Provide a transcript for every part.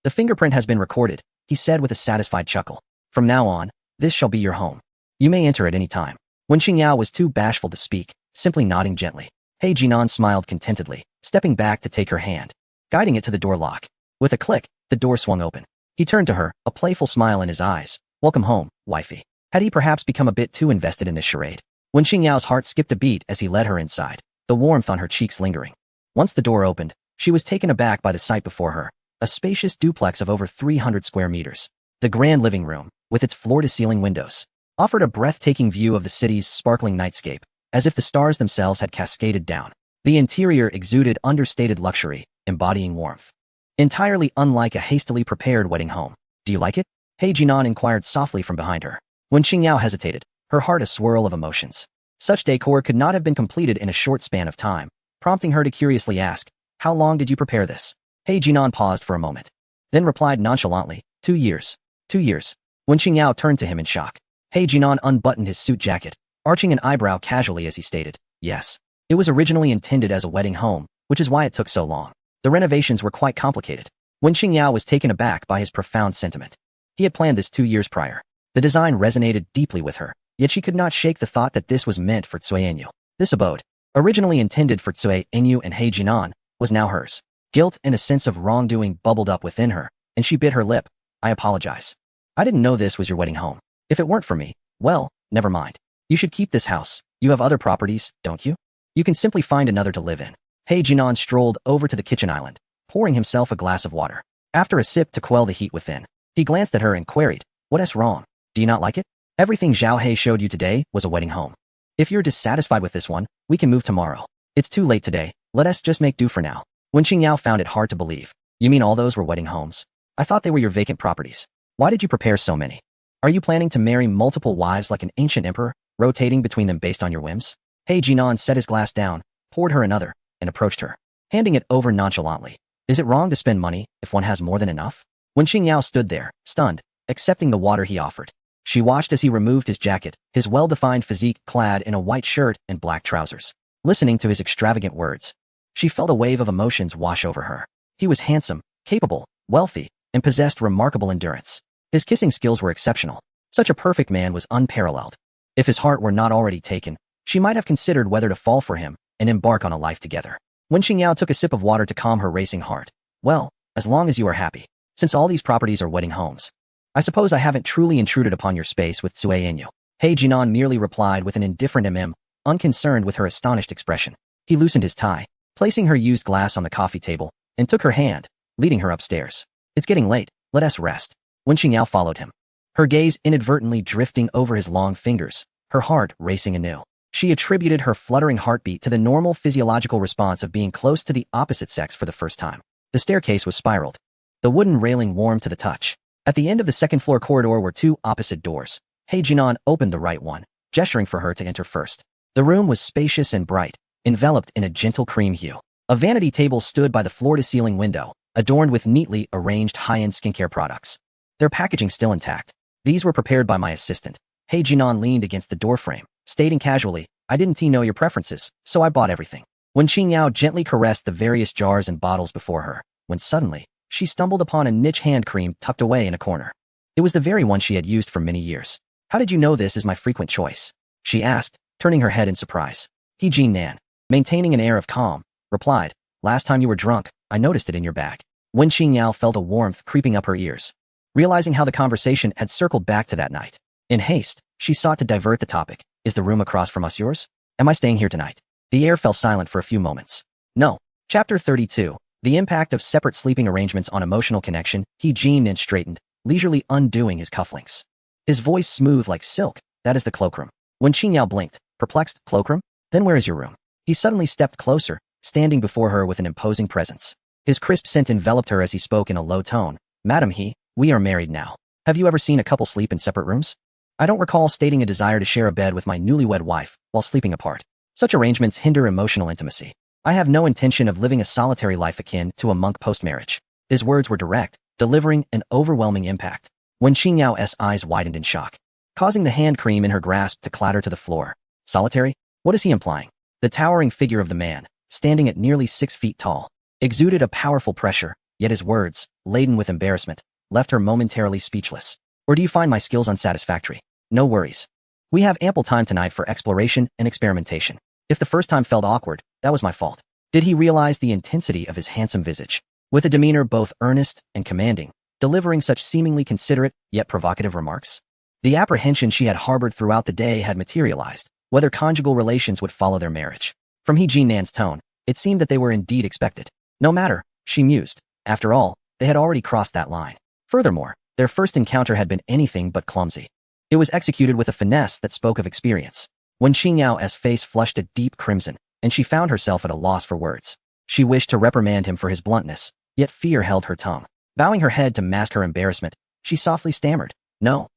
The fingerprint has been recorded, he said with a satisfied chuckle. From now on, this shall be your home. You may enter at any time. Wen Qingyao was too bashful to speak, simply nodding gently. He Jinan smiled contentedly, stepping back to take her hand, guiding it to the door lock. With a click, the door swung open. He turned to her, a playful smile in his eyes. Welcome home, wifey. Had he perhaps become a bit too invested in this charade? Wen Qingyao's heart skipped a beat as he led her inside, the warmth on her cheeks lingering. Once the door opened, she was taken aback by the sight before her, a spacious duplex of over 300 square meters. The grand living room, with its floor-to-ceiling windows, offered a breathtaking view of the city's sparkling nightscape, as if the stars themselves had cascaded down. The interior exuded understated luxury, embodying warmth. Entirely unlike a hastily prepared wedding home. Do you like it? He Jinan inquired softly from behind her. Wen Qingyao hesitated, her heart a swirl of emotions. Such decor could not have been completed in a short span of time, prompting her to curiously ask, how long did you prepare this? He Jinan paused for a moment, then replied nonchalantly, 2 years. 2 years. Wen Qingyao turned to him in shock. He Jinan unbuttoned his suit jacket, arching an eyebrow casually as he stated, yes. It was originally intended as a wedding home, which is why it took so long. The renovations were quite complicated. Wen Qingyao was taken aback by his profound sentiment. He had planned this 2 years prior. The design resonated deeply with her, yet she could not shake the thought that this was meant for Cui Enyu. This abode, originally intended for Cui Enyu and He Jinan, was now hers. Guilt and a sense of wrongdoing bubbled up within her, and she bit her lip. I apologize. I didn't know this was your wedding home. If it weren't for me, well, never mind. You should keep this house. You have other properties, don't you? You can simply find another to live in. He Jinan strolled over to the kitchen island, pouring himself a glass of water. After a sip to quell the heat within, he glanced at her and queried, what's wrong? Do you not like it? Everything Zhao He showed you today was a wedding home. If you're dissatisfied with this one, we can move tomorrow. It's too late today. Let us just make do for now. Wen Qingyao found it hard to believe. You mean all those were wedding homes? I thought they were your vacant properties. Why did you prepare so many? Are you planning to marry multiple wives like an ancient emperor, rotating between them based on your whims? He Jinan set his glass down, poured her another, and approached her, handing it over nonchalantly. Is it wrong to spend money if one has more than enough? Wen Qingyao stood there, stunned, accepting the water he offered. She watched as he removed his jacket, his well-defined physique clad in a white shirt and black trousers. Listening to his extravagant words, she felt a wave of emotions wash over her. He was handsome, capable, wealthy, and possessed remarkable endurance. His kissing skills were exceptional. Such a perfect man was unparalleled. If his heart were not already taken, she might have considered whether to fall for him and embark on a life together. Wen Qingyao took a sip of water to calm her racing heart. Well, as long as you are happy. Since all these properties are wedding homes, I suppose I haven't truly intruded upon your space with Cui Enyu. He Jinan merely replied with an indifferent unconcerned with her astonished expression. He loosened his tie, placing her used glass on the coffee table, and took her hand, leading her upstairs. It's getting late, let us rest. Wen Qingyao followed him, her gaze inadvertently drifting over his long fingers, her heart racing anew. She attributed her fluttering heartbeat to the normal physiological response of being close to the opposite sex for the first time. The staircase was spiraled, the wooden railing warm to the touch. At the end of the second-floor corridor were 2 opposite doors. He Jinan opened the right one, gesturing for her to enter first. The room was spacious and bright, enveloped in a gentle cream hue. A vanity table stood by the floor-to-ceiling window, adorned with neatly arranged high-end skincare products. Their packaging still intact. These were prepared by my assistant. He Jinan leaned against the doorframe, stating casually, I didn't know your preferences, so I bought everything. Wen Qingyao gently caressed the various jars and bottles before her, when suddenly, she stumbled upon a niche hand cream tucked away in a corner. It was the very one she had used for many years. How did you know this is my frequent choice? She asked, turning her head in surprise. He Jinan, maintaining an air of calm, replied, last time you were drunk, I noticed it in your bag. Wen Qingyao felt a warmth creeping up her ears, realizing how the conversation had circled back to that night. In haste, she sought to divert the topic. Is the room across from us yours? Am I staying here tonight? The air fell silent for a few moments. No. Chapter 32. The impact of separate sleeping arrangements on emotional connection. He Jinan straightened, leisurely undoing his cufflinks. His voice smooth like silk. That is the cloakroom. Wen Qingyao blinked, perplexed. Cloakroom? Then where is your room? He suddenly stepped closer, standing before her with an imposing presence. His crisp scent enveloped her as he spoke in a low tone. Madam we are married now. Have you ever seen a couple sleep in separate rooms? I don't recall stating a desire to share a bed with my newlywed wife while sleeping apart. Such arrangements hinder emotional intimacy. I have no intention of living a solitary life akin to a monk post-marriage. His words were direct, delivering an overwhelming impact. Wen Qingyao's eyes widened in shock, causing the hand cream in her grasp to clatter to the floor. Solitary? What is he implying? The towering figure of the man, standing at nearly 6 feet tall, exuded a powerful pressure, yet his words, laden with embarrassment, left her momentarily speechless. Or do you find my skills unsatisfactory? No worries. We have ample time tonight for exploration and experimentation. If the first time felt awkward, that was my fault. Did he realize the intensity of his handsome visage? With a demeanor both earnest and commanding, delivering such seemingly considerate yet provocative remarks? The apprehension she had harbored throughout the day had materialized, whether conjugal relations would follow their marriage. From He Jinnan's tone, it seemed that they were indeed expected. No matter, she mused. After all, they had already crossed that line. Furthermore, their first encounter had been anything but clumsy. It was executed with a finesse that spoke of experience. When Qingyao's face flushed a deep crimson, and she found herself at a loss for words. She wished to reprimand him for his bluntness, yet fear held her tongue. Bowing her head to mask her embarrassment, she softly stammered, No,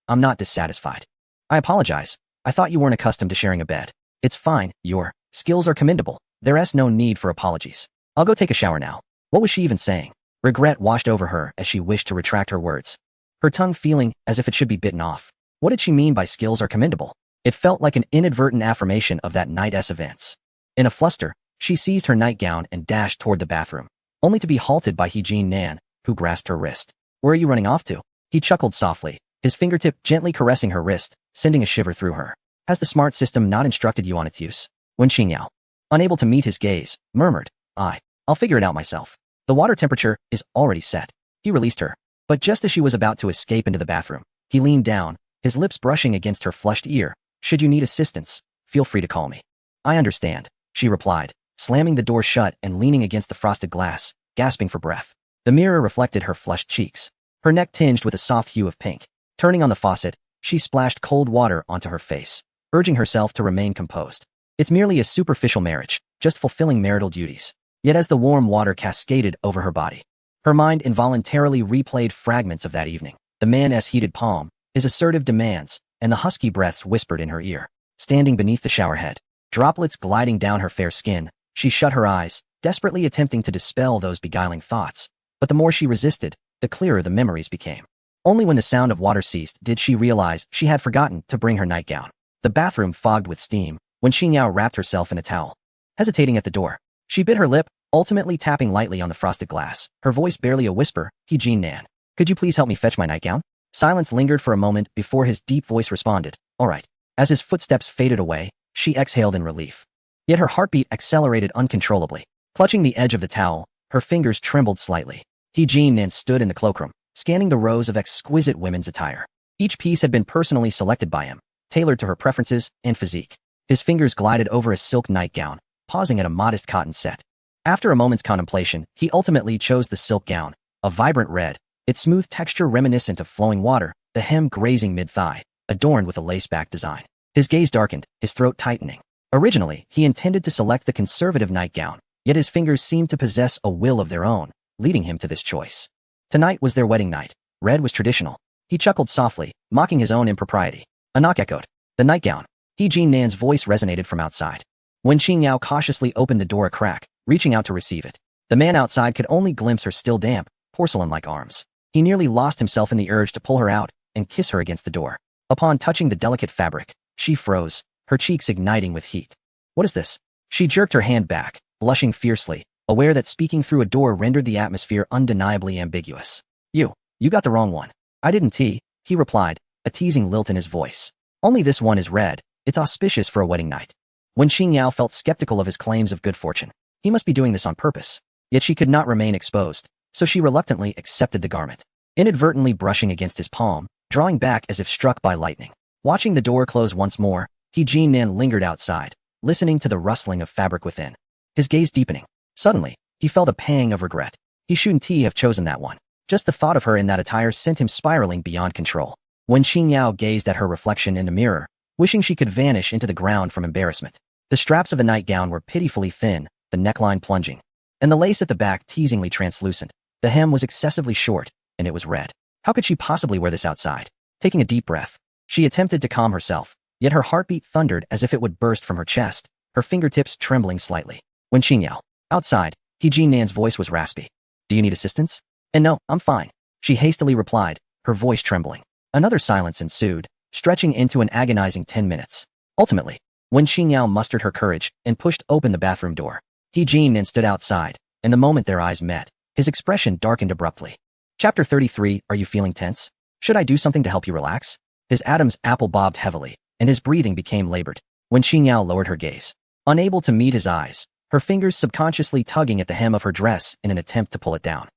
I'm not dissatisfied. I apologize. I thought you weren't accustomed to sharing a bed. It's fine, your skills are commendable. There's no need for apologies. I'll go take a shower now. What was she even saying? Regret washed over her as she wished to retract her words, her tongue feeling as if it should be bitten off. What did she mean by skills are commendable? It felt like an inadvertent affirmation of that night's events. In a fluster, she seized her nightgown and dashed toward the bathroom, only to be halted by He Jinnan, who grasped her wrist. Where are you running off to? He chuckled softly, his fingertip gently caressing her wrist, sending a shiver through her. Has the smart system not instructed you on its use? Wen Qingyao, unable to meet his gaze, murmured, I'll figure it out myself. The water temperature is already set. He released her, but just as she was about to escape into the bathroom, he leaned down, his lips brushing against her flushed ear. Should you need assistance, feel free to call me. I understand, she replied, slamming the door shut and leaning against the frosted glass, gasping for breath. The mirror reflected her flushed cheeks, her neck tinged with a soft hue of pink. Turning on the faucet, she splashed cold water onto her face, urging herself to remain composed. It's merely a superficial marriage, just fulfilling marital duties. Yet as the warm water cascaded over her body, her mind involuntarily replayed fragments of that evening. The man's heated palm, his assertive demands, and the husky breaths whispered in her ear. Standing beneath the shower head, droplets gliding down her fair skin, she shut her eyes, desperately attempting to dispel those beguiling thoughts. But the more she resisted, the clearer the memories became. Only when the sound of water ceased did she realize she had forgotten to bring her nightgown. The bathroom fogged with steam, when Qingyao wrapped herself in a towel. Hesitating at the door, she bit her lip, ultimately tapping lightly on the frosted glass, her voice barely a whisper. He Jinnan, could you please help me fetch my nightgown? Silence lingered for a moment before his deep voice responded, all right. As his footsteps faded away, she exhaled in relief. Yet her heartbeat accelerated uncontrollably. Clutching the edge of the towel, her fingers trembled slightly. He Jinnan stood in the cloakroom, scanning the rows of exquisite women's attire. Each piece had been personally selected by him, tailored to her preferences and physique. His fingers glided over a silk nightgown, pausing at a modest cotton set. After a moment's contemplation, he ultimately chose the silk gown, a vibrant red, its smooth texture reminiscent of flowing water, the hem grazing mid-thigh, adorned with a lace-back design. His gaze darkened, his throat tightening. Originally, he intended to select the conservative nightgown, yet his fingers seemed to possess a will of their own, leading him to this choice. Tonight was their wedding night. Red was traditional. He chuckled softly, mocking his own impropriety. A knock echoed. The nightgown. He Jinnan's voice resonated from outside. When Qingyao cautiously opened the door a crack, reaching out to receive it, the man outside could only glimpse her still damp, porcelain-like arms. He nearly lost himself in the urge to pull her out and kiss her against the door. Upon touching the delicate fabric, she froze, her cheeks igniting with heat. What is this? She jerked her hand back, blushing fiercely, aware that speaking through a door rendered the atmosphere undeniably ambiguous. You got the wrong one. I didn't he replied, a teasing lilt in his voice. Only this one is red. It's auspicious for a wedding night. When Qingyao felt skeptical of his claims of good fortune, he must be doing this on purpose. Yet she could not remain exposed, so she reluctantly accepted the garment, inadvertently brushing against his palm, drawing back as if struck by lightning. Watching the door close once more, He Jinnan lingered outside, listening to the rustling of fabric within, his gaze deepening. Suddenly, he felt a pang of regret. He shouldn't have chosen that one. Just the thought of her in that attire sent him spiraling beyond control. When Qingyao gazed at her reflection in the mirror, wishing she could vanish into the ground from embarrassment, the straps of the nightgown were pitifully thin, the neckline plunging, and the lace at the back teasingly translucent. The hem was excessively short, and it was red. How could she possibly wear this outside? Taking a deep breath, she attempted to calm herself, yet her heartbeat thundered as if it would burst from her chest, her fingertips trembling slightly. When Qingyao, outside, He Jinnan's voice was raspy. Do you need assistance? And no, I'm fine, she hastily replied, her voice trembling. Another silence ensued, stretching into an agonizing 10 minutes. Ultimately, when Qingyao mustered her courage and pushed open the bathroom door, He Jinnan stood outside, and the moment their eyes met, His expression darkened abruptly. Chapter 33, Are you feeling tense? Should I do something to help you relax? His Adam's apple bobbed heavily, and his breathing became labored. When Qingyao lowered her gaze, unable to meet his eyes, her fingers subconsciously tugging at the hem of her dress in an attempt to pull it down.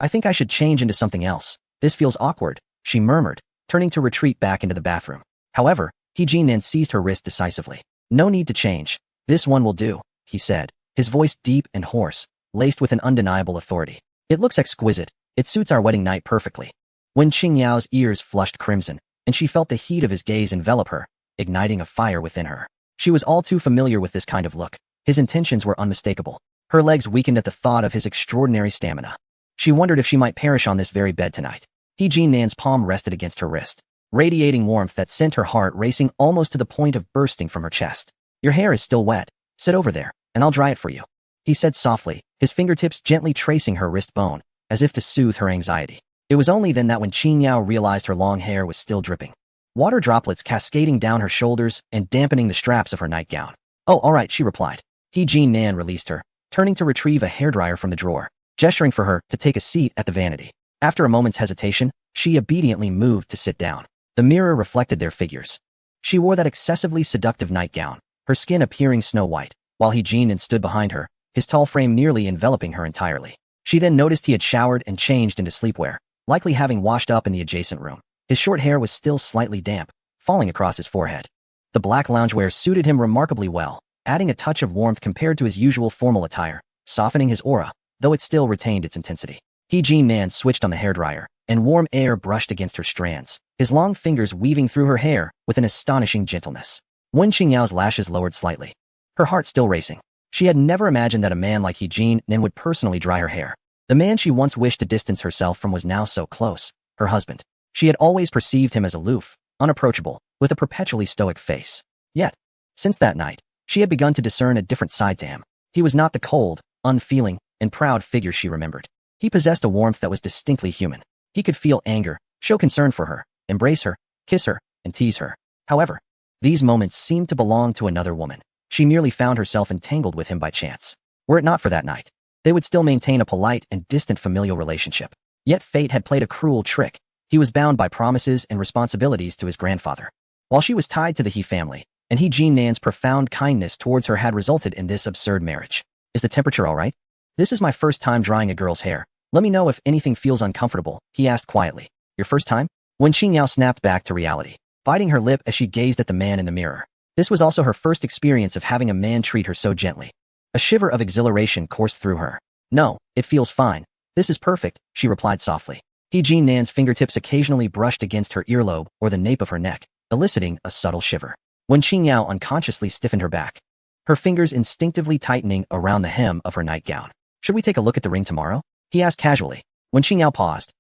I think I should change into something else. This feels awkward, she murmured, turning to retreat back into the bathroom. However, He Jinan seized her wrist decisively. No need to change. This one will do, he said, his voice deep and hoarse, laced with an undeniable authority. It looks exquisite. It suits our wedding night perfectly. When Qingyao's ears flushed crimson, and she felt the heat of his gaze envelop her, igniting a fire within her. She was all too familiar with this kind of look. His intentions were unmistakable. Her legs weakened at the thought of his extraordinary stamina. She wondered if she might perish on this very bed tonight. He Jinan's palm rested against her wrist, radiating warmth that sent her heart racing almost to the point of bursting from her chest. Your hair is still wet. Sit over there, and I'll dry it for you, he said softly, his fingertips gently tracing her wrist bone, as if to soothe her anxiety. It was only then that when Qingyao realized her long hair was still dripping, water droplets cascading down her shoulders and dampening the straps of her nightgown. Oh, all right, she replied. He Jinan released her, turning to retrieve a hairdryer from the drawer, gesturing for her to take a seat at the vanity. After a moment's hesitation, she obediently moved to sit down. The mirror reflected their figures. She wore that excessively seductive nightgown, her skin appearing snow-white, while He Jinan stood behind her, his tall frame nearly enveloping her entirely. She then noticed he had showered and changed into sleepwear, likely having washed up in the adjacent room. His short hair was still slightly damp, falling across his forehead. The black loungewear suited him remarkably well, adding a touch of warmth compared to his usual formal attire, softening his aura, though it still retained its intensity. He Jinan switched on the hairdryer, and warm air brushed against her strands, his long fingers weaving through her hair with an astonishing gentleness. Wen Qingyao's lashes lowered slightly, her heart still racing. She had never imagined that a man like He Jinan would personally dry her hair. The man she once wished to distance herself from was now so close, her husband. She had always perceived him as aloof, unapproachable, with a perpetually stoic face. Yet, since that night, she had begun to discern a different side to him. He was not the cold, unfeeling, and proud figure she remembered. He possessed a warmth that was distinctly human. He could feel anger, show concern for her, embrace her, kiss her, and tease her. However, these moments seemed to belong to another woman. She merely found herself entangled with him by chance. Were it not for that night, they would still maintain a polite and distant familial relationship. Yet fate had played a cruel trick. He was bound by promises and responsibilities to his grandfather, while she was tied to the He family, and He Jinan's profound kindness towards her had resulted in this absurd marriage. Is the temperature all right? This is my first time drying a girl's hair. Let me know if anything feels uncomfortable, he asked quietly. Your first time? When Qingyao snapped back to reality, biting her lip as she gazed at the man in the mirror. This was also her first experience of having a man treat her so gently. A shiver of exhilaration coursed through her. No, it feels fine. This is perfect, she replied softly. He Jinan's fingertips occasionally brushed against her earlobe or the nape of her neck, eliciting a subtle shiver. When Qingyao unconsciously stiffened her back, her fingers instinctively tightening around the hem of her nightgown. Should we take a look at the ring tomorrow? He asked casually. When Qingyao paused,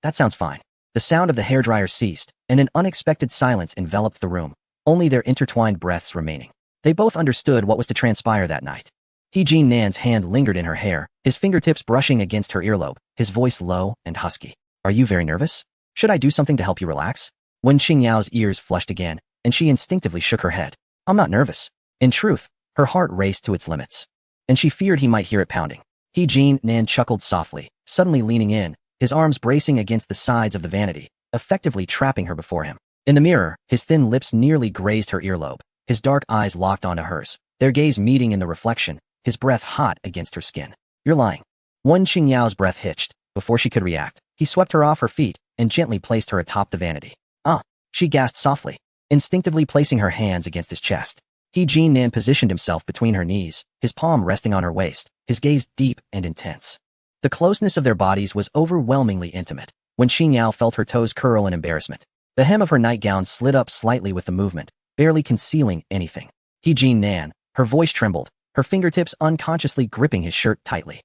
that sounds fine. The sound of the hairdryer ceased, and an unexpected silence enveloped the room, only their intertwined breaths remaining. They both understood what was to transpire that night. He Jinan's hand lingered in her hair, his fingertips brushing against her earlobe, his voice low and husky. Are you very nervous? Should I do something to help you relax? When Qingyao's ears flushed again, and she instinctively shook her head. I'm not nervous. In truth, her heart raced to its limits, and she feared he might hear it pounding. He Jinan chuckled softly, suddenly leaning in, his arms bracing against the sides of the vanity, effectively trapping her before him. In the mirror, his thin lips nearly grazed her earlobe, his dark eyes locked onto hers, their gaze meeting in the reflection, his breath hot against her skin. You're lying. Wen Qingyao's breath hitched. Before she could react, he swept her off her feet and gently placed her atop the vanity. Ah, she gasped softly, instinctively placing her hands against his chest. He Jinan positioned himself between her knees, his palm resting on her waist, his gaze deep and intense. The closeness of their bodies was overwhelmingly intimate. When Qingyao felt her toes curl in embarrassment, the hem of her nightgown slid up slightly with the movement, barely concealing anything. He Jinan, her voice trembled, her fingertips unconsciously gripping his shirt tightly.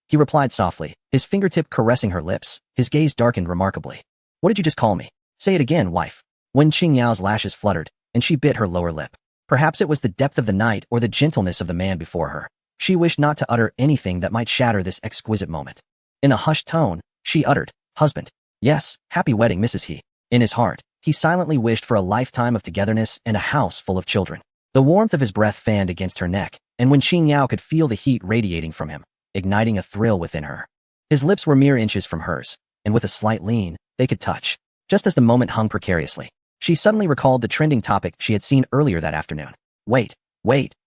He replied softly, his fingertip caressing her lips, his gaze darkened remarkably. What did you just call me? Say it again, wife. When Qingyao's lashes fluttered, and she bit her lower lip. Perhaps it was the depth of the night or the gentleness of the man before her. She wished not to utter anything that might shatter this exquisite moment. In a hushed tone, she uttered, husband. Yes, happy wedding, Mrs. He. In his heart, he silently wished for a lifetime of togetherness and a house full of children. The warmth of his breath fanned against her neck, and when Qingyao could feel the heat radiating from him, igniting a thrill within her. His lips were mere inches from hers, and with a slight lean, they could touch. Just as the moment hung precariously, she suddenly recalled the trending topic she had seen earlier that afternoon. Wait.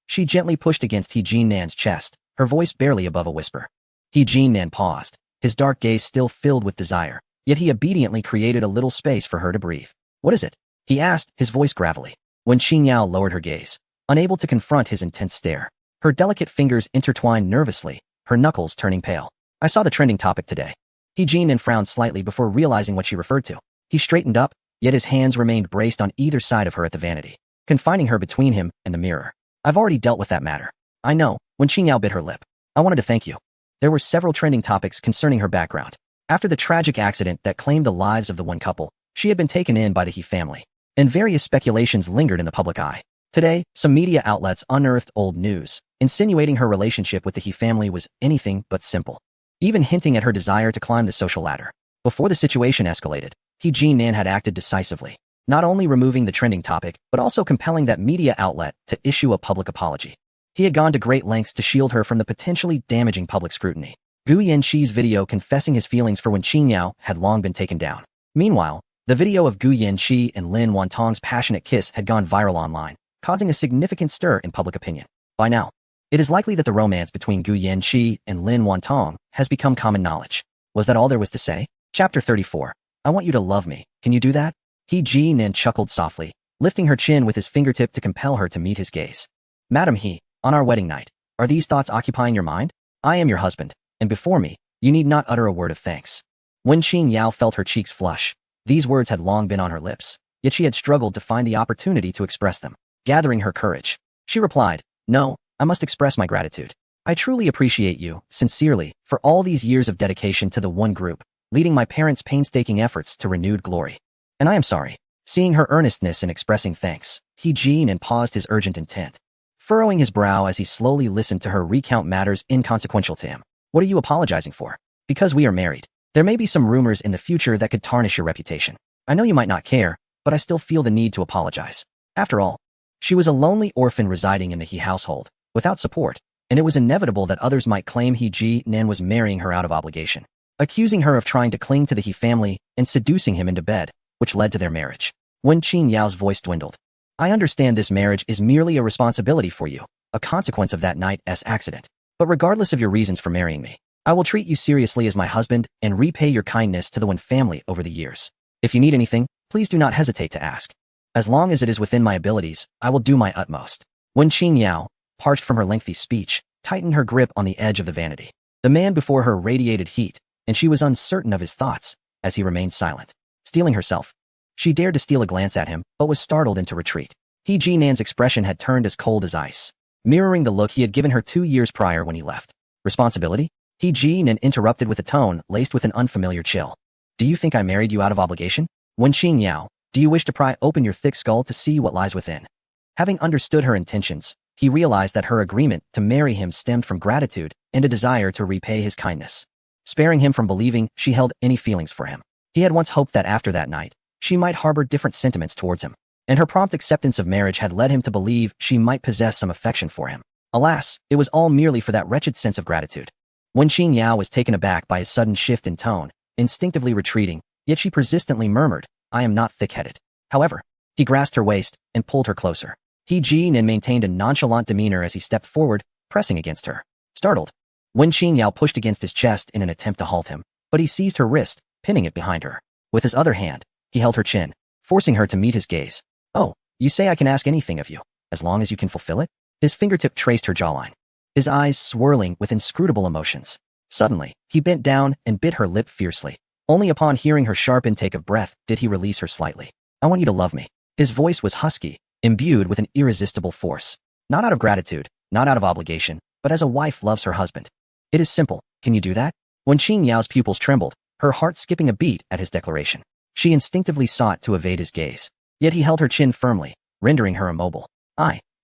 She gently pushed against He Jin-nan's chest, her voice barely above a whisper. He Jin-nan paused, his dark gaze still filled with desire, yet he obediently created a little space for her to breathe. What is it? He asked, his voice gravelly. When Qing Yao lowered her gaze, unable to confront his intense stare, her delicate fingers intertwined nervously, her knuckles turning pale. I saw the trending topic today. He Jin-nan frowned slightly before realizing what she referred to. He straightened up, yet his hands remained braced on either side of her at the vanity, confining her between him and the mirror. I've already dealt with that matter. I know. When Qing Yao bit her lip. I wanted to thank you. There were several trending topics concerning her background. After the tragic accident that claimed the lives of the one couple, she had been taken in by the He family, and various speculations lingered in the public eye. Today, some media outlets unearthed old news, insinuating her relationship with the He family was anything but simple, even hinting at her desire to climb the social ladder. Before the situation escalated, He Jin-nan had acted decisively, not only removing the trending topic, but also compelling that media outlet to issue a public apology. He had gone to great lengths to shield her from the potentially damaging public scrutiny. Gu Yanqi's video confessing his feelings for Wen Qingyao had long been taken down. Meanwhile, the video of Gu Yanqi and Lin Wantong's passionate kiss had gone viral online, causing a significant stir in public opinion. By now, it is likely that the romance between Gu Yanqi and Lin Wantong has become common knowledge. Was that all there was to say? Chapter 34. I want you to love me. Can you do that? He Jin-nan chuckled softly, lifting her chin with his fingertip to compel her to meet his gaze. Madam He, on our wedding night, are these thoughts occupying your mind? I am your husband, and before me, you need not utter a word of thanks. When Qing Yao felt her cheeks flush, these words had long been on her lips, yet she had struggled to find the opportunity to express them. Gathering her courage, she replied, No, I must express my gratitude. I truly appreciate you, sincerely, for all these years of dedication to the one group, leading my parents' painstaking efforts to renewed glory. And I am sorry. Seeing her earnestness in expressing thanks, He Jin-nan paused his urgent intent, furrowing his brow as he slowly listened to her recount matters inconsequential to him. What are you apologizing for? Because we are married. There may be some rumors in the future that could tarnish your reputation. I know you might not care, but I still feel the need to apologize. After all, she was a lonely orphan residing in the He household, without support, and it was inevitable that others might claim He Jin-nan was marrying her out of obligation, accusing her of trying to cling to the He family and seducing him into bed, which led to their marriage. When Qing Yao's voice dwindled, I understand this marriage is merely a responsibility for you, a consequence of that night's accident. But regardless of your reasons for marrying me, I will treat you seriously as my husband and repay your kindness to the Wen family over the years. If you need anything, please do not hesitate to ask. As long as it is within my abilities, I will do my utmost. When Qing Yao, parched from her lengthy speech, tightened her grip on the edge of the vanity. The man before her radiated heat, and she was uncertain of his thoughts as he remained silent. Steeling herself, she dared to steal a glance at him, but was startled into retreat. He Jin-nan's expression had turned as cold as ice, mirroring the look he had given her 2 years prior when he left. Responsibility? He Jin-nan interrupted with a tone laced with an unfamiliar chill. Do you think I married you out of obligation? When Qing Yao, do you wish to pry open your thick skull to see what lies within? Having understood her intentions, he realized that her agreement to marry him stemmed from gratitude and a desire to repay his kindness, sparing him from believing she held any feelings for him. He had once hoped that after that night, she might harbor different sentiments towards him, and her prompt acceptance of marriage had led him to believe she might possess some affection for him. Alas, it was all merely for that wretched sense of gratitude. When Qing Yao was taken aback by his sudden shift in tone, instinctively retreating, yet she persistently murmured, I am not thick-headed. However, he grasped her waist and pulled her closer. He Jin-nan maintained a nonchalant demeanor as he stepped forward, pressing against her. Startled, Wen Qing Yao pushed against his chest in an attempt to halt him, but he seized her wrist, pinning it behind her. With his other hand, he held her chin, forcing her to meet his gaze. Oh, you say I can ask anything of you, as long as you can fulfill it? His fingertip traced her jawline, his eyes swirling with inscrutable emotions. Suddenly, he bent down and bit her lip fiercely. Only upon hearing her sharp intake of breath did he release her slightly. I want you to love me. His voice was husky, imbued with an irresistible force. Not out of gratitude, not out of obligation, but as a wife loves her husband. It is simple. Can you do that? When Qing Yao's pupils trembled, her heart skipping a beat at his declaration, she instinctively sought to evade his gaze. Yet he held her chin firmly, rendering her immobile.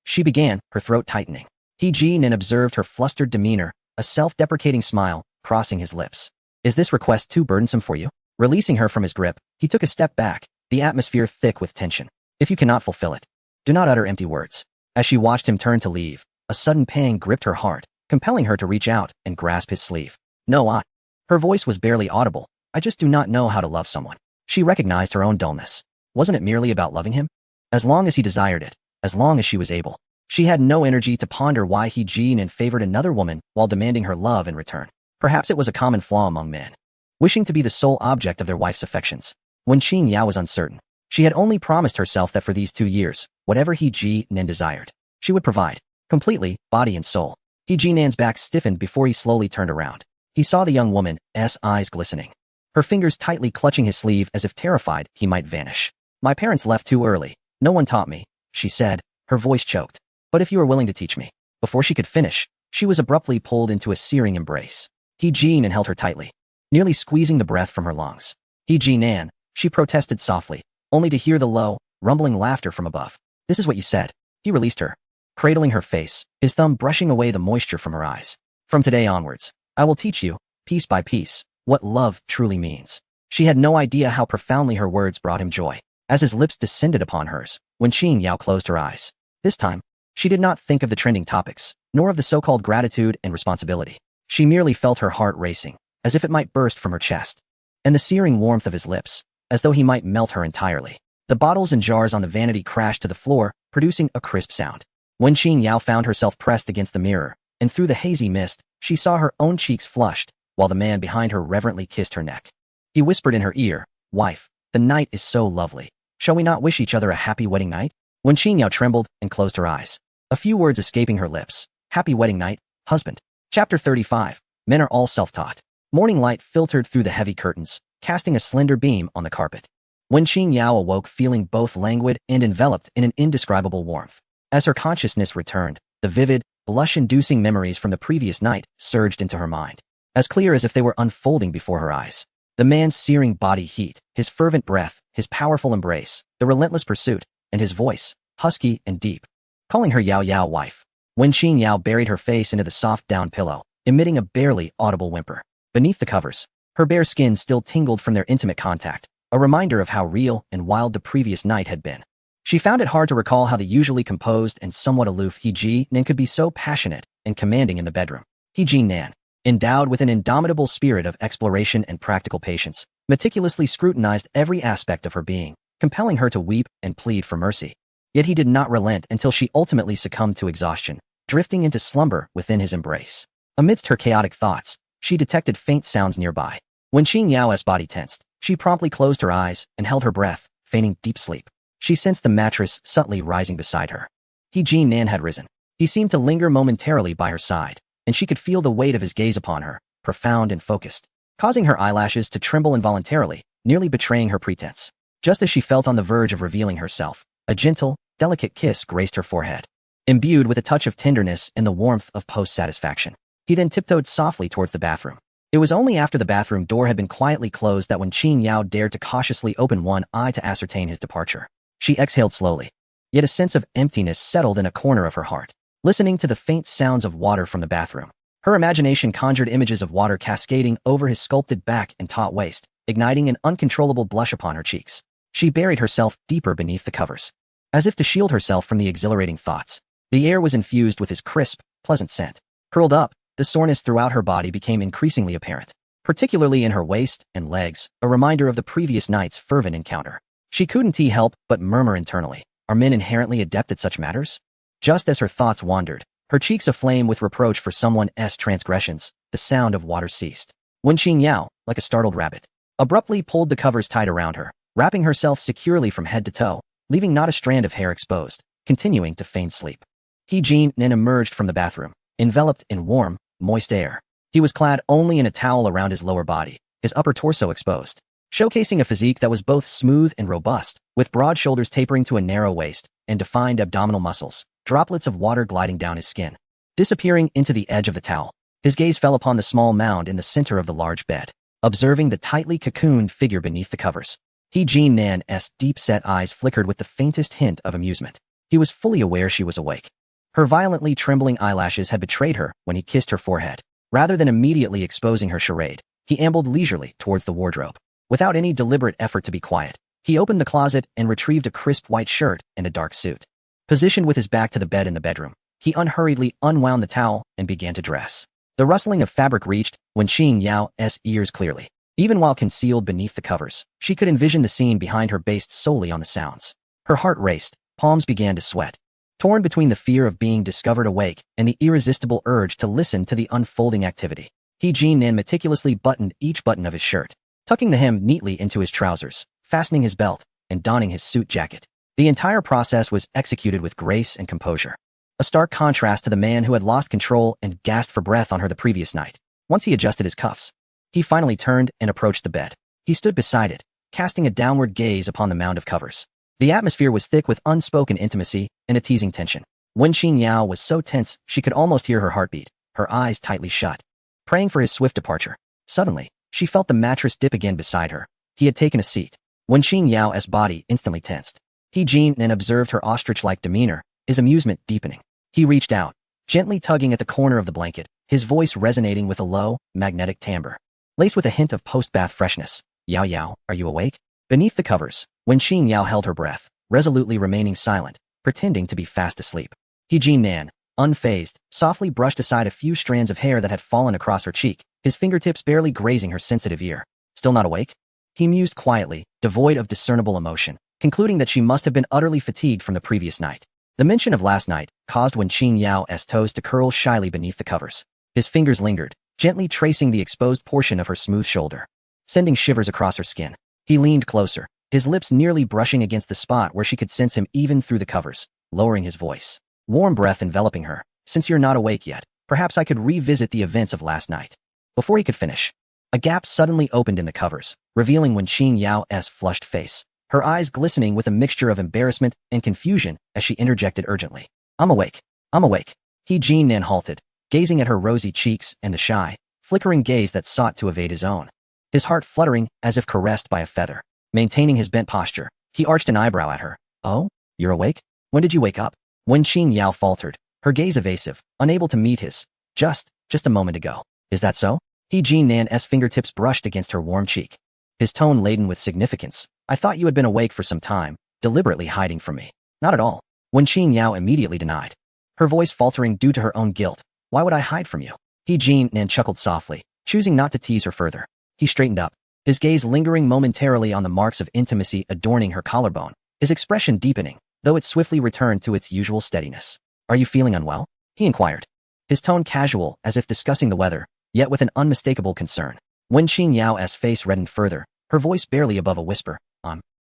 She began, her throat tightening. He Jin-nan observed her flustered demeanor, a self-deprecating smile, crossing his lips. Is this request too burdensome for you? Releasing her from his grip, he took a step back, the atmosphere thick with tension. If you cannot fulfill it, do not utter empty words. As she watched him turn to leave, a sudden pang gripped her heart, compelling her to reach out and grasp his sleeve. No, I. Her voice was barely audible. I just do not know how to love someone. She recognized her own dullness. Wasn't it merely about loving him? As long as he desired it, as long as she was able. She had no energy to ponder why he Jin and favored another woman while demanding her love in return. Perhaps it was a common flaw among men, wishing to be the sole object of their wife's affections. When Qing Yao was uncertain, she had only promised herself that for these 2 years, whatever He Ji-nan desired, she would provide, completely, body and soul. He Ji-nan's back stiffened before he slowly turned around. He saw the young woman's eyes glistening, her fingers tightly clutching his sleeve as if terrified he might vanish. My parents left too early. No one taught me, she said, her voice choked. But if you are willing to teach me. Before she could finish, she was abruptly pulled into a searing embrace. He Ji-nan held her tightly, nearly squeezing the breath from her lungs. He Ji-nan, she protested softly, only to hear the low, rumbling laughter from above. This is what you said. He released her, cradling her face, his thumb brushing away the moisture from her eyes. From today onwards, I will teach you, piece by piece, what love truly means. She had no idea how profoundly her words brought him joy, as his lips descended upon hers, when Qing Yao closed her eyes. This time, she did not think of the trending topics, nor of the so-called gratitude and responsibility. She merely felt her heart racing, as if it might burst from her chest, and the searing warmth of his lips, as though he might melt her entirely. The bottles and jars on the vanity crashed to the floor, producing a crisp sound. When Qing Yao found herself pressed against the mirror, and through the hazy mist, she saw her own cheeks flushed, while the man behind her reverently kissed her neck. He whispered in her ear, "Wife, the night is so lovely. Shall we not wish each other a happy wedding night?" When Qing Yao trembled and closed her eyes, a few words escaping her lips. Happy wedding night, husband. Chapter 35. Men are all self-taught. Morning light filtered through the heavy curtains, casting a slender beam on the carpet. When Qing Yao awoke feeling both languid and enveloped in an indescribable warmth. As her consciousness returned, the vivid, blush-inducing memories from the previous night surged into her mind, as clear as if they were unfolding before her eyes. The man's searing body heat, his fervent breath, his powerful embrace, the relentless pursuit, and his voice, husky and deep, calling her Yao Yao wife. When Qing Yao buried her face into the soft down pillow, emitting a barely audible whimper. Beneath the covers, her bare skin still tingled from their intimate contact, a reminder of how real and wild the previous night had been. She found it hard to recall how the usually composed and somewhat aloof He Ji-nan could be so passionate and commanding in the bedroom. He Ji-nan, endowed with an indomitable spirit of exploration and practical patience, meticulously scrutinized every aspect of her being, compelling her to weep and plead for mercy. Yet he did not relent until she ultimately succumbed to exhaustion, drifting into slumber within his embrace. Amidst her chaotic thoughts, she detected faint sounds nearby. When Qing Yao's body tensed, she promptly closed her eyes and held her breath, feigning deep sleep. She sensed the mattress subtly rising beside her. He Ji-nan had risen. He seemed to linger momentarily by her side, and she could feel the weight of his gaze upon her, profound and focused, causing her eyelashes to tremble involuntarily, nearly betraying her pretense. Just as she felt on the verge of revealing herself, a gentle, delicate kiss graced her forehead, imbued with a touch of tenderness and the warmth of post-satisfaction. He then tiptoed softly towards the bathroom. It was only after the bathroom door had been quietly closed that when Qing Yao dared to cautiously open one eye to ascertain his departure. She exhaled slowly, yet a sense of emptiness settled in a corner of her heart. Listening to the faint sounds of water from the bathroom, her imagination conjured images of water cascading over his sculpted back and taut waist, igniting an uncontrollable blush upon her cheeks. She buried herself deeper beneath the covers, as if to shield herself from the exhilarating thoughts. The air was infused with his crisp, pleasant scent. Curled up, the soreness throughout her body became increasingly apparent, particularly in her waist and legs, a reminder of the previous night's fervent encounter. She couldn't help but murmur internally, are men inherently adept at such matters? Just as her thoughts wandered, her cheeks aflame with reproach for someone's transgressions, the sound of water ceased. When Qing Yao, like a startled rabbit, abruptly pulled the covers tight around her, wrapping herself securely from head to toe, leaving not a strand of hair exposed, continuing to feign sleep. He Ji-nan emerged from the bathroom, enveloped in warm, moist air. He was clad only in a towel around his lower body, his upper torso exposed, showcasing a physique that was both smooth and robust, with broad shoulders tapering to a narrow waist, and defined abdominal muscles, droplets of water gliding down his skin, disappearing into the edge of the towel. His gaze fell upon the small mound in the center of the large bed, observing the tightly cocooned figure beneath the covers. He Ji-nan's deep-set eyes flickered with the faintest hint of amusement. He was fully aware she was awake. Her violently trembling eyelashes had betrayed her when he kissed her forehead. Rather than immediately exposing her charade, he ambled leisurely towards the wardrobe. Without any deliberate effort to be quiet, he opened the closet and retrieved a crisp white shirt and a dark suit. Positioned with his back to the bed in the bedroom, He unhurriedly unwound the towel and began to dress. The rustling of fabric reached Wenqing Yao's ears clearly. Even while concealed beneath the covers, she could envision the scene behind her based solely on the sounds. Her heart raced, palms began to sweat. Torn between the fear of being discovered awake and the irresistible urge to listen to the unfolding activity, He Jinan meticulously buttoned each button of his shirt, tucking the hem neatly into his trousers, fastening his belt, and donning his suit jacket. The entire process was executed with grace and composure. A stark contrast to the man who had lost control and gasped for breath on her the previous night. Once he adjusted his cuffs, he finally turned and approached the bed. He stood beside it, casting a downward gaze upon the mound of covers. The atmosphere was thick with unspoken intimacy and a teasing tension. Wenqing Yao was so tense she could almost hear her heartbeat, her eyes tightly shut, praying for his swift departure. Suddenly, she felt the mattress dip again beside her. He had taken a seat. Wenqing Yao's body instantly tensed. He Jinan observed her ostrich-like demeanor, his amusement deepening. He reached out, gently tugging at the corner of the blanket, his voice resonating with a low, magnetic timbre, laced with a hint of post-bath freshness. Yao Yao, are you awake? Beneath the covers, Wenqing Yao held her breath, resolutely remaining silent, pretending to be fast asleep. He Jinan, unfazed, softly brushed aside a few strands of hair that had fallen across her cheek, his fingertips barely grazing her sensitive ear. Still not awake? He mused quietly, devoid of discernible emotion, concluding that she must have been utterly fatigued from the previous night. The mention of last night caused Wenqing Yao's toes to curl shyly beneath the covers. His fingers lingered, gently tracing the exposed portion of her smooth shoulder, sending shivers across her skin. He leaned closer, his lips nearly brushing against the spot where she could sense him even through the covers, lowering his voice. Warm breath enveloping her. Since you're not awake yet, perhaps I could revisit the events of last night. Before he could finish, a gap suddenly opened in the covers, revealing Wenqing Yao's flushed face, her eyes glistening with a mixture of embarrassment and confusion as she interjected urgently. I'm awake. I'm awake. He Jinan halted, gazing at her rosy cheeks and the shy, flickering gaze that sought to evade his own. His heart fluttering as if caressed by a feather. Maintaining his bent posture, he arched an eyebrow at her. Oh? You're awake? When did you wake up? Wenqing Yao faltered, her gaze evasive, unable to meet his. Just a moment ago. Is that so? He Jinan's fingertips brushed against her warm cheek, his tone laden with significance. I thought you had been awake for some time, deliberately hiding from me. Not at all. Wenqing Yao immediately denied, her voice faltering due to her own guilt. Why would I hide from you? He Jinan chuckled softly, choosing not to tease her further. He straightened up, his gaze lingering momentarily on the marks of intimacy adorning her collarbone, his expression deepening, though it swiftly returned to its usual steadiness. Are you feeling unwell? He inquired, his tone casual as if discussing the weather, yet with an unmistakable concern. Wenqing Yao's face reddened further, her voice barely above a whisper.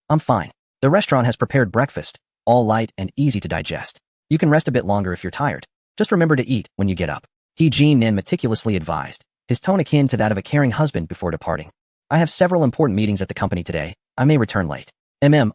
I'm fine. The restaurant has prepared breakfast, all light and easy to digest. You can rest a bit longer if you're tired. Just remember to eat when you get up. He Jinan meticulously advised, his tone akin to that of a caring husband before departing. I have several important meetings at the company today. I may return late.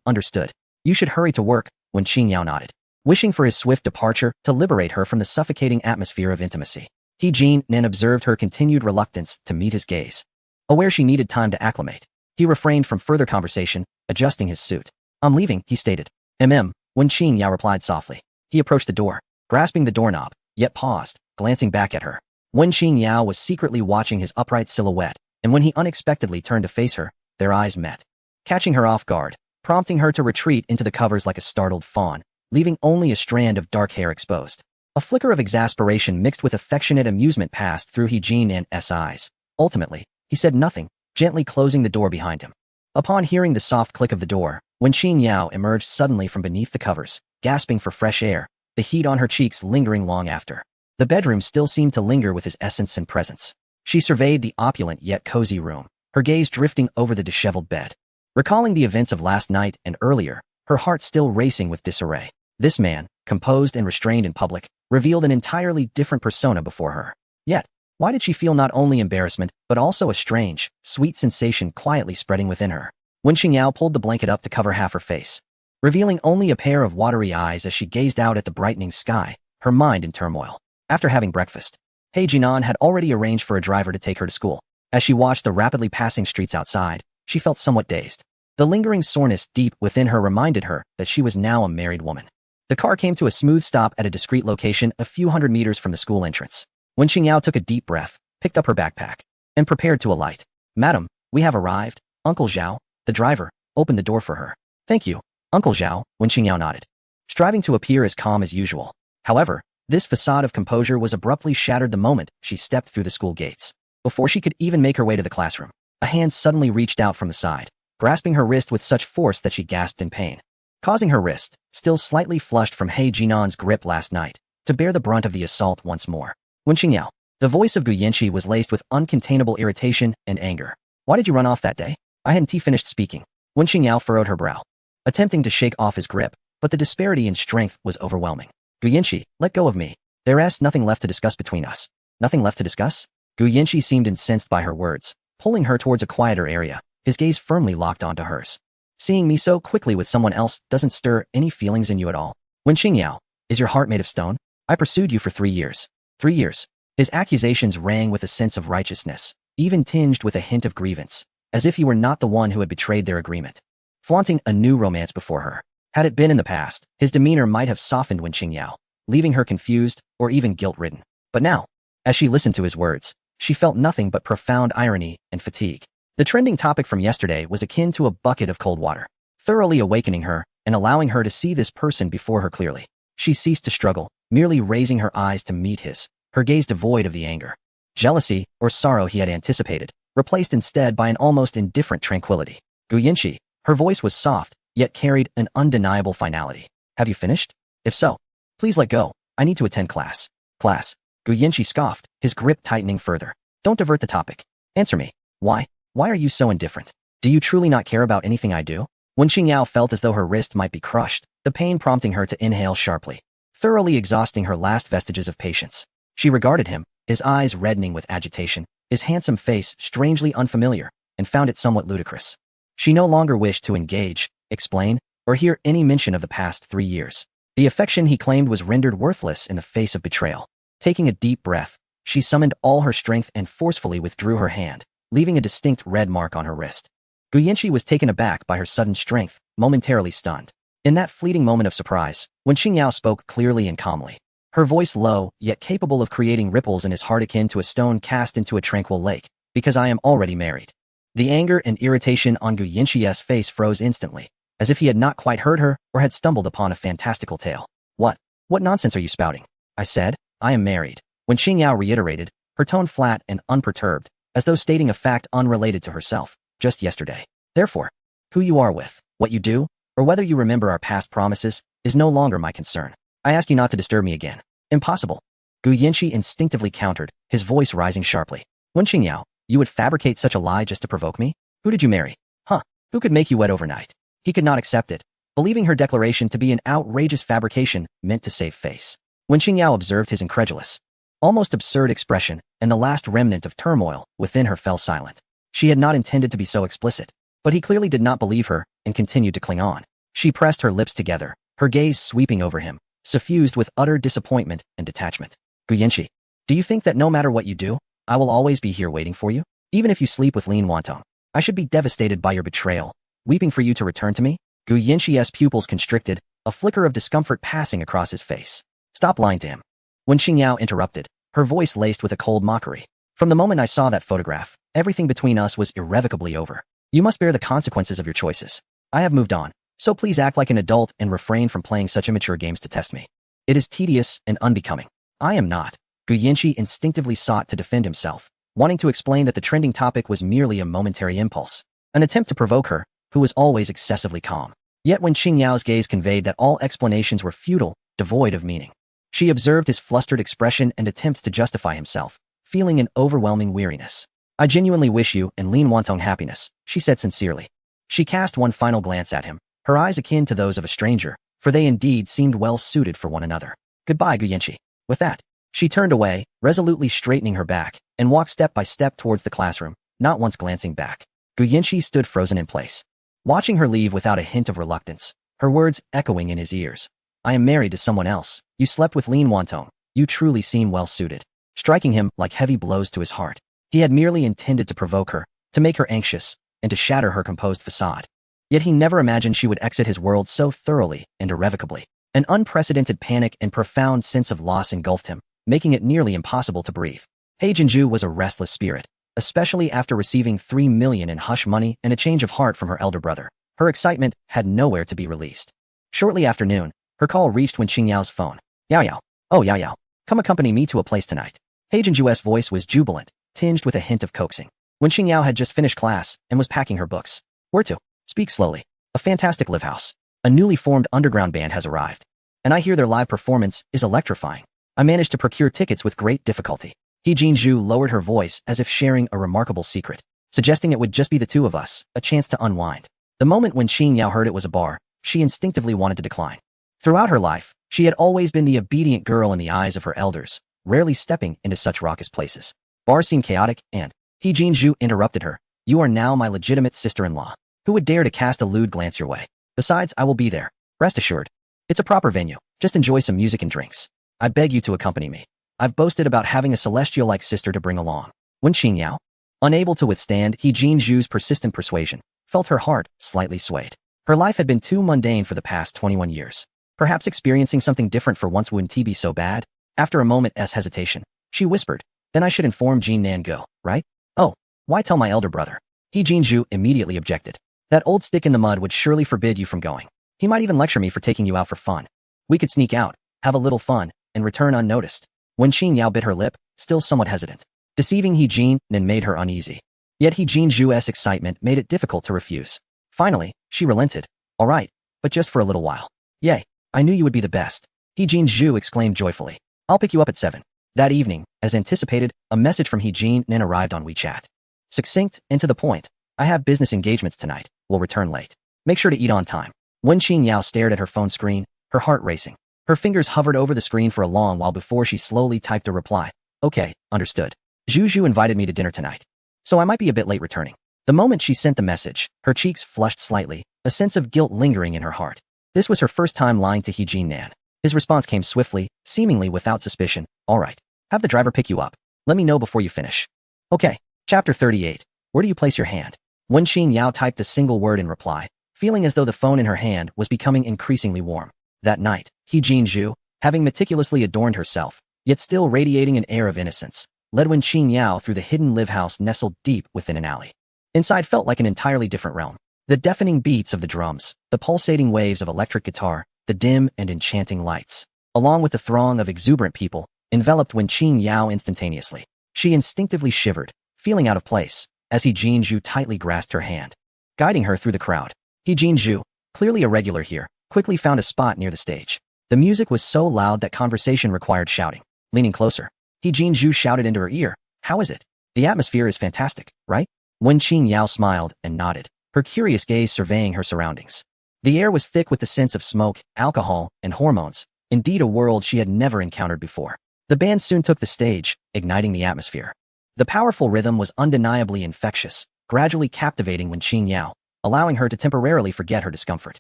Understood. You should hurry to work. Wenqing Yao nodded, wishing for his swift departure to liberate her from the suffocating atmosphere of intimacy. He Jinan observed her continued reluctance to meet his gaze. Aware she needed time to acclimate, he refrained from further conversation, adjusting his suit. I'm leaving, he stated. Wenqing Yao replied softly. He approached the door, grasping the doorknob, yet paused, glancing back at her. Wenqing Yao was secretly watching his upright silhouette, and when he unexpectedly turned to face her, their eyes met, catching her off guard, prompting her to retreat into the covers like a startled fawn, leaving only a strand of dark hair exposed. A flicker of exasperation mixed with affectionate amusement passed through He Jinan's eyes. Ultimately, he said nothing, gently closing the door behind him. Upon hearing the soft click of the door, Wenqing Yao emerged suddenly from beneath the covers, gasping for fresh air, the heat on her cheeks lingering long after. The bedroom still seemed to linger with his essence and presence. She surveyed the opulent yet cozy room, her gaze drifting over the disheveled bed. Recalling the events of last night and earlier, her heart still racing with disarray. This man, composed and restrained in public, revealed an entirely different persona before her. Yet, why did she feel not only embarrassment, but also a strange, sweet sensation quietly spreading within her? Wenqing Yao pulled the blanket up to cover half her face, revealing only a pair of watery eyes as she gazed out at the brightening sky, her mind in turmoil. After having breakfast, He Jinan had already arranged for a driver to take her to school. As she watched the rapidly passing streets outside, she felt somewhat dazed. The lingering soreness deep within her reminded her that she was now a married woman. The car came to a smooth stop at a discreet location a few hundred meters from the school entrance. Wenqing Yao took a deep breath, picked up her backpack, and prepared to alight. Madam, we have arrived. Uncle Zhao, the driver, opened the door for her. Thank you, Uncle Zhao, Wenqing Yao nodded, striving to appear as calm as usual. However, This facade of composure was abruptly shattered the moment she stepped through the school gates. Before she could even make her way to the classroom, a hand suddenly reached out from the side, grasping her wrist with such force that she gasped in pain, causing her wrist, still slightly flushed from He Jinan's grip last night, to bear the brunt of the assault once more. Wen Qingyao. The voice of Gu Yanqi was laced with uncontainable irritation and anger. Why did you run off that day? I hadn't finished speaking. Wen Qingyao furrowed her brow, attempting to shake off his grip, but the disparity in strength was overwhelming. Gu Yanqi, let go of me. There is nothing left to discuss between us. Nothing left to discuss? Gu Yanqi seemed incensed by her words, pulling her towards a quieter area, his gaze firmly locked onto hers. Seeing me so quickly with someone else doesn't stir any feelings in you at all. Wen Qingyao, is your heart made of stone? I pursued you for 3 years. 3 years. His accusations rang with a sense of righteousness, even tinged with a hint of grievance, as if he were not the one who had betrayed their agreement. Flaunting a new romance before her. Had it been in the past, his demeanor might have softened Wen Qingyao, leaving her confused or even guilt-ridden. But now, as she listened to his words, she felt nothing but profound irony and fatigue. The trending topic from yesterday was akin to a bucket of cold water, thoroughly awakening her and allowing her to see this person before her clearly. She ceased to struggle, merely raising her eyes to meet his, her gaze devoid of the anger, jealousy, or sorrow he had anticipated, replaced instead by an almost indifferent tranquility. Gu Yanqi, her voice was soft, yet carried an undeniable finality. Have you finished? If so, please let go. I need to attend class. Class. Gu Yanqi scoffed, his grip tightening further. Don't divert the topic. Answer me. Why? Why are you so indifferent? Do you truly not care about anything I do? Wen Qingyao felt as though her wrist might be crushed, the pain prompting her to inhale sharply, thoroughly exhausting her last vestiges of patience. She regarded him, his eyes reddening with agitation, his handsome face strangely unfamiliar, and found it somewhat ludicrous. She no longer wished to engage, explain, or hear any mention of the past 3 years. The affection he claimed was rendered worthless in the face of betrayal. Taking a deep breath, she summoned all her strength and forcefully withdrew her hand, leaving a distinct red mark on her wrist. Gu Yanqi was taken aback by her sudden strength, momentarily stunned. In that fleeting moment of surprise, Wen Qingyao spoke clearly and calmly, her voice low, yet capable of creating ripples in his heart akin to a stone cast into a tranquil lake, because I am already married. The anger and irritation on Gu Yanqi's face froze instantly, as if he had not quite heard her or had stumbled upon a fantastical tale. What nonsense are you spouting? I said, I am married. Wen Qingyao reiterated, her tone flat and unperturbed, as though stating a fact unrelated to herself, just yesterday. Therefore, who you are with, what you do, or whether you remember our past promises, is no longer my concern. I ask you not to disturb me again. Impossible. Gu Yanqi instinctively countered, his voice rising sharply. Wen Qingyao, you would fabricate such a lie just to provoke me? Who did you marry? Huh? Who could make you wed overnight? He could not accept it, believing her declaration to be an outrageous fabrication meant to save face. Wen Qingyao observed his incredulous, almost absurd expression, and the last remnant of turmoil within her fell silent. She had not intended to be so explicit, but he clearly did not believe her and continued to cling on. She pressed her lips together, her gaze sweeping over him, suffused with utter disappointment and detachment. Gu Yanqi, do you think that no matter what you do, I will always be here waiting for you? Even if you sleep with Lin Wantong, I should be devastated by your betrayal, weeping for you to return to me? Gu Yanqi's pupils constricted, a flicker of discomfort passing across his face. Stop lying to him. Wen Qingyao interrupted, her voice laced with a cold mockery. From the moment I saw that photograph, everything between us was irrevocably over. You must bear the consequences of your choices. I have moved on, so please act like an adult and refrain from playing such immature games to test me. It is tedious and unbecoming. I am not. Gu Yanqi instinctively sought to defend himself, wanting to explain that the trending topic was merely a momentary impulse, an attempt to provoke her, who was always excessively calm. Yet when Qingyao's gaze conveyed that all explanations were futile, devoid of meaning, she observed his flustered expression and attempts to justify himself, feeling an overwhelming weariness. I genuinely wish you and Lin Wantong happiness, she said sincerely. She cast one final glance at him, her eyes akin to those of a stranger, for they indeed seemed well suited for one another. Goodbye, Gu Yanqi. With that, she turned away, resolutely straightening her back, and walked step by step towards the classroom, not once glancing back. Gu Yanqi stood frozen in place, watching her leave without a hint of reluctance, her words echoing in his ears. I am married to someone else. You slept with Lin Wantong. You truly seem well suited. Striking him like heavy blows to his heart. He had merely intended to provoke her, to make her anxious, and to shatter her composed facade. Yet he never imagined she would exit his world so thoroughly and irrevocably. An unprecedented panic and profound sense of loss engulfed him, making it nearly impossible to breathe. He Jinju was a restless spirit, especially after receiving 3 million in hush money and a change of heart from her elder brother. Her excitement had nowhere to be released. Shortly after noon, her call reached Wen Qingyao's phone. Yao Yao. Oh Yao Yao. Come accompany me to a place tonight. He Jinju's voice was jubilant, tinged with a hint of coaxing. When Xingyao had just finished class and was packing her books. Where to? Speak slowly. A fantastic live house. A newly formed underground band has arrived. And I hear their live performance is electrifying. I managed to procure tickets with great difficulty. He Jinju lowered her voice as if sharing a remarkable secret, suggesting it would just be the two of us, a chance to unwind. The moment when Xingyao heard it was a bar, she instinctively wanted to decline. Throughout her life, she had always been the obedient girl in the eyes of her elders, rarely stepping into such raucous places. Bars seemed chaotic, and He Jinju interrupted her. You are now my legitimate sister-in-law. Who would dare to cast a lewd glance your way? Besides, I will be there. Rest assured. It's a proper venue. Just enjoy some music and drinks. I beg you to accompany me. I've boasted about having a celestial-like sister to bring along. When Xingyao, unable to withstand He Jinju's persistent persuasion, felt her heart slightly swayed. Her life had been too mundane for the past 21 years. Perhaps experiencing something different for once wouldn't be so bad. After a moment's hesitation, she whispered, then I should inform Jin Nan go, right? Oh, why tell my elder brother? He Jinju immediately objected. That old stick in the mud would surely forbid you from going. He might even lecture me for taking you out for fun. We could sneak out, have a little fun, and return unnoticed. When Xingyao bit her lip, still somewhat hesitant. Deceiving He Jin Nan made her uneasy. Yet He Jinju's excitement made it difficult to refuse. Finally, she relented. All right, but just for a little while. Yay, I knew you would be the best. He Jinju exclaimed joyfully. I'll pick you up at 7. That evening, as anticipated, a message from He Jin Nan arrived on WeChat. Succinct and to the point. I have business engagements tonight. Will return late. Make sure to eat on time. When Xingyao stared at her phone screen, her heart racing. Her fingers hovered over the screen for a long while before she slowly typed a reply. Okay, understood. Zhu invited me to dinner tonight, so I might be a bit late returning. The moment she sent the message, her cheeks flushed slightly, a sense of guilt lingering in her heart. This was her first time lying to He Jin Nan. His response came swiftly, seemingly without suspicion. All right. Have the driver pick you up. Let me know before you finish. Okay. Chapter 38. Where do you place your hand? When Xingyao typed a single word in reply, feeling as though the phone in her hand was becoming increasingly warm. That night, He Jinju, having meticulously adorned herself, yet still radiating an air of innocence, led Wen Xingyao through the hidden live house nestled deep within an alley. Inside felt like an entirely different realm. The deafening beats of the drums, the pulsating waves of electric guitar, the dim and enchanting lights, along with the throng of exuberant people, enveloped Wen Xingyao instantaneously. She instinctively shivered, feeling out of place, as He Jinju tightly grasped her hand, guiding her through the crowd. He Jinju, clearly a regular here, quickly found a spot near the stage. The music was so loud that conversation required shouting. Leaning closer, He Jinju shouted into her ear, how is it? The atmosphere is fantastic, right? Wen Xingyao smiled and nodded, her curious gaze surveying her surroundings. The air was thick with the sense of smoke, alcohol, and hormones, indeed a world she had never encountered before. The band soon took the stage, igniting the atmosphere. The powerful rhythm was undeniably infectious, gradually captivating Wen Xingyao, allowing her to temporarily forget her discomfort.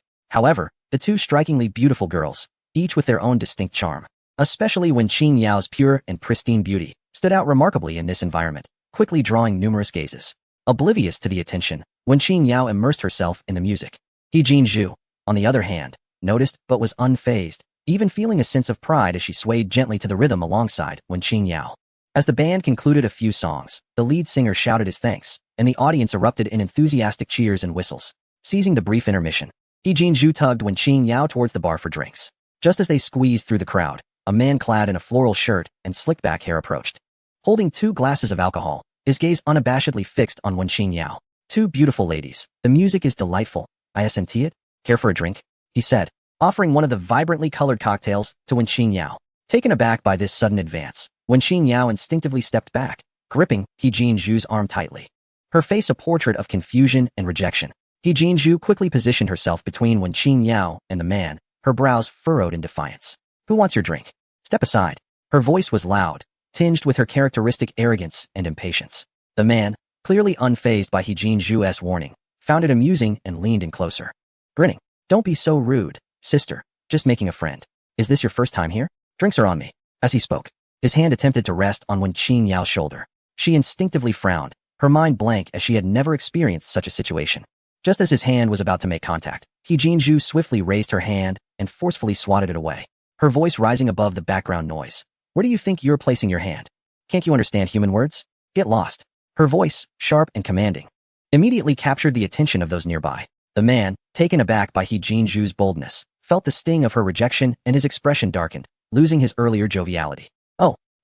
However, the two strikingly beautiful girls, each with their own distinct charm, especially Wen Xingyao's pure and pristine beauty, stood out remarkably in this environment, quickly drawing numerous gazes. Oblivious to the attention, Wen Xingyao immersed herself in the music. He Jinju, on the other hand, noticed but was unfazed, even feeling a sense of pride as she swayed gently to the rhythm alongside Wen Xingyao. As the band concluded a few songs, the lead singer shouted his thanks, and the audience erupted in enthusiastic cheers and whistles. Seizing the brief intermission, He Jinju tugged Wen Xingyao towards the bar for drinks. Just as they squeezed through the crowd, a man clad in a floral shirt and slick-back hair approached. Holding 2 glasses of alcohol, his gaze unabashedly fixed on Wen Xingyao. 2 beautiful ladies. The music is delightful. I assent it. Care for a drink? He said, offering one of the vibrantly colored cocktails to Wen Xingyao. Taken aback by this sudden advance, Wen Xingyao instinctively stepped back, gripping He Jinju's arm tightly. Her face a portrait of confusion and rejection. He Jinju quickly positioned herself between Wen Xingyao and the man, her brows furrowed in defiance. Who wants your drink? Step aside. Her voice was loud, tinged with her characteristic arrogance and impatience. The man, clearly unfazed by He Jinju's warning, found it amusing and leaned in closer. Grinning. Don't be so rude, sister. Just making a friend. Is this your first time here? Drinks are on me. As he spoke, his hand attempted to rest on Wen Xingyao's shoulder. She instinctively frowned, her mind blank as she had never experienced such a situation. Just as his hand was about to make contact, He Jinju swiftly raised her hand and forcefully swatted it away, her voice rising above the background noise. Where do you think you're placing your hand? Can't you understand human words? Get lost. Her voice, sharp and commanding, immediately captured the attention of those nearby. The man, taken aback by He Jinju's boldness, felt the sting of her rejection and his expression darkened, losing his earlier joviality.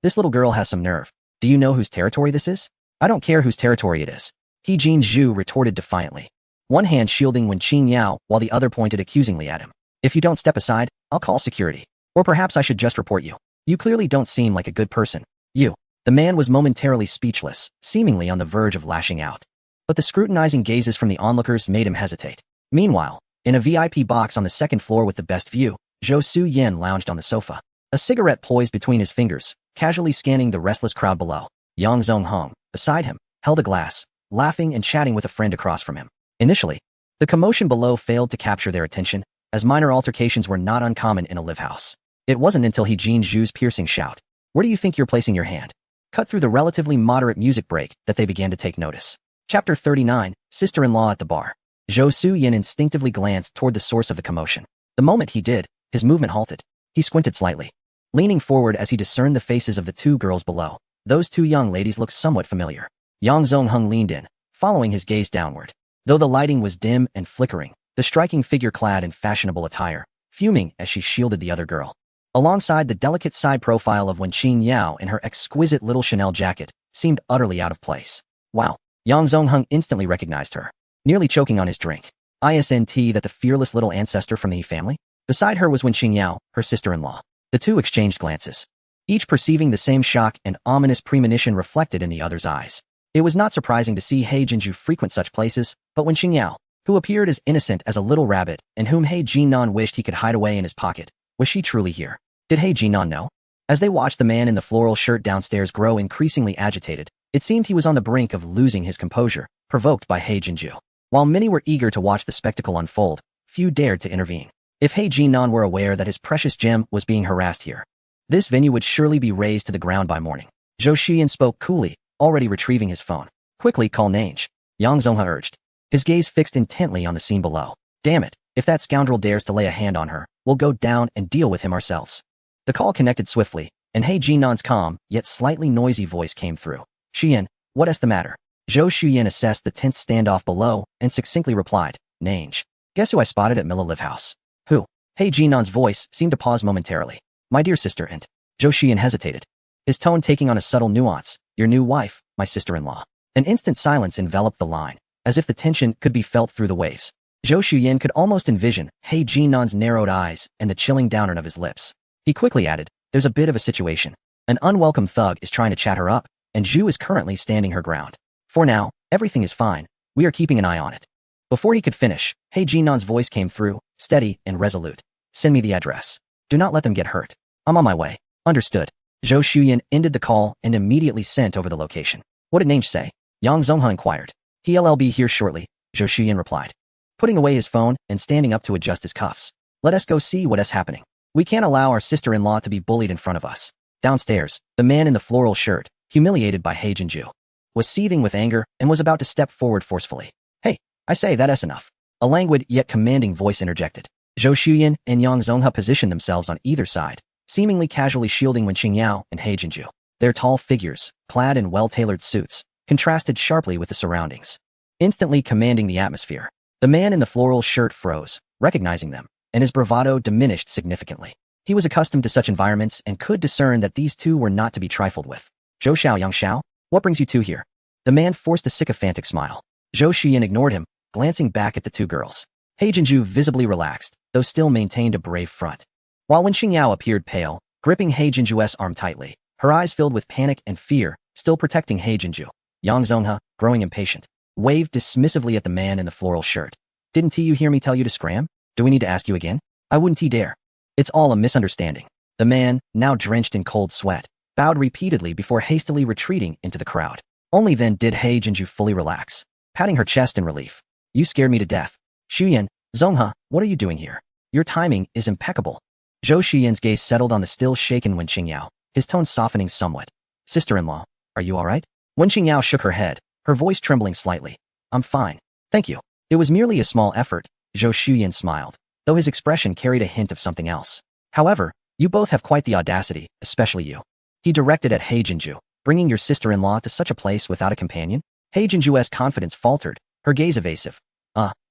This little girl has some nerve. Do you know whose territory this is? I don't care whose territory it is. He Jin Zhu retorted defiantly, one hand shielding Wen Qingyao while the other pointed accusingly at him. If you don't step aside, I'll call security. Or perhaps I should just report you. You clearly don't seem like a good person. You. The man was momentarily speechless, seemingly on the verge of lashing out. But the scrutinizing gazes from the onlookers made him hesitate. Meanwhile, in a VIP box on the second floor with the best view, Zhou Su Yen lounged on the sofa, a cigarette poised between his fingers, casually scanning the restless crowd below. Yang Zongheng, beside him, held a glass, laughing and chatting with a friend across from him. Initially, the commotion below failed to capture their attention, as minor altercations were not uncommon in a live house. It wasn't until He Jin Zhu's piercing shout, "Where do you think you're placing your hand?" cut through the relatively moderate music break that they began to take notice. Chapter 39, Sister-in-Law at the Bar. Zhou Su Yen instinctively glanced toward the source of the commotion. The moment he did, his movement halted. He squinted slightly, leaning forward as he discerned the faces of the two girls below. Those two young ladies looked somewhat familiar. Yang Zongheng leaned in, following his gaze downward. Though the lighting was dim and flickering, the striking figure clad in fashionable attire, fuming as she shielded the other girl. Alongside the delicate side profile of Wen Qingyao in her exquisite little Chanel jacket, seemed utterly out of place. Wow. Yang Zongheng instantly recognized her, nearly choking on his drink. Isn't that the fearless little ancestor from the He family? Beside her was Wen Qingyao, her sister-in-law. The two exchanged glances, each perceiving the same shock and ominous premonition reflected in the other's eyes. It was not surprising to see He Jinju frequent such places, but Wen Qingyao, who appeared as innocent as a little rabbit and whom He Jinan wished he could hide away in his pocket, was she truly here? Did He Jinan know? As they watched the man in the floral shirt downstairs grow increasingly agitated, it seemed he was on the brink of losing his composure, provoked by He Jinju. While many were eager to watch the spectacle unfold, few dared to intervene. If He Jinan were aware that his precious gem was being harassed here, this venue would surely be razed to the ground by morning. Zhou Shiyan spoke coolly, already retrieving his phone. Quickly call Nange, Yang Zonghe urged, his gaze fixed intently on the scene below. Damn it, if that scoundrel dares to lay a hand on her, we'll go down and deal with him ourselves. The call connected swiftly, and He Jinan's calm, yet slightly noisy voice came through. Shiyan, what's the matter? Zhou Shiyan assessed the tense standoff below and succinctly replied, Nange. Guess who I spotted at Milla Live House? Who? He Jinan's voice seemed to pause momentarily. My dear sister and Zhou Shiyan hesitated, his tone taking on a subtle nuance. Your new wife, my sister-in-law. An instant silence enveloped the line, as if the tension could be felt through the waves. Zhou Shiyan could almost envision He Jinan's narrowed eyes and the chilling downturn of his lips. He quickly added, there's a bit of a situation. An unwelcome thug is trying to chat her up, and Zhu is currently standing her ground. For now, everything is fine. We are keeping an eye on it. Before he could finish, He Jinan's voice came through, steady and resolute. Send me the address. Do not let them get hurt. I'm on my way. Understood. Zhou Shiyan ended the call and immediately sent over the location. What did Nange say? Yang Zonghe inquired. He'll be here shortly, Zhou Shiyan replied, putting away his phone and standing up to adjust his cuffs. Let us go see what's happening. We can't allow our sister-in-law to be bullied in front of us. Downstairs, the man in the floral shirt, humiliated by He Jinju, was seething with anger and was about to step forward forcefully. Hey, I say that's enough. A languid yet commanding voice interjected. Zhou Shiyan and Yang Zonghe positioned themselves on either side, seemingly casually shielding Wen Qingyao and He Jinju. Their tall figures, clad in well-tailored suits, contrasted sharply with the surroundings, instantly commanding the atmosphere. The man in the floral shirt froze, recognizing them, and his bravado diminished significantly. He was accustomed to such environments and could discern that these two were not to be trifled with. Zhou Xiao Yang Xiao, what brings you two here? The man forced a sycophantic smile. Zhou Shiyan ignored him, glancing back at the two girls. He Jinju visibly relaxed, though still maintained a brave front. While Wen Qingyao appeared pale, gripping He Jinju's arm tightly, her eyes filled with panic and fear, still protecting He Jinju. Yang Zonghe, growing impatient, waved dismissively at the man in the floral shirt. Didn't you hear me tell you to scram? Do we need to ask you again? I wouldn't dare. It's all a misunderstanding. The man, now drenched in cold sweat, bowed repeatedly before hastily retreating into the crowd. Only then did He Jinju fully relax, patting her chest in relief. You scared me to death. Shiyan, Zonghe, what are you doing here? Your timing is impeccable. Zhou Shiyan's gaze settled on the still shaken Wen Qingyao, his tone softening somewhat. Sister-in-law, are you all right? Wen Qingyao shook her head, her voice trembling slightly. I'm fine. Thank you. It was merely a small effort, Zhou Shiyan smiled, though his expression carried a hint of something else. However, you both have quite the audacity, especially you. He directed at He Jinju, bringing your sister-in-law to such a place without a companion? He Jinju's confidence faltered, her gaze evasive.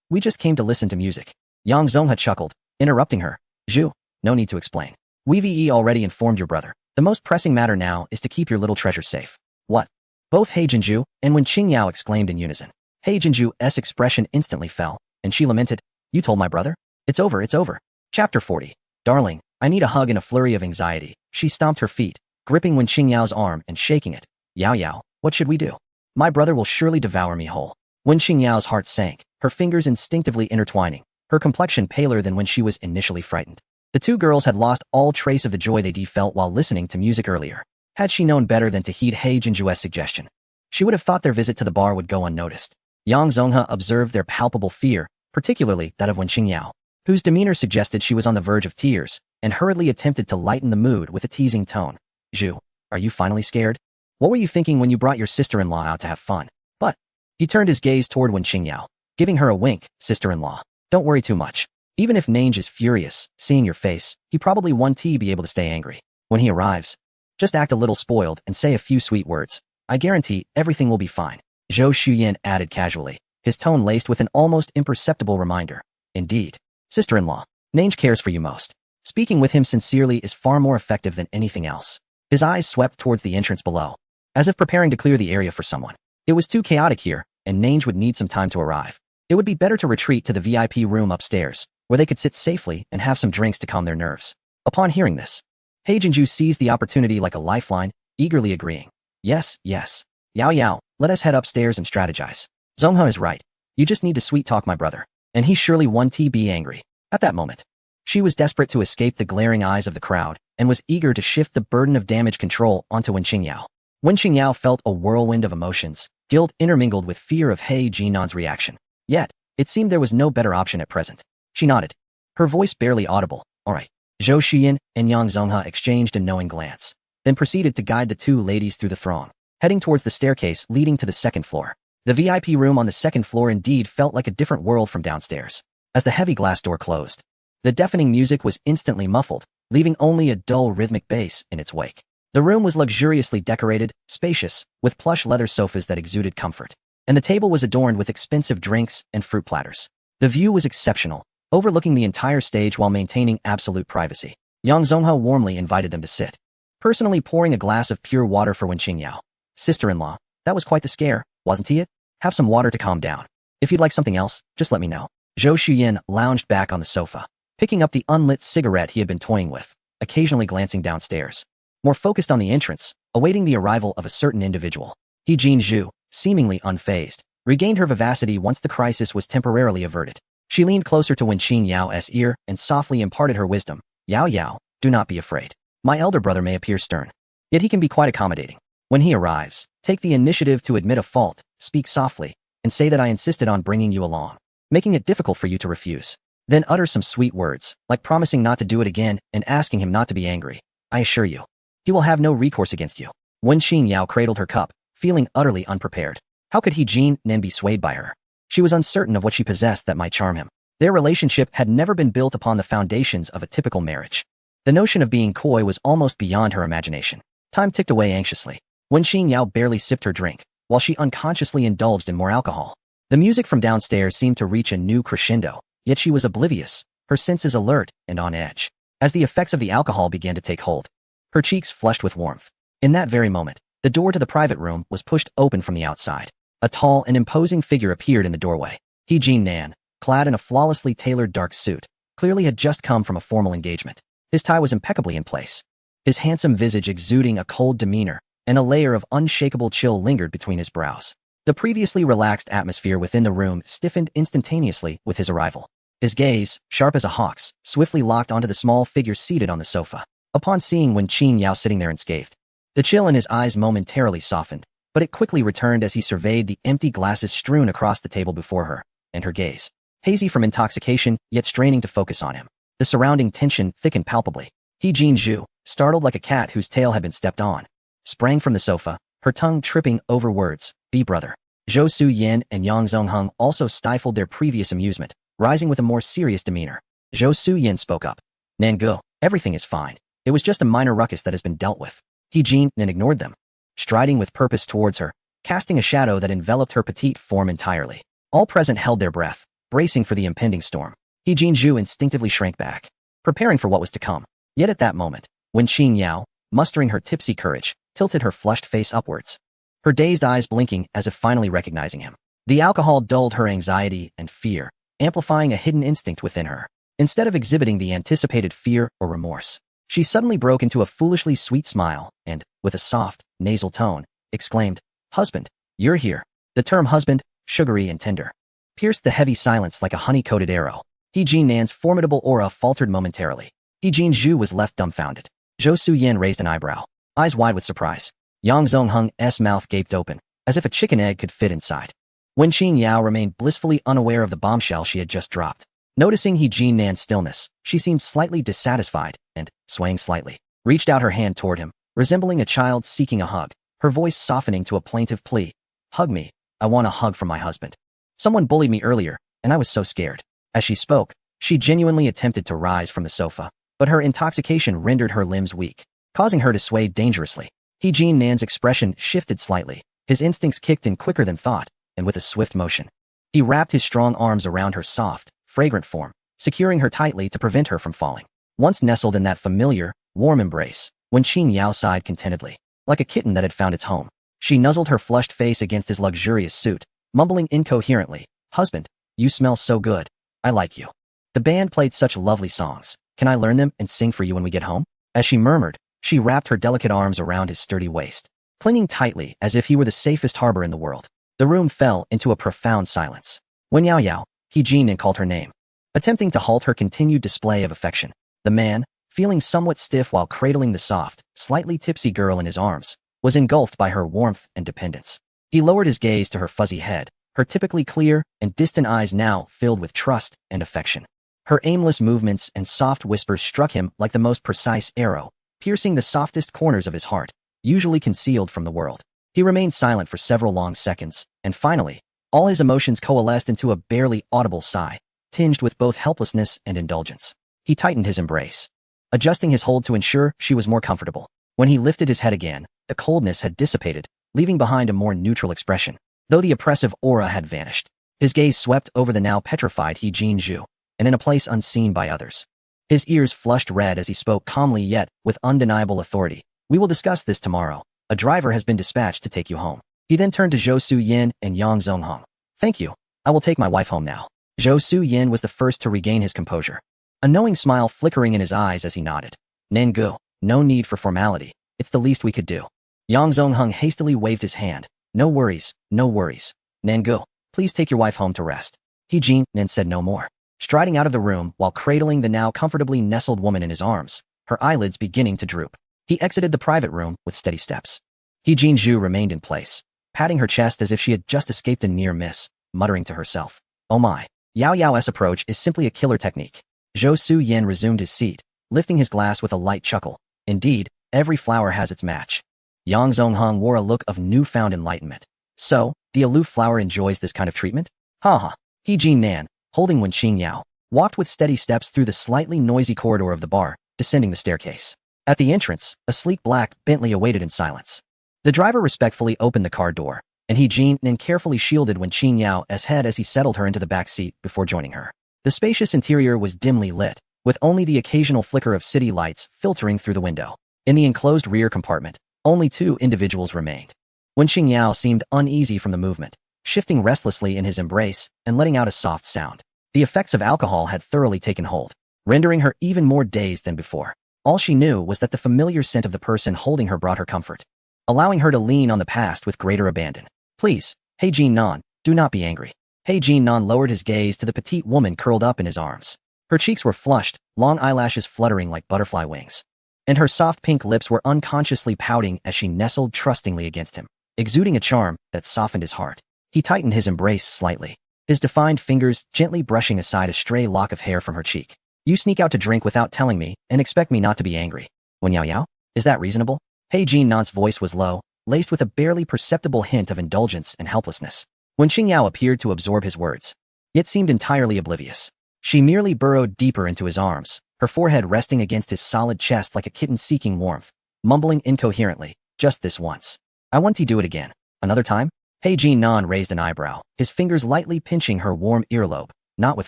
We just came to listen to music. Yang Zonghe chuckled, interrupting her. Zhu, no need to explain. We've already informed your brother. The most pressing matter now is to keep your little treasure safe. What? Both He Jinju and Wen Qingyao exclaimed in unison. He Jinju's expression instantly fell, and she lamented, "You told my brother? It's over, it's over." Chapter 40. Darling, I need a hug in a flurry of anxiety. She stomped her feet, gripping Wen Qingyao's arm and shaking it. Yao Yao, what should we do? My brother will surely devour me whole. Wen Qingyao's heart sank, her fingers instinctively intertwining, her complexion paler than when she was initially frightened. The two girls had lost all trace of the joy they felt while listening to music earlier. Had she known better than to heed He Jinju's suggestion, she would have thought their visit to the bar would go unnoticed. Yang Zonghe observed their palpable fear, particularly that of Wen Qingyao, whose demeanor suggested she was on the verge of tears, and hurriedly attempted to lighten the mood with a teasing tone. Zhu, are you finally scared? What were you thinking when you brought your sister-in-law out to have fun? But he turned his gaze toward Wen Qingyao, giving her a wink. Sister-in-law, don't worry too much. Even if Nange is furious, seeing your face, he probably won't be able to stay angry. When he arrives, just act a little spoiled and say a few sweet words. I guarantee everything will be fine. Zhou Shuyan added casually, his tone laced with an almost imperceptible reminder. Indeed. Sister-in-law, Nange cares for you most. Speaking with him sincerely is far more effective than anything else. His eyes swept towards the entrance below, as if preparing to clear the area for someone. It was too chaotic here, and Nange would need some time to arrive. It would be better to retreat to the VIP room upstairs, where they could sit safely and have some drinks to calm their nerves. Upon hearing this, He Jinju seized the opportunity like a lifeline, eagerly agreeing. Yes, yes. Yao Yao, let us head upstairs and strategize. Zonghe is right. You just need to sweet-talk my brother, and he surely won't be angry. At that moment, she was desperate to escape the glaring eyes of the crowd and was eager to shift the burden of damage control onto Wen Qingyao. Wen Qingyao felt a whirlwind of emotions, guilt intermingled with fear of He Jinan's reaction. Yet, it seemed there was no better option at present. She nodded, her voice barely audible. All right. Zhou Shuyan and Yang Zonghe exchanged a knowing glance, then proceeded to guide the two ladies through the throng, heading towards the staircase leading to the second floor. The VIP room on the second floor indeed felt like a different world from downstairs. As the heavy glass door closed, the deafening music was instantly muffled, leaving only a dull rhythmic bass in its wake. The room was luxuriously decorated, spacious, with plush leather sofas that exuded comfort, and the table was adorned with expensive drinks and fruit platters. The view was exceptional, overlooking the entire stage while maintaining absolute privacy. Yang Zonghe warmly invited them to sit, personally pouring a glass of pure water for Wen Qingyao. Sister-in-law, that was quite the scare, wasn't it? Have some water to calm down. If you'd like something else, just let me know. Zhou Shuyan lounged back on the sofa, picking up the unlit cigarette he had been toying with, occasionally glancing downstairs, more focused on the entrance, awaiting the arrival of a certain individual. He Jinju, seemingly unfazed, regained her vivacity once the crisis was temporarily averted. She leaned closer to Wen Qingyao's ear and softly imparted her wisdom. Yao Yao, do not be afraid. My elder brother may appear stern, yet he can be quite accommodating. When he arrives, take the initiative to admit a fault, speak softly, and say that I insisted on bringing you along, making it difficult for you to refuse. Then utter some sweet words, like promising not to do it again and asking him not to be angry. I assure you, he will have no recourse against you. Wen Qingyao cradled her cup, feeling utterly unprepared. How could He Jinan be swayed by her? She was uncertain of what she possessed that might charm him. Their relationship had never been built upon the foundations of a typical marriage. The notion of being coy was almost beyond her imagination. Time ticked away anxiously. Wen Qingyao barely sipped her drink, while she unconsciously indulged in more alcohol. The music from downstairs seemed to reach a new crescendo, yet she was oblivious, her senses alert and on edge. As the effects of the alcohol began to take hold, her cheeks flushed with warmth. In that very moment, the door to the private room was pushed open from the outside. A tall and imposing figure appeared in the doorway. He Jinan, clad in a flawlessly tailored dark suit, clearly had just come from a formal engagement. His tie was impeccably in place, his handsome visage exuding a cold demeanor, and a layer of unshakable chill lingered between his brows. The previously relaxed atmosphere within the room stiffened instantaneously with his arrival. His gaze, sharp as a hawk's, swiftly locked onto the small figure seated on the sofa. Upon seeing Wen Qingyao sitting there unscathed, the chill in his eyes momentarily softened, but it quickly returned as he surveyed the empty glasses strewn across the table before her, and her gaze, hazy from intoxication, yet straining to focus on him. The surrounding tension thickened palpably. He Jinju, startled like a cat whose tail had been stepped on, sprang from the sofa, her tongue tripping over words. Be brother. Zhou Su-yin and Yang Zongheng also stifled their previous amusement, rising with a more serious demeanor. Zhou Su-yin spoke up. Nangu, everything is fine. It was just a minor ruckus that has been dealt with. He Jinan ignored them, striding with purpose towards her, casting a shadow that enveloped her petite form entirely. All present held their breath, bracing for the impending storm. He Jinju instinctively shrank back, preparing for what was to come. Yet at that moment, Wen Qingyao, mustering her tipsy courage, tilted her flushed face upwards, her dazed eyes blinking as if finally recognizing him. The alcohol dulled her anxiety and fear, amplifying a hidden instinct within her. Instead of exhibiting the anticipated fear or remorse, she suddenly broke into a foolishly sweet smile and, with a soft, nasal tone, exclaimed, "Husband, you're here." The term husband, sugary and tender, pierced the heavy silence like a honey-coated arrow. He Jin-nan's formidable aura faltered momentarily. He Jin-ju was left dumbfounded. Zhou Su-yin raised an eyebrow, eyes wide with surprise. Yang Zongheng's mouth gaped open, as if a chicken egg could fit inside. Wen Qingyao remained blissfully unaware of the bombshell she had just dropped. Noticing He Jin-nan's stillness, she seemed slightly dissatisfied and, swaying slightly, reached out her hand toward him, resembling a child seeking a hug, her voice softening to a plaintive plea. "Hug me. I want a hug from my husband. Someone bullied me earlier, and I was so scared." As she spoke, she genuinely attempted to rise from the sofa, but her intoxication rendered her limbs weak, causing her to sway dangerously. He Jin-nan's expression shifted slightly, his instincts kicked in quicker than thought, and with a swift motion, he wrapped his strong arms around her soft, fragrant form, securing her tightly to prevent her from falling. Once nestled in that familiar, warm embrace, Wen Qingyao sighed contentedly, like a kitten that had found its home. She nuzzled her flushed face against his luxurious suit, mumbling incoherently, "Husband, you smell so good. I like you. The band played such lovely songs. Can I learn them and sing for you when we get home?" As she murmured, she wrapped her delicate arms around his sturdy waist, clinging tightly as if he were the safest harbor in the world. The room fell into a profound silence. Wen Yaoyao, He Jin and called her name, attempting to halt her continued display of affection. The man, feeling somewhat stiff while cradling the soft, slightly tipsy girl in his arms, was engulfed by her warmth and dependence. He lowered his gaze to her fuzzy head, her typically clear and distant eyes now filled with trust and affection. Her aimless movements and soft whispers struck him like the most precise arrow, piercing the softest corners of his heart, usually concealed from the world. He remained silent for several long seconds, and finally, all his emotions coalesced into a barely audible sigh, tinged with both helplessness and indulgence. He tightened his embrace, adjusting his hold to ensure she was more comfortable. When he lifted his head again, the coldness had dissipated, leaving behind a more neutral expression. Though the oppressive aura had vanished, his gaze swept over the now petrified He Jin-ju, and in a place unseen by others. His ears flushed red as he spoke calmly yet with undeniable authority. "We will discuss this tomorrow. A driver has been dispatched to take you home." He then turned to Zhou Su-yin and Yang Zongheng. "Thank you. I will take my wife home now." Zhou Su-yin was the first to regain his composure, a knowing smile flickering in his eyes as he nodded. "Nengu, no need for formality. It's the least we could do." Yang Zongheng hastily waved his hand. "No worries, no worries. Nengu, please take your wife home to rest." He Jin-nan said no more, striding out of the room while cradling the now comfortably nestled woman in his arms, her eyelids beginning to droop. He exited the private room with steady steps. He Jin-ju remained in place, patting her chest as if she had just escaped a near miss, muttering to herself, "Oh my, Yao Yao's approach is simply a killer technique." Zhou Su-yin resumed his seat, lifting his glass with a light chuckle. Indeed, every flower has its match. Yang Zongheng wore a look of newfound enlightenment. "So, the aloof flower enjoys this kind of treatment?" "Ha ha." He Jin-nan, holding Wen Qingyao, walked with steady steps through the slightly noisy corridor of the bar, descending the staircase. At the entrance, a sleek black Bentley awaited in silence. The driver respectfully opened the car door, and He Jin-nan carefully shielded Wen Qinyao's head as he settled her into the back seat before joining her. The spacious interior was dimly lit, with only the occasional flicker of city lights filtering through the window. In the enclosed rear compartment, only two individuals remained. Wen Qingyao seemed uneasy from the movement, shifting restlessly in his embrace and letting out a soft sound. The effects of alcohol had thoroughly taken hold, rendering her even more dazed than before. All she knew was that the familiar scent of the person holding her brought her comfort, allowing her to lean on the past with greater abandon. "Please, He Jin-nan, do not be angry." He Jin-nan lowered his gaze to the petite woman curled up in his arms. Her cheeks were flushed, long eyelashes fluttering like butterfly wings, and her soft pink lips were unconsciously pouting as she nestled trustingly against him, exuding a charm that softened his heart. He tightened his embrace slightly, his defined fingers gently brushing aside a stray lock of hair from her cheek. "You sneak out to drink without telling me and expect me not to be angry. Wen Yaoyao, is that reasonable?" He Jin-nan's voice was low, laced with a barely perceptible hint of indulgence and helplessness. Wen Qingyao appeared to absorb his words, yet seemed entirely oblivious. She merely burrowed deeper into his arms, her forehead resting against his solid chest like a kitten seeking warmth, mumbling incoherently, "Just this once. I want to do it again. Another time?" He Jin-nan raised an eyebrow, his fingers lightly pinching her warm earlobe, not with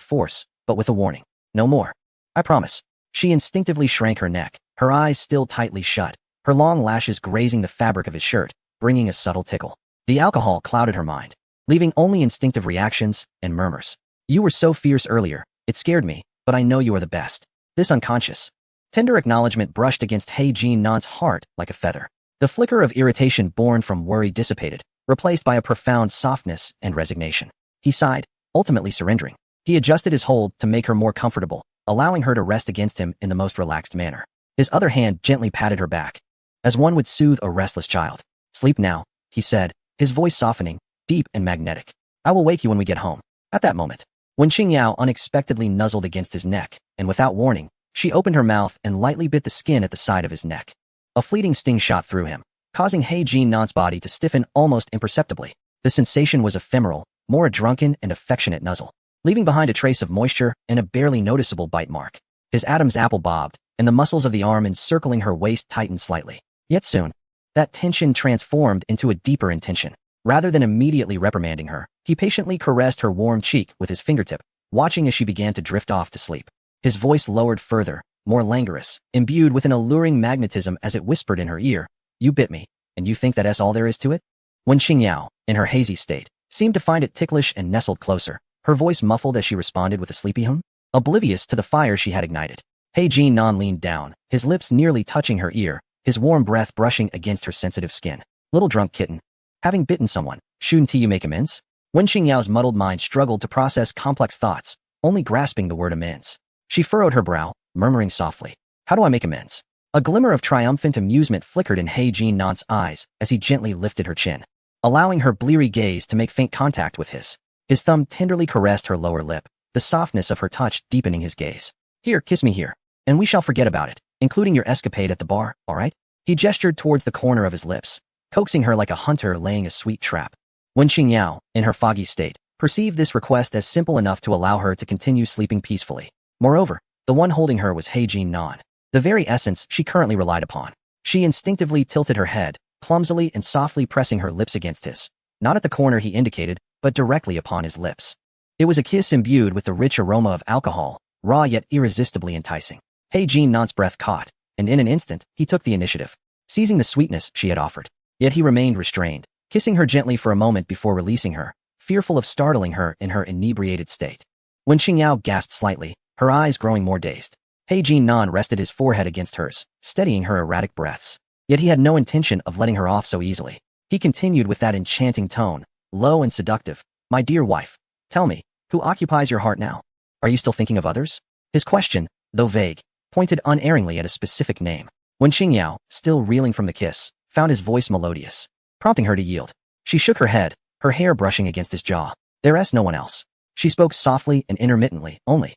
force, but with a warning. "No more. I promise." She instinctively shrank her neck, her eyes still tightly shut, her long lashes grazing the fabric of his shirt, bringing a subtle tickle. The alcohol clouded her mind, leaving only instinctive reactions and murmurs. You were so fierce earlier, it scared me, but I know you are the best. This unconscious, tender acknowledgement brushed against He Jinnan's heart like a feather. The flicker of irritation born from worry dissipated, replaced by a profound softness and resignation. He sighed, ultimately surrendering. He adjusted his hold to make her more comfortable, allowing her to rest against him in the most relaxed manner. His other hand gently patted her back, as one would soothe a restless child. Sleep now, he said, his voice softening, deep and magnetic. I will wake you when we get home. At that moment, Wen Qingyao unexpectedly nuzzled against his neck, and without warning, she opened her mouth and lightly bit the skin at the side of his neck. A fleeting sting shot through him, causing He Jinnan's body to stiffen almost imperceptibly. The sensation was ephemeral, more a drunken and affectionate nuzzle, leaving behind a trace of moisture and a barely noticeable bite mark. His Adam's apple bobbed, and the muscles of the arm encircling her waist tightened slightly. Yet soon, that tension transformed into a deeper intention. Rather than immediately reprimanding her, he patiently caressed her warm cheek with his fingertip, watching as she began to drift off to sleep. His voice lowered further, more languorous, imbued with an alluring magnetism as it whispered in her ear, You bit me, and you think that's all there is to it? Wen Qingyao, in her hazy state, seemed to find it ticklish and nestled closer, her voice muffled as she responded with a sleepy hum, oblivious to the fire she had ignited. He Jinnan leaned down, his lips nearly touching her ear, his warm breath brushing against her sensitive skin. Little drunk kitten. Having bitten someone, shouldn't you make amends? Wen Qingyao's muddled mind struggled to process complex thoughts, only grasping the word amends. She furrowed her brow, murmuring softly, How do I make amends? A glimmer of triumphant amusement flickered in He Jinnan's eyes as he gently lifted her chin, allowing her bleary gaze to make faint contact with his. His thumb tenderly caressed her lower lip, the softness of her touch deepening his gaze. Here, kiss me here, and we shall forget about it, including your escapade at the bar, all right? He gestured towards the corner of his lips, coaxing her like a hunter laying a sweet trap. Wen Qingyao, in her foggy state, perceived this request as simple enough to allow her to continue sleeping peacefully. Moreover, the one holding her was He Jinnan, the very essence she currently relied upon. She instinctively tilted her head, clumsily and softly pressing her lips against his, not at the corner he indicated, but directly upon his lips. It was a kiss imbued with the rich aroma of alcohol, raw yet irresistibly enticing. He Jinnan's breath caught, and in an instant, he took the initiative, seizing the sweetness she had offered. Yet he remained restrained, kissing her gently for a moment before releasing her, fearful of startling her in her inebriated state. Wen Qingyao gasped slightly, her eyes growing more dazed. He Jinnan rested his forehead against hers, steadying her erratic breaths. Yet he had no intention of letting her off so easily. He continued with that enchanting tone, low and seductive. My dear wife, tell me, who occupies your heart now? Are you still thinking of others? His question, though vague, pointed unerringly at a specific name. Wen Qingyao, still reeling from the kiss, found his voice melodious, prompting her to yield. She shook her head, her hair brushing against his jaw. There is no one else. She spoke softly and intermittently, only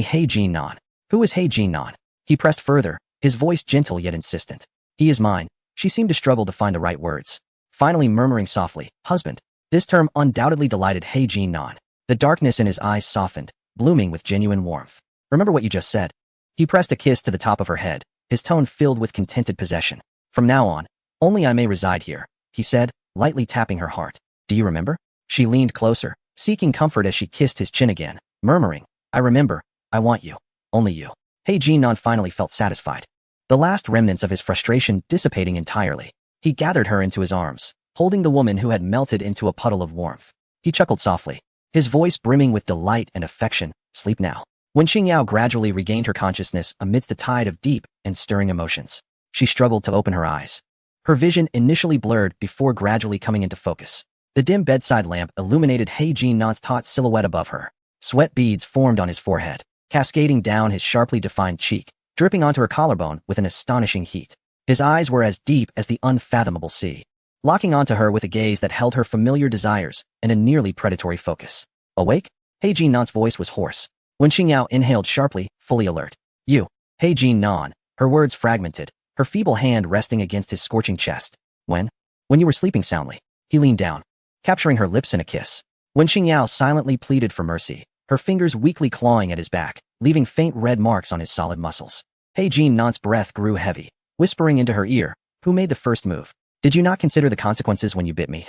He Jinnan. Who is He Jinnan? He pressed further, his voice gentle yet insistent. He is mine. She seemed to struggle to find the right words, finally murmuring softly, husband. This term undoubtedly delighted He Jinnan. The darkness in his eyes softened, blooming with genuine warmth. Remember what you just said? He pressed a kiss to the top of her head, his tone filled with contented possession. From now on, only I may reside here, he said, lightly tapping her heart. Do you remember? She leaned closer, seeking comfort as she kissed his chin again, murmuring, I remember, I want you, only you. He Jinnan finally felt satisfied, the last remnants of his frustration dissipating entirely. He gathered her into his arms, holding the woman who had melted into a puddle of warmth. He chuckled softly, his voice brimming with delight and affection. Sleep now. Wen Qingyao gradually regained her consciousness amidst a tide of deep and stirring emotions. She struggled to open her eyes, her vision initially blurred before gradually coming into focus. The dim bedside lamp illuminated He Jinnan's taut silhouette above her. Sweat beads formed on his forehead, cascading down his sharply defined cheek, dripping onto her collarbone with an astonishing heat. His eyes were as deep as the unfathomable sea, locking onto her with a gaze that held her familiar desires and a nearly predatory focus. Awake? He Jinnan's voice was hoarse. Wen Qingyao inhaled sharply, fully alert. You. He Jinnan. Her words fragmented, her feeble hand resting against his scorching chest. When you were sleeping soundly. He leaned down, capturing her lips in a kiss. Wen Qingyao silently pleaded for mercy, her fingers weakly clawing at his back, leaving faint red marks on his solid muscles. He Jinnan's breath grew heavy, whispering into her ear, who made the first move? Did you not consider the consequences when you bit me?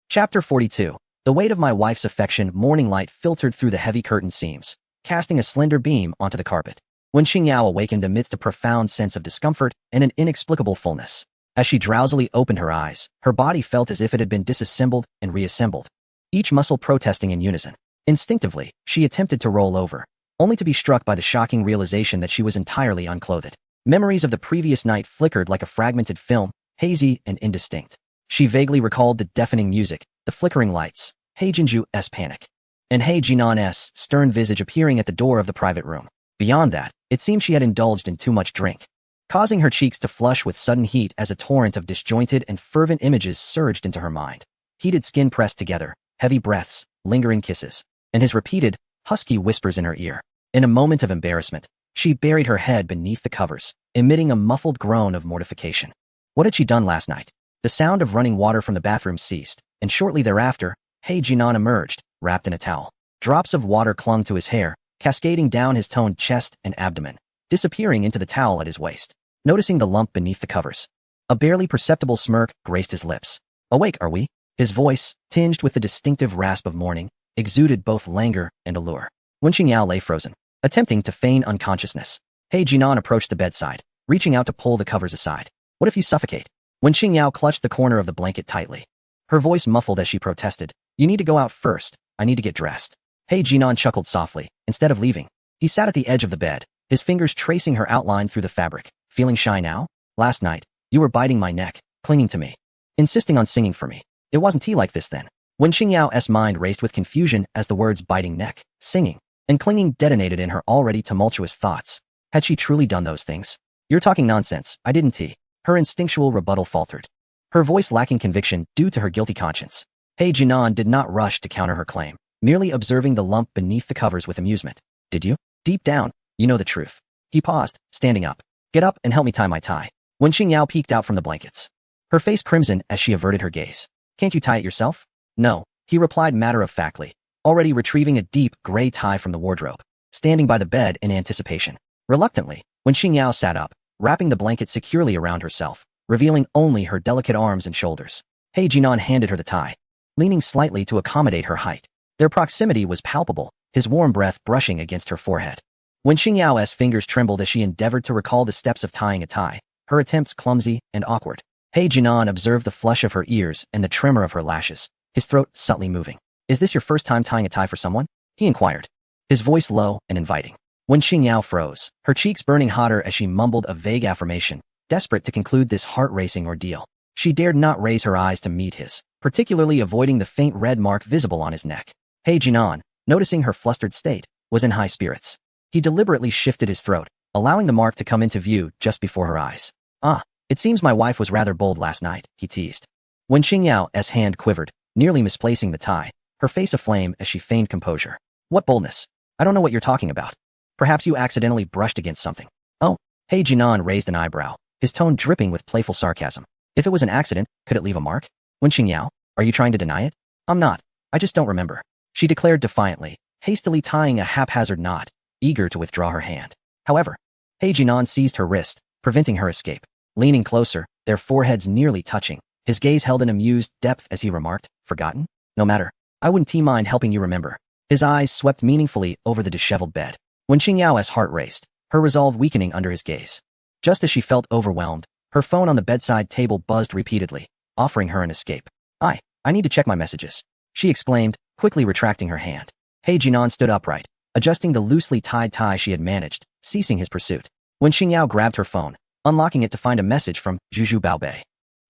Chapter 42. The weight of my wife's affection. Morning light filtered through the heavy curtain seams, casting a slender beam onto the carpet. Wen Qingyao awakened amidst a profound sense of discomfort and an inexplicable fullness. As she drowsily opened her eyes, her body felt as if it had been disassembled and reassembled, each muscle protesting in unison. Instinctively, she attempted to roll over, only to be struck by the shocking realization that she was entirely unclothed. Memories of the previous night flickered like a fragmented film, hazy and indistinct. She vaguely recalled the deafening music, the flickering lights, He Jinju's panic, and He Jinan's stern visage appearing at the door of the private room. Beyond that, it seemed she had indulged in too much drink, causing her cheeks to flush with sudden heat as a torrent of disjointed and fervent images surged into her mind. Heated skin pressed together, heavy breaths, lingering kisses, and his repeated, husky whispers in her ear. In a moment of embarrassment, she buried her head beneath the covers, emitting a muffled groan of mortification. What had she done last night? The sound of running water from the bathroom ceased, and shortly thereafter, He Jinan emerged, wrapped in a towel. Drops of water clung to his hair, cascading down his toned chest and abdomen, disappearing into the towel at his waist. Noticing the lump beneath the covers, a barely perceptible smirk graced his lips. Awake, are we? His voice, tinged with the distinctive rasp of morning, exuded both languor and allure. Wen Qingyao lay frozen, attempting to feign unconsciousness. He Jinan approached the bedside, reaching out to pull the covers aside. What if you suffocate? Wen Qingyao clutched the corner of the blanket tightly. Her voice muffled as she protested. You need to go out first. I need to get dressed. He Jinan chuckled softly. Instead of leaving, he sat at the edge of the bed, his fingers tracing her outline through the fabric. Feeling shy now? Last night, you were biting my neck, clinging to me, insisting on singing for me. It wasn't tea like this then. Wen Qingyao's mind raced with confusion as the words biting neck, singing, and clinging detonated in her already tumultuous thoughts. Had she truly done those things? You're talking nonsense. I didn't tea. Her instinctual rebuttal faltered, her voice lacking conviction due to her guilty conscience. He Jinan did not rush to counter her claim, merely observing the lump beneath the covers with amusement. Did you? Deep down, you know the truth. He paused, standing up. Get up and help me tie my tie. Wen Qingyao peeked out from the blankets, her face crimson as she averted her gaze. Can't you tie it yourself? No, he replied matter-of-factly, already retrieving a deep, gray tie from the wardrobe, standing by the bed in anticipation. Reluctantly, Wen Qingyao sat up, wrapping the blanket securely around herself, revealing only her delicate arms and shoulders. He Jinan handed her the tie, leaning slightly to accommodate her height. Their proximity was palpable, his warm breath brushing against her forehead. Wen Qingyao's fingers trembled as she endeavored to recall the steps of tying a tie, her attempts clumsy and awkward. He Jinan observed the flush of her ears and the tremor of her lashes, his throat subtly moving. Is this your first time tying a tie for someone? He inquired, his voice low and inviting. Wen Qingyao froze, her cheeks burning hotter as she mumbled a vague affirmation, desperate to conclude this heart-racing ordeal. She dared not raise her eyes to meet his, particularly avoiding the faint red mark visible on his neck. He Jinan, noticing her flustered state, was in high spirits. He deliberately shifted his throat, allowing the mark to come into view just before her eyes. Ah, it seems my wife was rather bold last night, he teased. Wen Qingyao's hand quivered, nearly misplacing the tie, her face aflame as she feigned composure. What boldness? I don't know what you're talking about. Perhaps you accidentally brushed against something. Oh, He Jinan raised an eyebrow, his tone dripping with playful sarcasm. If it was an accident, could it leave a mark? Wen Qingyao, are you trying to deny it? I'm not. I just don't remember, she declared defiantly, hastily tying a haphazard knot, eager to withdraw her hand. However, He Jinan seized her wrist, preventing her escape. Leaning closer, their foreheads nearly touching, his gaze held an amused depth as he remarked, forgotten? No matter. I wouldn't mind helping you remember. His eyes swept meaningfully over the disheveled bed. Wen Qingyao's heart raced, her resolve weakening under his gaze. Just as she felt overwhelmed, her phone on the bedside table buzzed repeatedly, offering her an escape. I need to check my messages, she exclaimed, quickly retracting her hand. He Jinan stood upright, adjusting the loosely tied tie she had managed, ceasing his pursuit. Wen Qingyao grabbed her phone, unlocking it to find a message from Zhu Baobei.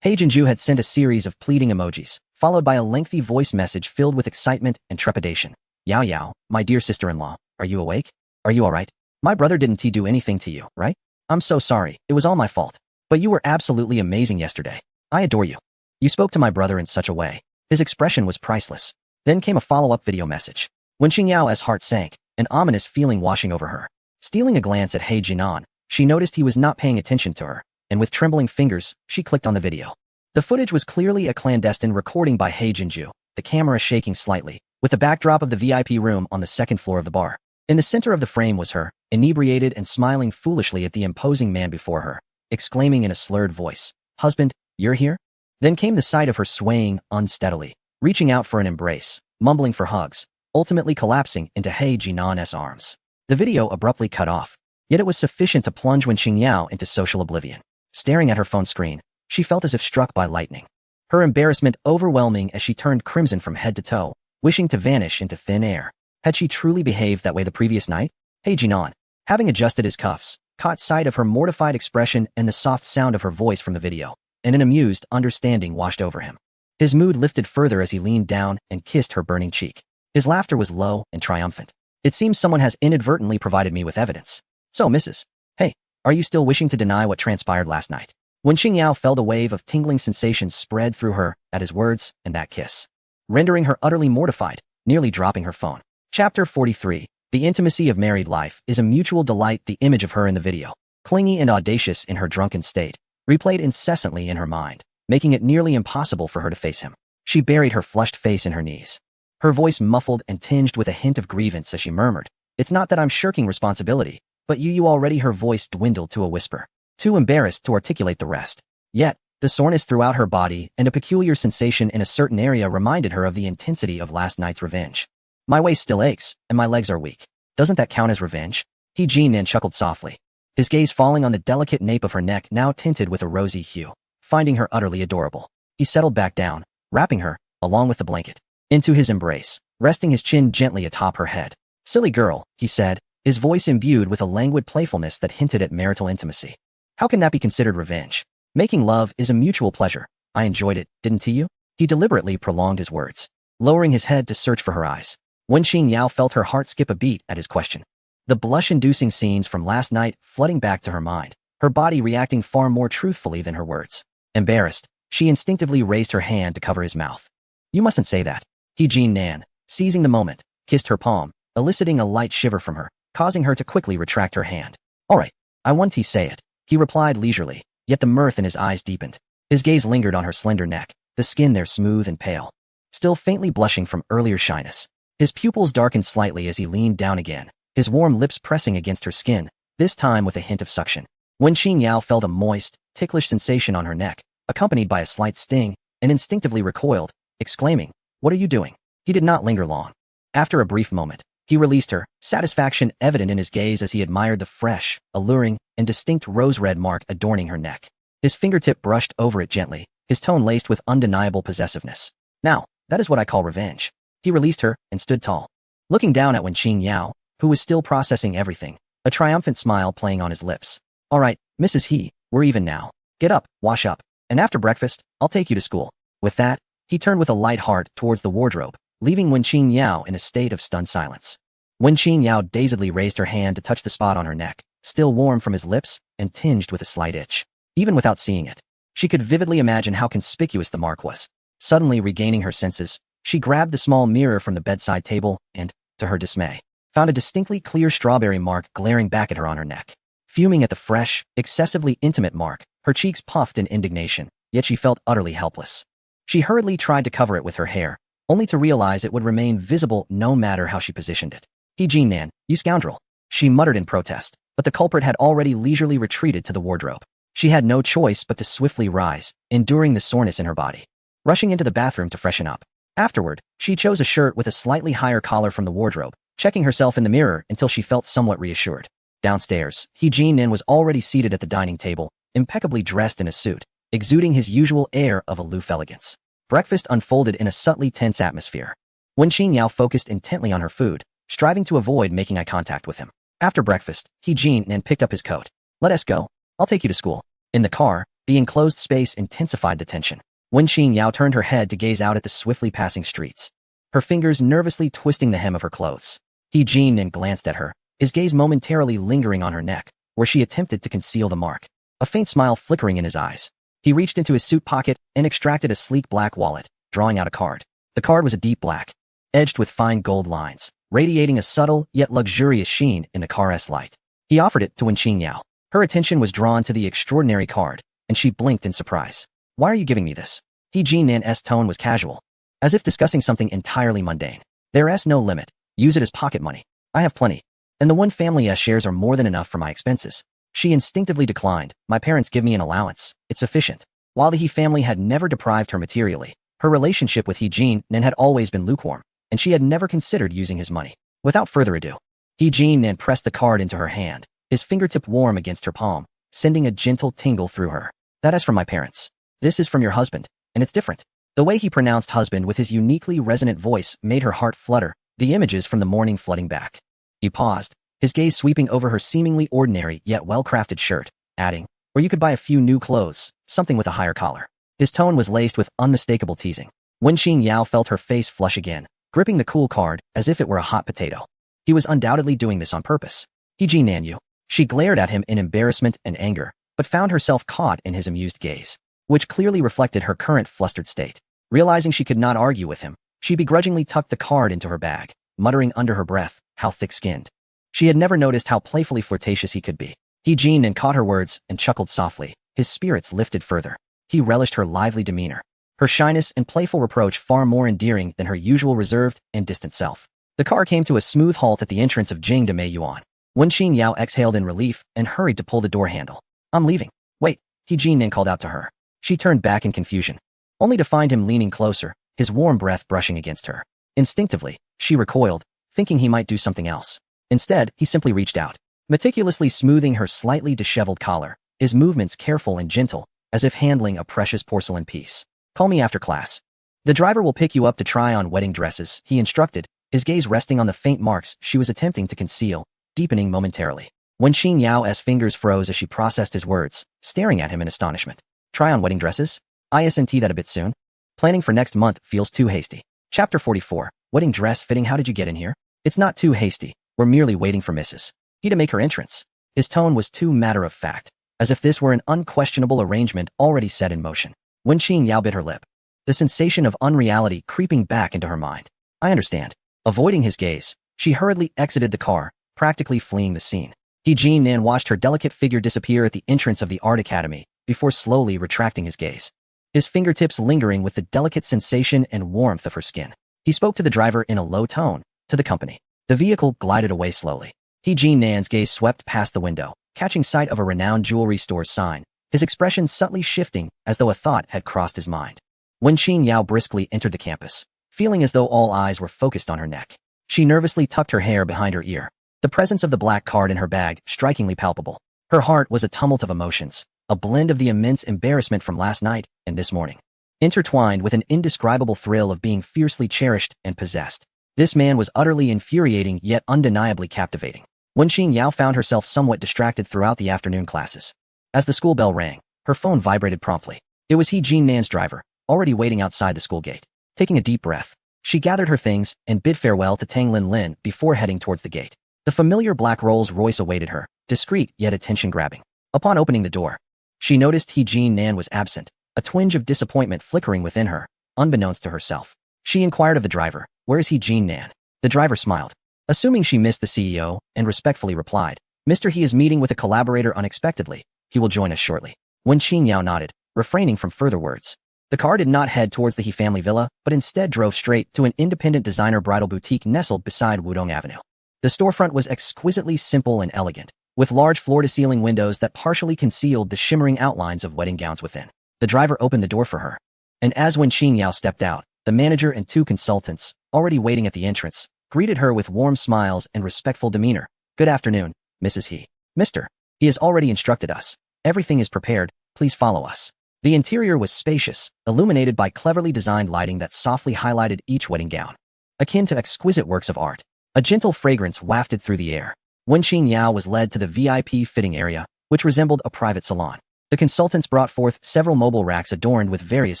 He Jinju had sent a series of pleading emojis, followed by a lengthy voice message filled with excitement and trepidation. Yao Yao, my dear sister-in-law, are you awake? Are you alright? My brother didn't do anything to you, right? I'm so sorry, it was all my fault. But you were absolutely amazing yesterday. I adore you. You spoke to my brother in such a way. His expression was priceless. Then came a follow-up video message. Wen Qingyao's heart sank, an ominous feeling washing over her. Stealing a glance at He Jinan, she noticed he was not paying attention to her, and with trembling fingers, she clicked on the video. The footage was clearly a clandestine recording by He Jinju, the camera shaking slightly, with the backdrop of the VIP room on the second floor of the bar. In the center of the frame was her, inebriated and smiling foolishly at the imposing man before her, exclaiming in a slurred voice, "Husband, you're here?" Then came the sight of her swaying unsteadily, reaching out for an embrace, mumbling for hugs, ultimately collapsing into He Jinan's arms. The video abruptly cut off. Yet it was sufficient to plunge Wen Qingyao into social oblivion. Staring at her phone screen, she felt as if struck by lightning. Her embarrassment overwhelming as she turned crimson from head to toe, wishing to vanish into thin air. Had she truly behaved that way the previous night? He Jinan, having adjusted his cuffs, caught sight of her mortified expression and the soft sound of her voice from the video, and an amused understanding washed over him. His mood lifted further as he leaned down and kissed her burning cheek. His laughter was low and triumphant. It seems someone has inadvertently provided me with evidence. So, Mrs. Hey, are you still wishing to deny what transpired last night? Wen Qingyao felt a wave of tingling sensations spread through her at his words and that kiss, rendering her utterly mortified, nearly dropping her phone. Chapter 43. The intimacy of married life is a mutual delight. The image of her in the video, clingy and audacious in her drunken state, replayed incessantly in her mind, making it nearly impossible for her to face him. She buried her flushed face in her knees, her voice muffled and tinged with a hint of grievance as she murmured, "It's not that I'm shirking responsibility, but you already." Her voice dwindled to a whisper, too embarrassed to articulate the rest. Yet, the soreness throughout her body and a peculiar sensation in a certain area reminded her of the intensity of last night's revenge. "My waist still aches, and my legs are weak. Doesn't that count as revenge?" He Jinan chuckled softly, his gaze falling on the delicate nape of her neck now tinted with a rosy hue. Finding her utterly adorable, he settled back down, wrapping her, along with the blanket, into his embrace, resting his chin gently atop her head. "Silly girl," he said, his voice imbued with a languid playfulness that hinted at marital intimacy. "How can that be considered revenge? Making love is a mutual pleasure. I enjoyed it, didn't you?" He deliberately prolonged his words, lowering his head to search for her eyes. Wen Qingyao felt her heart skip a beat at his question. The blush-inducing scenes from last night flooding back to her mind, her body reacting far more truthfully than her words. Embarrassed, she instinctively raised her hand to cover his mouth. "You mustn't say that." He Jinan, seizing the moment, kissed her palm, eliciting a light shiver from her, causing her to quickly retract her hand. "All right, I want to say it," he replied leisurely, yet the mirth in his eyes deepened. His gaze lingered on her slender neck, the skin there smooth and pale, still faintly blushing from earlier shyness. His pupils darkened slightly as he leaned down again, his warm lips pressing against her skin, this time with a hint of suction. Wen Qingyao felt a moist, ticklish sensation on her neck, accompanied by a slight sting, and instinctively recoiled, exclaiming, "What are you doing?" He did not linger long. After a brief moment, he released her, satisfaction evident in his gaze as he admired the fresh, alluring, and distinct rose-red mark adorning her neck. His fingertip brushed over it gently, his tone laced with undeniable possessiveness. "Now, that is what I call revenge." He released her and stood tall, looking down at Wen Qingyao, who was still processing everything, a triumphant smile playing on his lips. "All right, Mrs. He, we're even now. Get up, wash up, and after breakfast, I'll take you to school." With that, he turned with a light heart towards the wardrobe, leaving Wen Qingyao in a state of stunned silence. Wen Qingyao dazedly raised her hand to touch the spot on her neck, still warm from his lips and tinged with a slight itch. Even without seeing it, she could vividly imagine how conspicuous the mark was. Suddenly regaining her senses, she grabbed the small mirror from the bedside table and, to her dismay, found a distinctly clear strawberry mark glaring back at her on her neck. Fuming at the fresh, excessively intimate mark, her cheeks puffed in indignation, yet she felt utterly helpless. She hurriedly tried to cover it with her hair, only to realize it would remain visible no matter how she positioned it. "He Jinan, you scoundrel," she muttered in protest, but the culprit had already leisurely retreated to the wardrobe. She had no choice but to swiftly rise, enduring the soreness in her body. Rushing into the bathroom to freshen up. Afterward, she chose a shirt with a slightly higher collar from the wardrobe, checking herself in the mirror until she felt somewhat reassured. Downstairs, He Jinan was already seated at the dining table, impeccably dressed in a suit, exuding his usual air of aloof elegance. Breakfast unfolded in a subtly tense atmosphere. Wen Qingyao focused intently on her food, striving to avoid making eye contact with him. After breakfast, He Jinan picked up his coat. "Let us go. I'll take you to school." In the car, the enclosed space intensified the tension. Wen Qingyao turned her head to gaze out at the swiftly passing streets, her fingers nervously twisting the hem of her clothes. He Jinan glanced at her, his gaze momentarily lingering on her neck, where she attempted to conceal the mark. A faint smile flickering in his eyes. He reached into his suit pocket and extracted a sleek black wallet, drawing out a card. The card was a deep black, edged with fine gold lines, radiating a subtle yet luxurious sheen in the car's light. He offered it to Wen Qingyao. Her attention was drawn to the extraordinary card, and she blinked in surprise. "Why are you giving me this?" He Jinan's tone was casual, as if discussing something entirely mundane. "There's no limit. Use it as pocket money. I have plenty. And the one family's shares are more than enough for my expenses." She instinctively declined. "My parents give me an allowance. It's sufficient." While the He family had never deprived her materially, her relationship with He Jinan had always been lukewarm, and she had never considered using his money. Without further ado, He Jinan pressed the card into her hand, his fingertip warm against her palm, sending a gentle tingle through her. That is from my parents. This is from your husband, and it's different. The way he pronounced husband with his uniquely resonant voice made her heart flutter, the images from the morning flooding back. He paused, his gaze sweeping over her seemingly ordinary yet well-crafted shirt, adding, or you could buy a few new clothes, something with a higher collar. His tone was laced with unmistakable teasing. Wenqing Yao felt her face flush again, gripping the cool card as if it were a hot potato. He was undoubtedly doing this on purpose. He Jinan you. She glared at him in embarrassment and anger, but found herself caught in his amused gaze, which clearly reflected her current flustered state. Realizing she could not argue with him, she begrudgingly tucked the card into her bag, muttering under her breath, how thick-skinned. She had never noticed how playfully flirtatious he could be. He Jinan caught her words and chuckled softly, his spirits lifted further. He relished her lively demeanor, her shyness and playful reproach far more endearing than her usual reserved and distant self. The car came to a smooth halt at the entrance of Jing de Meiyuan. Wenqing Yao exhaled in relief and hurried to pull the door handle. I'm leaving. Wait, He Jinan called out to her. She turned back in confusion, only to find him leaning closer, his warm breath brushing against her. Instinctively, she recoiled, thinking he might do something else. Instead, he simply reached out, meticulously smoothing her slightly disheveled collar, his movements careful and gentle, as if handling a precious porcelain piece. Call me after class. The driver will pick you up to try on wedding dresses, he instructed, his gaze resting on the faint marks she was attempting to conceal, deepening momentarily. Wenqing Yao's fingers froze as she processed his words, staring at him in astonishment. Try on wedding dresses? Isn't that a bit soon? Planning for next month feels too hasty. Chapter 44. Wedding dress fitting. How did you get in here? It's not too hasty. We're merely waiting for Mrs. He to make her entrance. His tone was too matter-of-fact, as if this were an unquestionable arrangement already set in motion. Wenqing Yao bit her lip, the sensation of unreality creeping back into her mind. I understand. Avoiding his gaze, she hurriedly exited the car, practically fleeing the scene. He Jinan watched her delicate figure disappear at the entrance of the art academy, before slowly retracting his gaze, his fingertips lingering with the delicate sensation and warmth of her skin. He spoke to the driver in a low tone, to the company. The vehicle glided away slowly. He Jinan's gaze swept past the window, catching sight of a renowned jewelry store's sign, his expression subtly shifting as though a thought had crossed his mind. Wenqing Yao briskly entered the campus, feeling as though all eyes were focused on her neck. She nervously tucked her hair behind her ear, the presence of the black card in her bag strikingly palpable. Her heart was a tumult of emotions, a blend of the immense embarrassment from last night and this morning, intertwined with an indescribable thrill of being fiercely cherished and possessed. This man was utterly infuriating yet undeniably captivating. Wenqing Yao found herself somewhat distracted throughout the afternoon classes. As the school bell rang, her phone vibrated promptly. It was He Jinan's driver, already waiting outside the school gate. Taking a deep breath, she gathered her things and bid farewell to Tang Lin Lin before heading towards the gate. The familiar black Rolls-Royce awaited her, discreet yet attention-grabbing. Upon opening the door, she noticed He Jinan was absent, a twinge of disappointment flickering within her, unbeknownst to herself. She inquired of the driver, "Where is He Jinan?" The driver smiled, assuming she missed the CEO, and respectfully replied, "Mr. He is meeting with a collaborator unexpectedly. He will join us shortly." Wenqing Yao nodded, refraining from further words. The car did not head towards the He family villa, but instead drove straight to an independent designer bridal boutique nestled beside Wudong Avenue. The storefront was exquisitely simple and elegant, with large floor-to-ceiling windows that partially concealed the shimmering outlines of wedding gowns within. The driver opened the door for her, and as Wenqing Yao stepped out, the manager and two consultants, already waiting at the entrance, greeted her with warm smiles and respectful demeanor. "Good afternoon, Mrs. He. Mr. He has already instructed us. Everything is prepared, please follow us." The interior was spacious, illuminated by cleverly designed lighting that softly highlighted each wedding gown, akin to exquisite works of art. A gentle fragrance wafted through the air. Wenqing Yao was led to the VIP fitting area, which resembled a private salon. The consultants brought forth several mobile racks adorned with various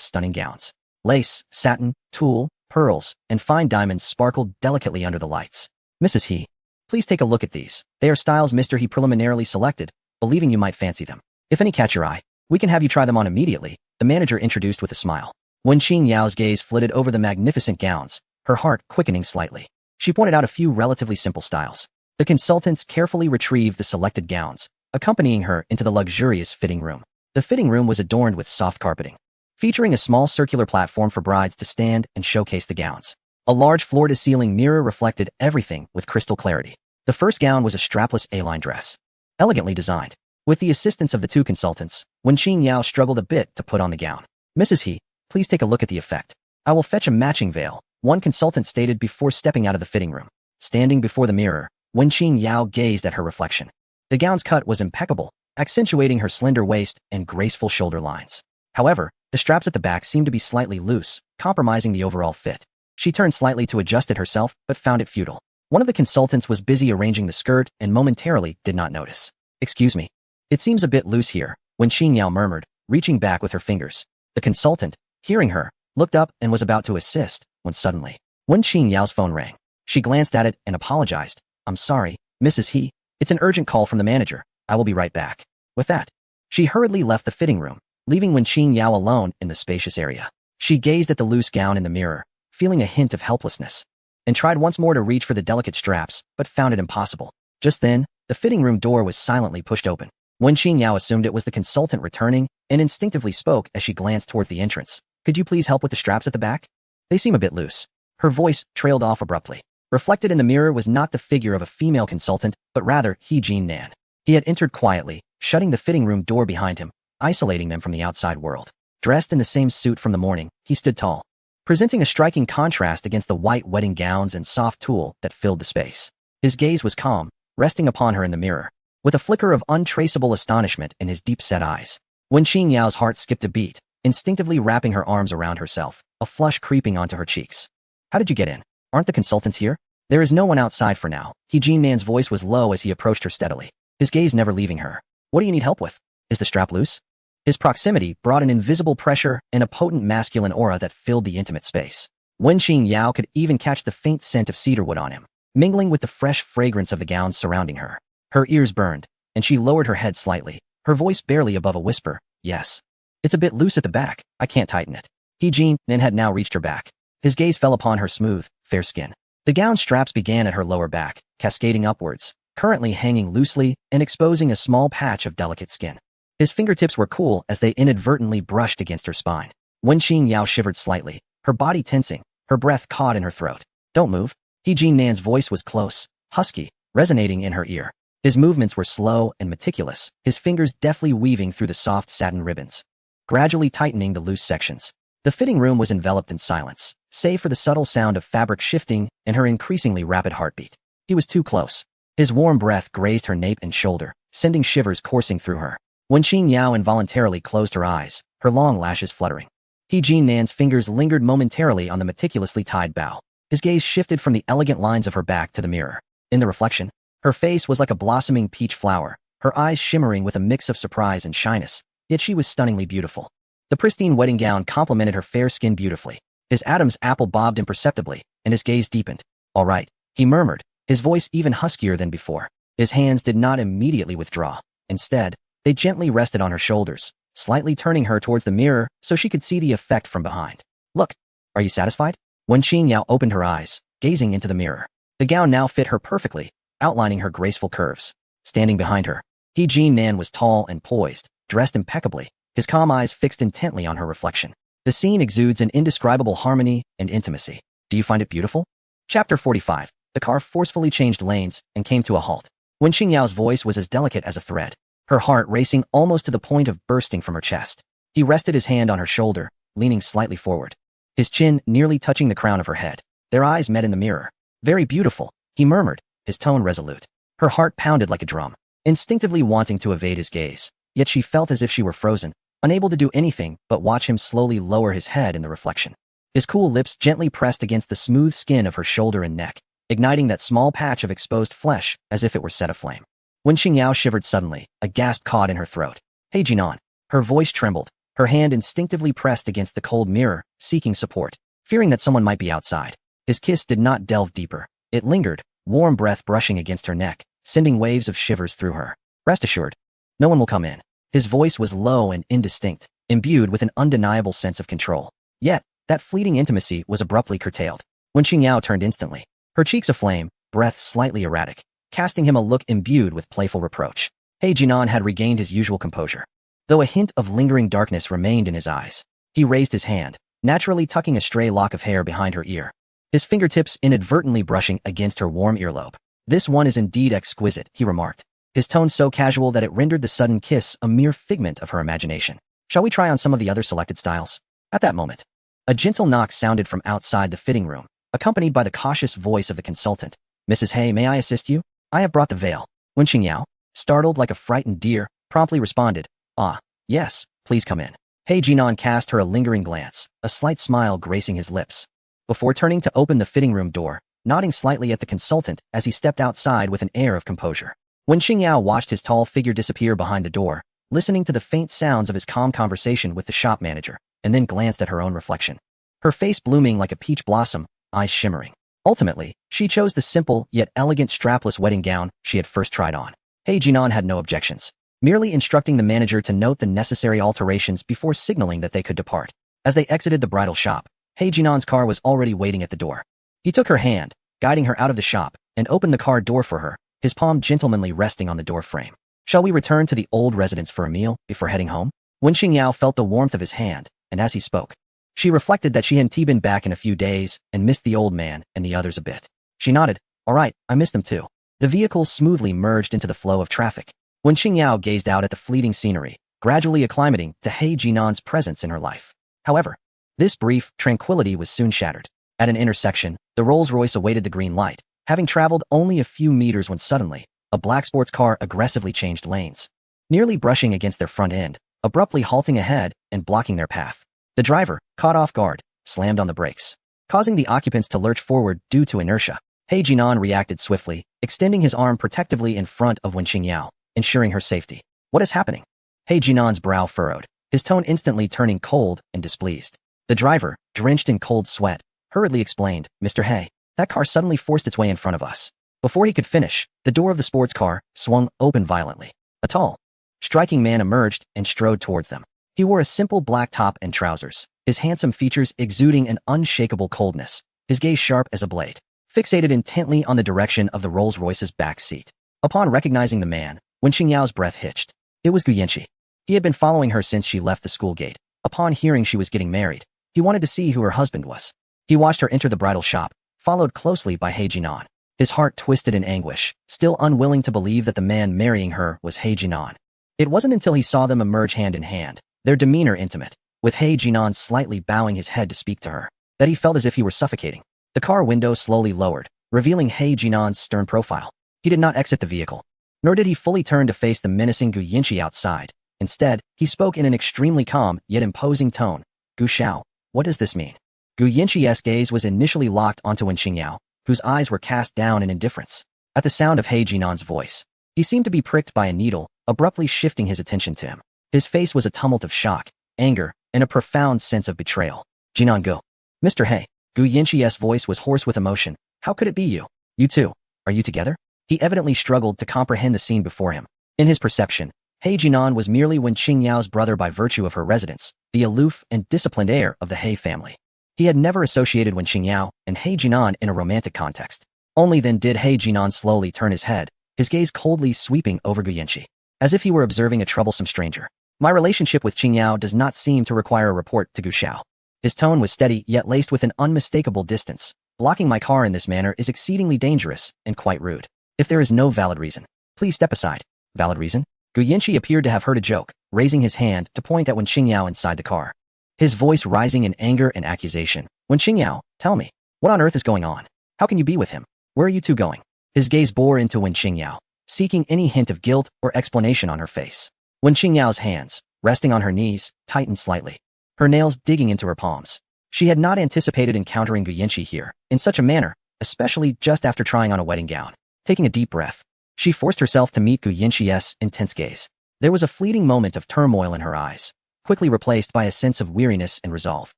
stunning gowns. Lace, satin, tulle, pearls, and fine diamonds sparkled delicately under the lights. "Mrs. He, please take a look at these. They are styles Mr. He preliminarily selected, believing you might fancy them. If any catch your eye, we can have you try them on immediately," the manager introduced with a smile. Wenqing Yao's gaze flitted over the magnificent gowns, her heart quickening slightly. She pointed out a few relatively simple styles. The consultants carefully retrieved the selected gowns, accompanying her into the luxurious fitting room. The fitting room was adorned with soft carpeting, featuring a small circular platform for brides to stand and showcase the gowns. A large floor-to-ceiling mirror reflected everything with crystal clarity. The first gown was a strapless A-line dress, elegantly designed. With the assistance of the two consultants, Wenqing Yao struggled a bit to put on the gown. "Mrs. He, please take a look at the effect. I will fetch a matching veil," one consultant stated before stepping out of the fitting room. Standing before the mirror, Wenqing Yao gazed at her reflection, The gown's cut was impeccable, accentuating her slender waist and graceful shoulder lines. However, the straps at the back seemed to be slightly loose, compromising the overall fit. She turned slightly to adjust it herself, but found it futile. One of the consultants was busy arranging the skirt and momentarily did not notice. "Excuse me. It seems a bit loose here," Wen Qingyao murmured, reaching back with her fingers. The consultant, hearing her, looked up and was about to assist, when suddenly, Wen Qingyao's phone rang. She glanced at it and apologized. "I'm sorry, Mrs. He. It's an urgent call from the manager. I will be right back." With that, she hurriedly left the fitting room, leaving Wen Qingyao alone in the spacious area. She gazed at the loose gown in the mirror, feeling a hint of helplessness, and tried once more to reach for the delicate straps, but found it impossible. Just then, the fitting room door was silently pushed open. Wen Qingyao assumed it was the consultant returning and instinctively spoke as she glanced towards the entrance. "Could you please help with the straps at the back? They seem a bit loose." Her voice trailed off abruptly. Reflected in the mirror was not the figure of a female consultant, but rather He Jin-nan. He had entered quietly, shutting the fitting room door behind him, isolating them from the outside world. Dressed in the same suit from the morning, he stood tall, presenting a striking contrast against the white wedding gowns and soft tulle that filled the space. His gaze was calm, resting upon her in the mirror, with a flicker of untraceable astonishment in his deep-set eyes. Wen Qingyao's heart skipped a beat, instinctively wrapping her arms around herself, a flush creeping onto her cheeks. "How did you get in? Aren't the consultants here?" "There is no one outside for now." He Jin-nan's voice was low as he approached her steadily, his gaze never leaving her. "What do you need help with? Is the strap loose?" His proximity brought an invisible pressure and a potent masculine aura that filled the intimate space. Wen Qingyao could even catch the faint scent of cedarwood on him, mingling with the fresh fragrance of the gowns surrounding her. Her ears burned, and she lowered her head slightly, her voice barely above a whisper. "Yes. It's a bit loose at the back. I can't tighten it." He Jin-nan had now reached her back. His gaze fell upon her smooth, fair skin. The gown straps began at her lower back, cascading upwards, currently hanging loosely and exposing a small patch of delicate skin. His fingertips were cool as they inadvertently brushed against her spine. Wen Qingyao shivered slightly, her body tensing, her breath caught in her throat. "Don't move." He Jin-nan's voice was close, husky, resonating in her ear. His movements were slow and meticulous, his fingers deftly weaving through the soft satin ribbons, gradually tightening the loose sections. The fitting room was enveloped in silence, save for the subtle sound of fabric shifting and her increasingly rapid heartbeat. He was too close. His warm breath grazed her nape and shoulder, sending shivers coursing through her. Wen Qingyao involuntarily closed her eyes, her long lashes fluttering. He Jin-nan's fingers lingered momentarily on the meticulously tied bow. His gaze shifted from the elegant lines of her back to the mirror. In the reflection, her face was like a blossoming peach flower, her eyes shimmering with a mix of surprise and shyness, yet she was stunningly beautiful. The pristine wedding gown complemented her fair skin beautifully. His Adam's apple bobbed imperceptibly, and his gaze deepened. "All right," he murmured, his voice even huskier than before. His hands did not immediately withdraw. Instead, they gently rested on her shoulders, slightly turning her towards the mirror so she could see the effect from behind. "Look, are you satisfied?" Wen Qingyao opened her eyes, gazing into the mirror. The gown now fit her perfectly, outlining her graceful curves. Standing behind her, He Jin-nan was tall and poised, dressed impeccably, his calm eyes fixed intently on her reflection. The scene exudes an indescribable harmony and intimacy. Do you find it beautiful? Chapter 45. The car forcefully changed lanes and came to a halt. Wen Qingyao's voice was as delicate as a thread, her heart racing almost to the point of bursting from her chest. He rested his hand on her shoulder, leaning slightly forward, his chin nearly touching the crown of her head. Their eyes met in the mirror. "Very beautiful," he murmured, his tone resolute. Her heart pounded like a drum, instinctively wanting to evade his gaze, yet she felt as if she were frozen, unable to do anything but watch him slowly lower his head in the reflection. His cool lips gently pressed against the smooth skin of her shoulder and neck, igniting that small patch of exposed flesh as if it were set aflame. Wen Qingyao shivered suddenly, a gasp caught in her throat. "Hey Jinan." Her voice trembled, her hand instinctively pressed against the cold mirror, seeking support, fearing that someone might be outside. His kiss did not delve deeper. It lingered, warm breath brushing against her neck, sending waves of shivers through her. "Rest assured, no one will come in." His voice was low and indistinct, imbued with an undeniable sense of control. Yet, that fleeting intimacy was abruptly curtailed. Wen Qingyao turned instantly, her cheeks aflame, breath slightly erratic, casting him a look imbued with playful reproach. He Jinan had regained his usual composure, though a hint of lingering darkness remained in his eyes. He raised his hand, naturally tucking a stray lock of hair behind her ear, his fingertips inadvertently brushing against her warm earlobe. "This one is indeed exquisite," he remarked, his tone so casual that it rendered the sudden kiss a mere figment of her imagination. "Shall we try on some of the other selected styles?" At that moment, a gentle knock sounded from outside the fitting room, accompanied by the cautious voice of the consultant. "Mrs. Hay, may I assist you? I have brought the veil." Wen Qingyao, startled like a frightened deer, promptly responded, "Ah, yes, please come in." He Jinan cast her a lingering glance, a slight smile gracing his lips, before turning to open the fitting room door, nodding slightly at the consultant as he stepped outside with an air of composure. When Qingyao watched his tall figure disappear behind the door, listening to the faint sounds of his calm conversation with the shop manager, and then glanced at her own reflection, her face blooming like a peach blossom, eyes shimmering. Ultimately, she chose the simple yet elegant strapless wedding gown she had first tried on. He Jinan had no objections, merely instructing the manager to note the necessary alterations before signaling that they could depart. As they exited the bridal shop, He Jinan's car was already waiting at the door. He took her hand, guiding her out of the shop, and opened the car door for her, his palm gentlemanly resting on the door frame. "Shall we return to the old residence for a meal before heading home?" Wen Qingyao felt the warmth of his hand, and as he spoke, she reflected that she hadn't been back in a few days and missed the old man and the others a bit. She nodded. "All right, I missed them too." The vehicle smoothly merged into the flow of traffic. Wen Qingyao gazed out at the fleeting scenery, gradually acclimating to He Jinan's presence in her life. However, this brief tranquility was soon shattered. At an intersection, the Rolls-Royce awaited the green light, having traveled only a few meters when suddenly, a black sports car aggressively changed lanes, nearly brushing against their front end, abruptly halting ahead and blocking their path. The driver, caught off guard, slammed on the brakes, causing the occupants to lurch forward due to inertia. He Jinan reacted swiftly, extending his arm protectively in front of Wen Qingyao, ensuring her safety. "What is happening?" He Jinan's brow furrowed, his tone instantly turning cold and displeased. The driver, drenched in cold sweat, hurriedly explained, "Mr. He, that car suddenly forced its way in front of us." Before he could finish, the door of the sports car swung open violently. A tall, striking man emerged and strode towards them. He wore a simple black top and trousers, his handsome features exuding an unshakable coldness, his gaze sharp as a blade, fixated intently on the direction of the Rolls-Royce's back seat. Upon recognizing the man, Wen Qingyao's breath hitched. It was Gu Yanqi. He had been following her since she left the school gate. Upon hearing she was getting married, he wanted to see who her husband was. He watched her enter the bridal shop, followed closely by He Jinan. His heart twisted in anguish, still unwilling to believe that the man marrying her was He Jinan. It wasn't until he saw them emerge hand in hand, their demeanor intimate, with He Jinan slightly bowing his head to speak to her, that he felt as if he were suffocating. The car window slowly lowered, revealing He Jinan's stern profile. He did not exit the vehicle, nor did he fully turn to face the menacing Gu Yanqi outside. Instead, he spoke in an extremely calm yet imposing tone. "Gu Xiao, what does this mean?" Gu Yanqi's gaze was initially locked onto Wen Qingyao, whose eyes were cast down in indifference. At the sound of He Jinan's voice, he seemed to be pricked by a needle, abruptly shifting his attention to him. His face was a tumult of shock, anger, and a profound sense of betrayal. "Jinan go." "Mr. He." Gu Yanqi's voice was hoarse with emotion. "How could it be you? You two, are you together?" He evidently struggled to comprehend the scene before him. In his perception, He Jinan was merely Wen Qingyao's brother by virtue of her residence, the aloof and disciplined heir of the He family. He had never associated Wen Qingyao and He Jinan in a romantic context. Only then did He Jinan slowly turn his head, his gaze coldly sweeping over Gu Yanqi, as if he were observing a troublesome stranger. "My relationship with Qingyao does not seem to require a report to Gu Xiao." His tone was steady yet laced with an unmistakable distance. "Blocking my car in this manner is exceedingly dangerous and quite rude. If there is no valid reason, please step aside." "Valid reason?" Gu Yanqi appeared to have heard a joke, raising his hand to point at Wen Qingyao inside the car, his voice rising in anger and accusation. "Wen Qingyao, tell me, what on earth is going on? How can you be with him? Where are you two going?" His gaze bore into Wen Qingyao, seeking any hint of guilt or explanation on her face. Wen Qingyao's hands, resting on her knees, tightened slightly, her nails digging into her palms. She had not anticipated encountering Gu Yanqi here, in such a manner, especially just after trying on a wedding gown. Taking a deep breath, she forced herself to meet Gu Yanqi's intense gaze. There was a fleeting moment of turmoil in her eyes, quickly replaced by a sense of weariness and resolve.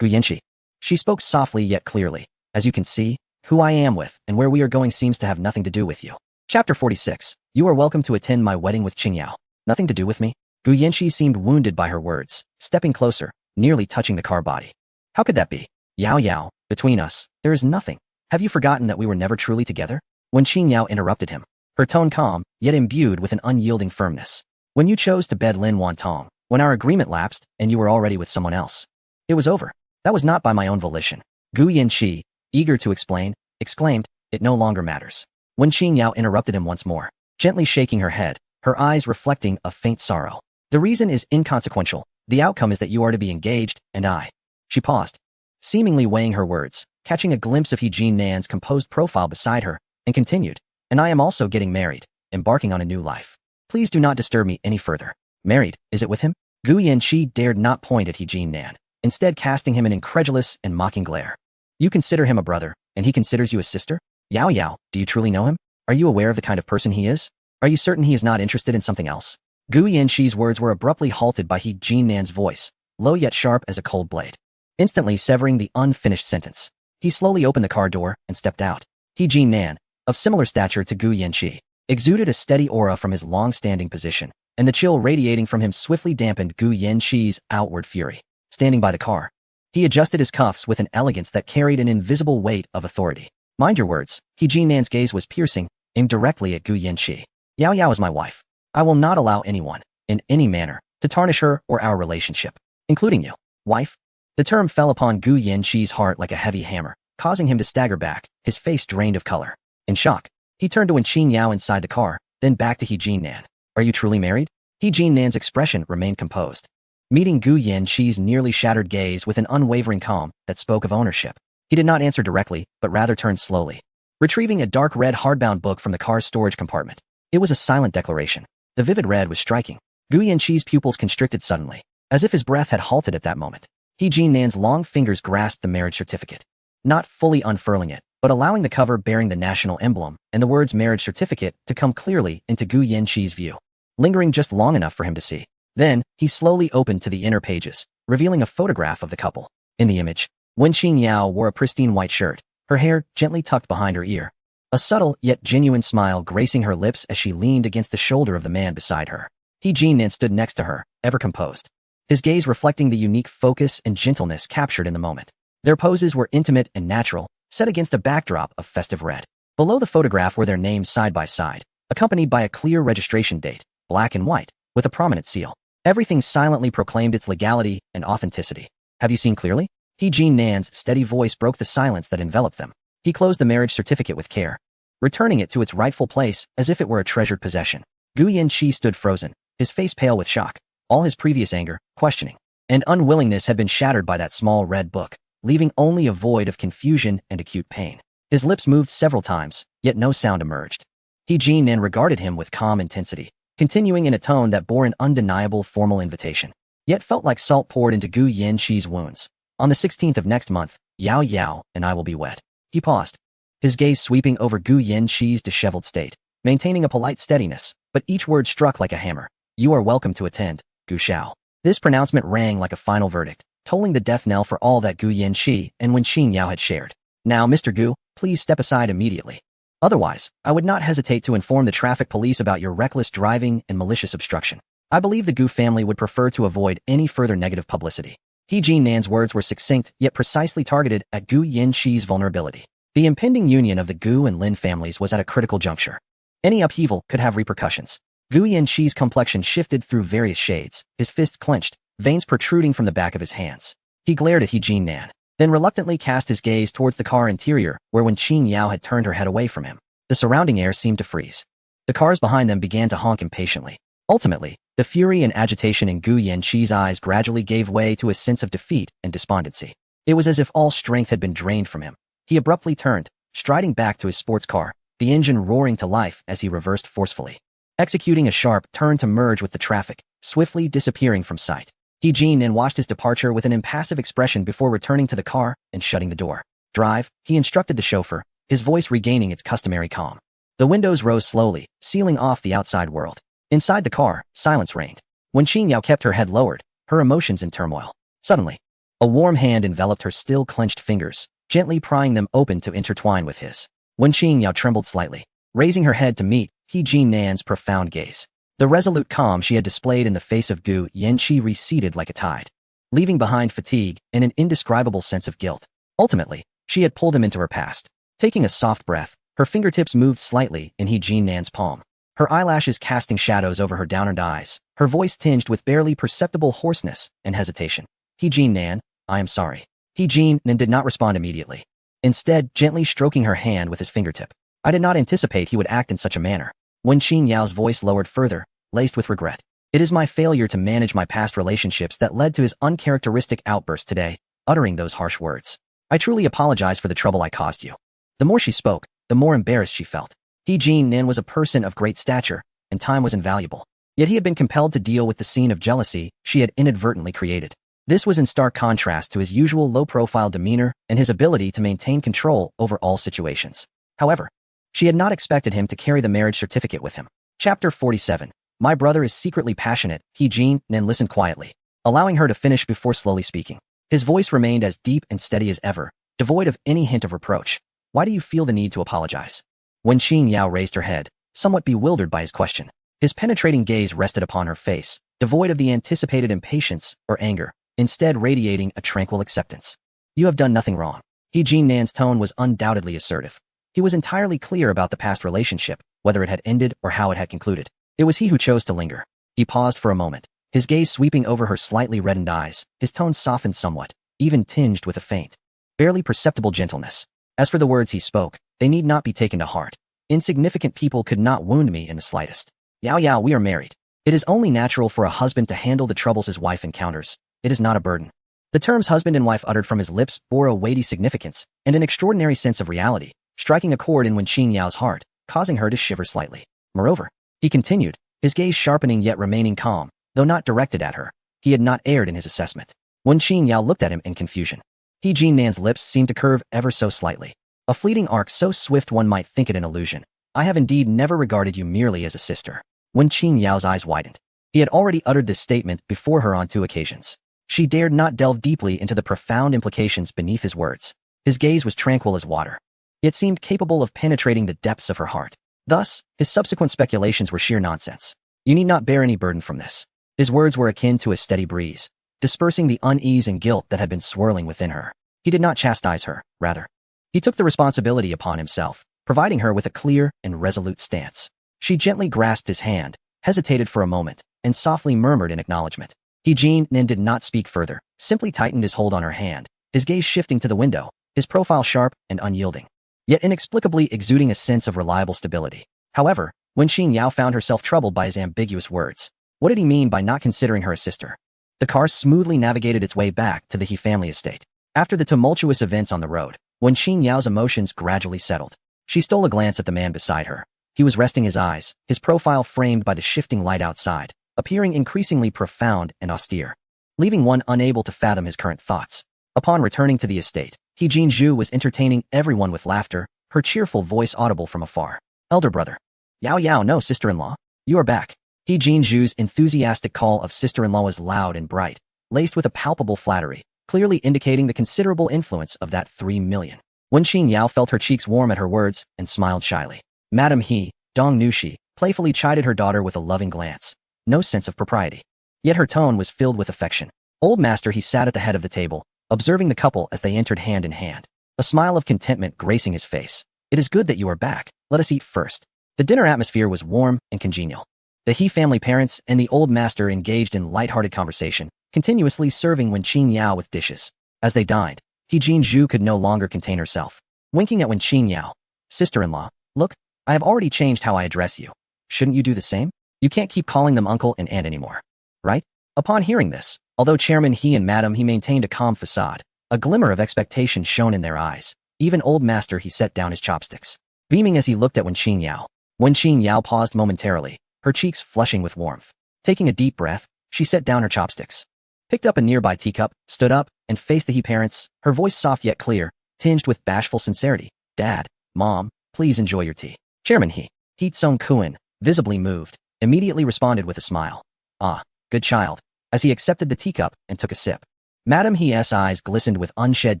"Gu Yanqi." She spoke softly yet clearly. "As you can see, who I am with and where we are going seems to have nothing to do with you." Chapter 46. You are welcome to attend my wedding with Qingyao. "Nothing to do with me?" Gu Yanqi seemed wounded by her words, stepping closer, nearly touching the car body. "How could that be? Yao Yao, between us, there is nothing. Have you forgotten that we were never truly together?" Wen Qingyao interrupted him, her tone calm, yet imbued with an unyielding firmness. "When you chose to bed Lin Wantong, when our agreement lapsed and you were already with someone else, it was over. That was not by my own volition." Gu Yanqi, eager to explain, exclaimed, "It no longer matters." Wen Qingyao interrupted him once more, gently shaking her head, her eyes reflecting a faint sorrow. "The reason is inconsequential. The outcome is that you are to be engaged, and I." She paused, seemingly weighing her words, catching a glimpse of He Jinan's composed profile beside her, and continued, "And I am also getting married, embarking on a new life." Please do not disturb me any further. Married, is it with him? Gu Yanqi dared not point at He Jinan, instead casting him an incredulous and mocking glare. You consider him a brother, and he considers you a sister? Yao Yao, do you truly know him? Are you aware of the kind of person he is? Are you certain he is not interested in something else? Gu Yanqi's words were abruptly halted by He Jinan's voice, low yet sharp as a cold blade, instantly severing the unfinished sentence. He slowly opened the car door and stepped out. He Jinan, of similar stature to Gu Yanqi, exuded a steady aura from his long-standing position, and the chill radiating from him swiftly dampened Gu Yanqi's outward fury. Standing by the car, he adjusted his cuffs with an elegance that carried an invisible weight of authority. Mind your words. He Jinan's gaze was piercing, aimed directly at Gu Yanqi. Yao Yao is my wife. I will not allow anyone, in any manner, to tarnish her or our relationship, including you. Wife? The term fell upon Gu Yanqi's heart like a heavy hammer, causing him to stagger back, his face drained of color. In shock, he turned to Wenqing Yao inside the car, then back to He Jinan. Are you truly married? He Jinan's expression remained composed, meeting Gu Yanqi's nearly shattered gaze with an unwavering calm that spoke of ownership. He did not answer directly, but rather turned slowly, retrieving a dark red hardbound book from the car's storage compartment. It was a silent declaration. The vivid red was striking. Gu Yanqi's pupils constricted suddenly, as if his breath had halted at that moment. He Jinan's long fingers grasped the marriage certificate, not fully unfurling it, but allowing the cover bearing the national emblem and the words marriage certificate to come clearly into Gu Yanqi's view, lingering just long enough for him to see. Then, he slowly opened to the inner pages, revealing a photograph of the couple. In the image, Wenqing Yao wore a pristine white shirt, her hair gently tucked behind her ear, a subtle yet genuine smile gracing her lips as she leaned against the shoulder of the man beside her. He Jinan stood next to her, ever composed, his gaze reflecting the unique focus and gentleness captured in the moment. Their poses were intimate and natural, set against a backdrop of festive red. Below the photograph were their names side by side, accompanied by a clear registration date, black and white, with a prominent seal. Everything silently proclaimed its legality and authenticity. Have you seen clearly? He Jinan's steady voice broke the silence that enveloped them. He closed the marriage certificate with care, returning it to its rightful place as if it were a treasured possession. Gu Yanqi stood frozen, his face pale with shock. All his previous anger, questioning, and unwillingness had been shattered by that small red book, leaving only a void of confusion and acute pain. His lips moved several times, yet no sound emerged. He Jinan regarded him with calm intensity, continuing in a tone that bore an undeniable formal invitation, yet felt like salt poured into Gu Yanqi's wounds. On the 16th of next month, Yao Yao and I will be wed. He paused, his gaze sweeping over Gu Yanqi's disheveled state, maintaining a polite steadiness, but each word struck like a hammer. You are welcome to attend, Gu Shao. This pronouncement rang like a final verdict, tolling the death knell for all that Gu Yanqi and Wenqing Yao had shared. Now, Mr. Gu, please step aside immediately. Otherwise, I would not hesitate to inform the traffic police about your reckless driving and malicious obstruction. I believe the Gu family would prefer to avoid any further negative publicity. He Jinan's words were succinct yet precisely targeted at Gu Yanqi's vulnerability. The impending union of the Gu and Lin families was at a critical juncture. Any upheaval could have repercussions. Gu Yanqi's complexion shifted through various shades, his fists clenched, veins protruding from the back of his hands. He glared at He Jinan, then reluctantly cast his gaze towards the car interior where Wenqing Yao had turned her head away from him. The surrounding air seemed to freeze. The cars behind them began to honk impatiently. Ultimately, the fury and agitation in Gu Yanqi's eyes gradually gave way to a sense of defeat and despondency. It was as if all strength had been drained from him. He abruptly turned, striding back to his sports car, the engine roaring to life as he reversed forcefully, executing a sharp turn to merge with the traffic, swiftly disappearing from sight. He Jinan watched his departure with an impassive expression before returning to the car and shutting the door. Drive, he instructed the chauffeur, his voice regaining its customary calm. The windows rose slowly, sealing off the outside world. Inside the car, silence reigned. Wenqing Yao kept her head lowered, her emotions in turmoil. Suddenly, a warm hand enveloped her still clenched fingers, gently prying them open to intertwine with his. Wenqing Yao trembled slightly, raising her head to meet He Jinan's profound gaze. The resolute calm she had displayed in the face of Gu Yanqi receded like a tide, leaving behind fatigue and an indescribable sense of guilt. Ultimately, she had pulled him into her past. Taking a soft breath, her fingertips moved slightly in He Jinan's palm, her eyelashes casting shadows over her downered eyes, her voice tinged with barely perceptible hoarseness and hesitation. He Jinan, I am sorry. He Jinan did not respond immediately, instead gently stroking her hand with his fingertip. I did not anticipate he would act in such a manner. Wenqing Yao's voice lowered further, laced with regret. It is my failure to manage my past relationships that led to his uncharacteristic outburst today, uttering those harsh words. I truly apologize for the trouble I caused you. The more she spoke, the more embarrassed she felt. He Jinan was a person of great stature, and time was invaluable. Yet he had been compelled to deal with the scene of jealousy she had inadvertently created. This was in stark contrast to his usual low-profile demeanor and his ability to maintain control over all situations. However, she had not expected him to carry the marriage certificate with him. Chapter 47. My brother is secretly passionate. Jin Nan listened quietly, allowing her to finish before slowly speaking. His voice remained as deep and steady as ever, devoid of any hint of reproach. Why do you feel the need to apologize? Wen Qingyao raised her head, somewhat bewildered by his question. His penetrating gaze rested upon her face, devoid of the anticipated impatience or anger, instead radiating a tranquil acceptance. You have done nothing wrong. Jin Nan's tone was undoubtedly assertive. He was entirely clear about the past relationship, whether it had ended or how it had concluded. It was he who chose to linger. He paused for a moment, his gaze sweeping over her slightly reddened eyes, his tone softened somewhat, even tinged with a faint, barely perceptible gentleness. As for the words he spoke, they need not be taken to heart. Insignificant people could not wound me in the slightest. Yao Yao, we are married. It is only natural for a husband to handle the troubles his wife encounters. It is not a burden. The terms husband and wife uttered from his lips bore a weighty significance and an extraordinary sense of reality, striking a chord in Wen Qingyao's heart, causing her to shiver slightly. Moreover, he continued, his gaze sharpening yet remaining calm, though not directed at her. He had not erred in his assessment. Wen Qingyao looked at him in confusion. Jin Nan's lips seemed to curve ever so slightly. A fleeting arc so swift one might think it an illusion. I have indeed never regarded you merely as a sister. Wen Qingyao's eyes widened. He had already uttered this statement before her on 2 occasions. She dared not delve deeply into the profound implications beneath his words. His gaze was tranquil as water. It seemed capable of penetrating the depths of her heart. Thus, his subsequent speculations were sheer nonsense. You need not bear any burden from this. His words were akin to a steady breeze, dispersing the unease and guilt that had been swirling within her. He did not chastise her, rather. He took the responsibility upon himself, providing her with a clear and resolute stance. She gently grasped his hand, hesitated for a moment, and softly murmured in acknowledgement. Jin Nan did not speak further, simply tightened his hold on her hand, his gaze shifting to the window, his profile sharp and unyielding, yet inexplicably exuding a sense of reliable stability. However, Wen Qingyao found herself troubled by his ambiguous words. What did he mean by not considering her a sister? The car smoothly navigated its way back to the He family estate. After the tumultuous events on the road, Wen Qingyao's emotions gradually settled. She stole a glance at the man beside her. He was resting his eyes, his profile framed by the shifting light outside, appearing increasingly profound and austere, leaving one unable to fathom his current thoughts. Upon returning to the estate, He Jinzhu was entertaining everyone with laughter, her cheerful voice audible from afar. Elder brother. Yao Yao, no, sister-in-law. You are back. He Jinzhu's enthusiastic call of sister-in-law was loud and bright, laced with a palpable flattery, clearly indicating the considerable influence of that 3 million. Wen Qingyao felt her cheeks warm at her words and smiled shyly. Madam He, Dong Nushi, playfully chided her daughter with a loving glance. No sense of propriety. Yet her tone was filled with affection. Old Master He sat at the head of the table, observing the couple as they entered hand in hand, a smile of contentment gracing his face. It is good that you are back. Let us eat first. The dinner atmosphere was warm and congenial. The He family parents and the old master engaged in light-hearted conversation, continuously serving Wen Qingyao with dishes. As they dined, He Jinzhu could no longer contain herself. Winking at Wen Qingyao, sister-in-law, look, I have already changed how I address you. Shouldn't you do the same? You can't keep calling them uncle and aunt anymore, right? Upon hearing this, although Chairman He and Madam He maintained a calm facade, a glimmer of expectation shone in their eyes. Even old master He set down his chopsticks, beaming as he looked at Wen Qingyao. Wen Qingyao paused momentarily, her cheeks flushing with warmth. Taking a deep breath, she set down her chopsticks, picked up a nearby teacup, stood up, and faced the He parents, her voice soft yet clear, tinged with bashful sincerity. Dad, Mom, please enjoy your tea. Chairman He Song Kuan, visibly moved, immediately responded with a smile. Ah, good child, as he accepted the teacup and took a sip. Madam He's eyes glistened with unshed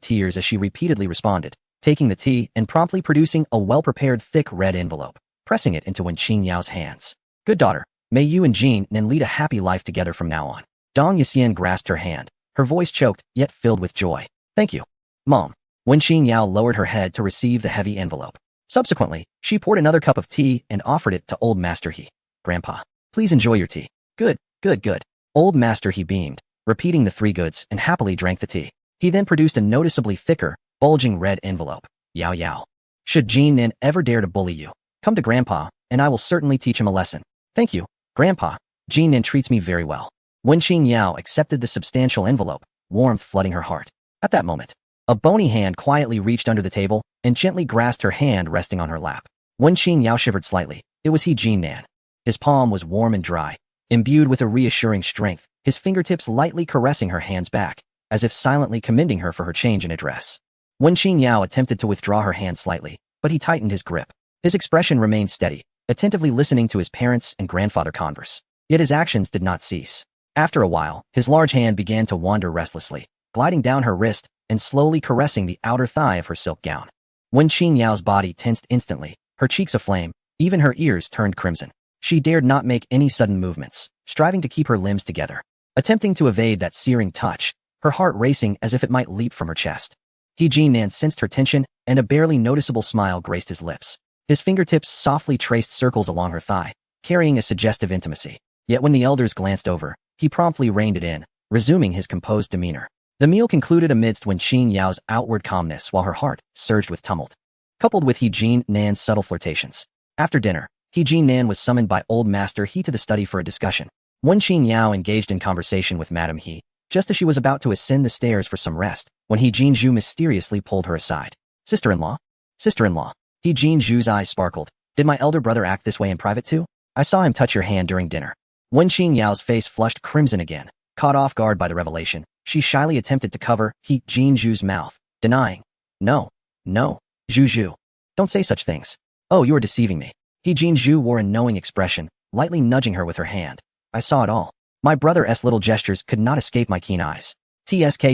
tears as she repeatedly responded, taking the tea and promptly producing a well-prepared thick red envelope, pressing it into Wen Qingyao's hands. Good daughter, may you and Jin Nan lead a happy life together from now on. Dong Yixian grasped her hand, her voice choked yet filled with joy. Thank you, Mom. Wen Qingyao lowered her head to receive the heavy envelope. Subsequently, she poured another cup of tea and offered it to Old Master He. Grandpa, please enjoy your tea. Good, good, good. Old Master He beamed, repeating the 3 goods and happily drank the tea. He then produced a noticeably thicker, bulging red envelope. Yao Yao. Should Jin Nan ever dare to bully you, come to Grandpa, and I will certainly teach him a lesson. Thank you, Grandpa. Jin Nan treats me very well. Wen Qingyao accepted the substantial envelope, warmth flooding her heart. At that moment, a bony hand quietly reached under the table and gently grasped her hand resting on her lap. Wen Qingyao shivered slightly. It was He Jin Nan. His palm was warm and dry, imbued with a reassuring strength, his fingertips lightly caressing her hands back, as if silently commending her for her change in address. Wen Qingyao attempted to withdraw her hand slightly, but he tightened his grip. His expression remained steady, attentively listening to his parents and grandfather converse. Yet his actions did not cease. After a while, his large hand began to wander restlessly, gliding down her wrist and slowly caressing the outer thigh of her silk gown. Wen Qingyao's body tensed instantly, her cheeks aflame, even her ears turned crimson. She dared not make any sudden movements, striving to keep her limbs together. Attempting to evade that searing touch, her heart racing as if it might leap from her chest. He Jinan sensed her tension, and a barely noticeable smile graced his lips. His fingertips softly traced circles along her thigh, carrying a suggestive intimacy. Yet when the elders glanced over, he promptly reined it in, resuming his composed demeanor. The meal concluded amidst Wen Qingyao's outward calmness while her heart surged with tumult. Coupled with He Jinan's subtle flirtations. After dinner, He Jinan was summoned by Old Master He to the study for a discussion. Wen Qingyao engaged in conversation with Madame He, just as she was about to ascend the stairs for some rest, when He Jinzhu mysteriously pulled her aside. Sister-in-law? Sister-in-law. He Jinzhu's eyes sparkled. Did my elder brother act this way in private too? I saw him touch your hand during dinner. Wen Qingyao's face flushed crimson again. Caught off guard by the revelation, she shyly attempted to cover He Jinzhu's mouth, denying. No. No. Zhu. Don't say such things. Oh, you are deceiving me. He Jinzhu wore a knowing expression, lightly nudging her with her hand. I saw it all. My brother's little gestures could not escape my keen eyes. TSK.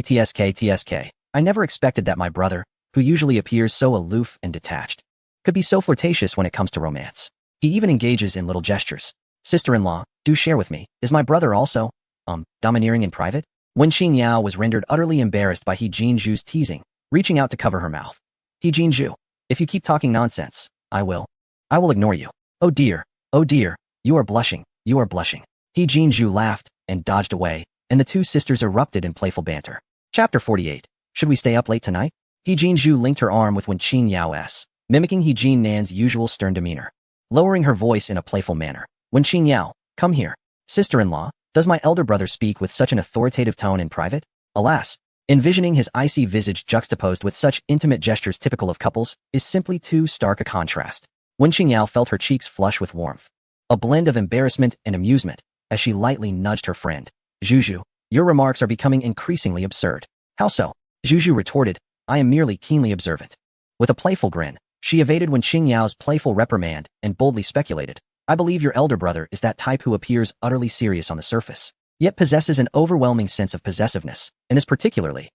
I never expected that my brother, who usually appears so aloof and detached, could be so flirtatious when it comes to romance. He even engages in little gestures. Sister-in-law, do share with me, is my brother also, domineering in private? Wen Qingyao was rendered utterly embarrassed by He Jinzhu's teasing, reaching out to cover her mouth. He Jinzhu, if you keep talking nonsense, I will ignore you. Oh dear, you are blushing. He Jinzhu laughed and dodged away, and the two sisters erupted in playful banter. Chapter 48. Should we stay up late tonight? He Jinzhu linked her arm with Wen Qingyao's, mimicking He Jinan's usual stern demeanor. Lowering her voice in a playful manner. Wen Qingyao, come here. Sister-in-law, does my elder brother speak with such an authoritative tone in private? Alas, envisioning his icy visage juxtaposed with such intimate gestures typical of couples is simply too stark a contrast. Wen Qingyao felt her cheeks flush with warmth. A blend of embarrassment and amusement, as she lightly nudged her friend. Zhu, your remarks are becoming increasingly absurd. How so? Zhu retorted, I am merely keenly observant. With a playful grin, she evaded Wen Qingyao's playful reprimand and boldly speculated, I believe your elder brother is that type who appears utterly serious on the surface, yet possesses an overwhelming sense of possessiveness, and is particularly,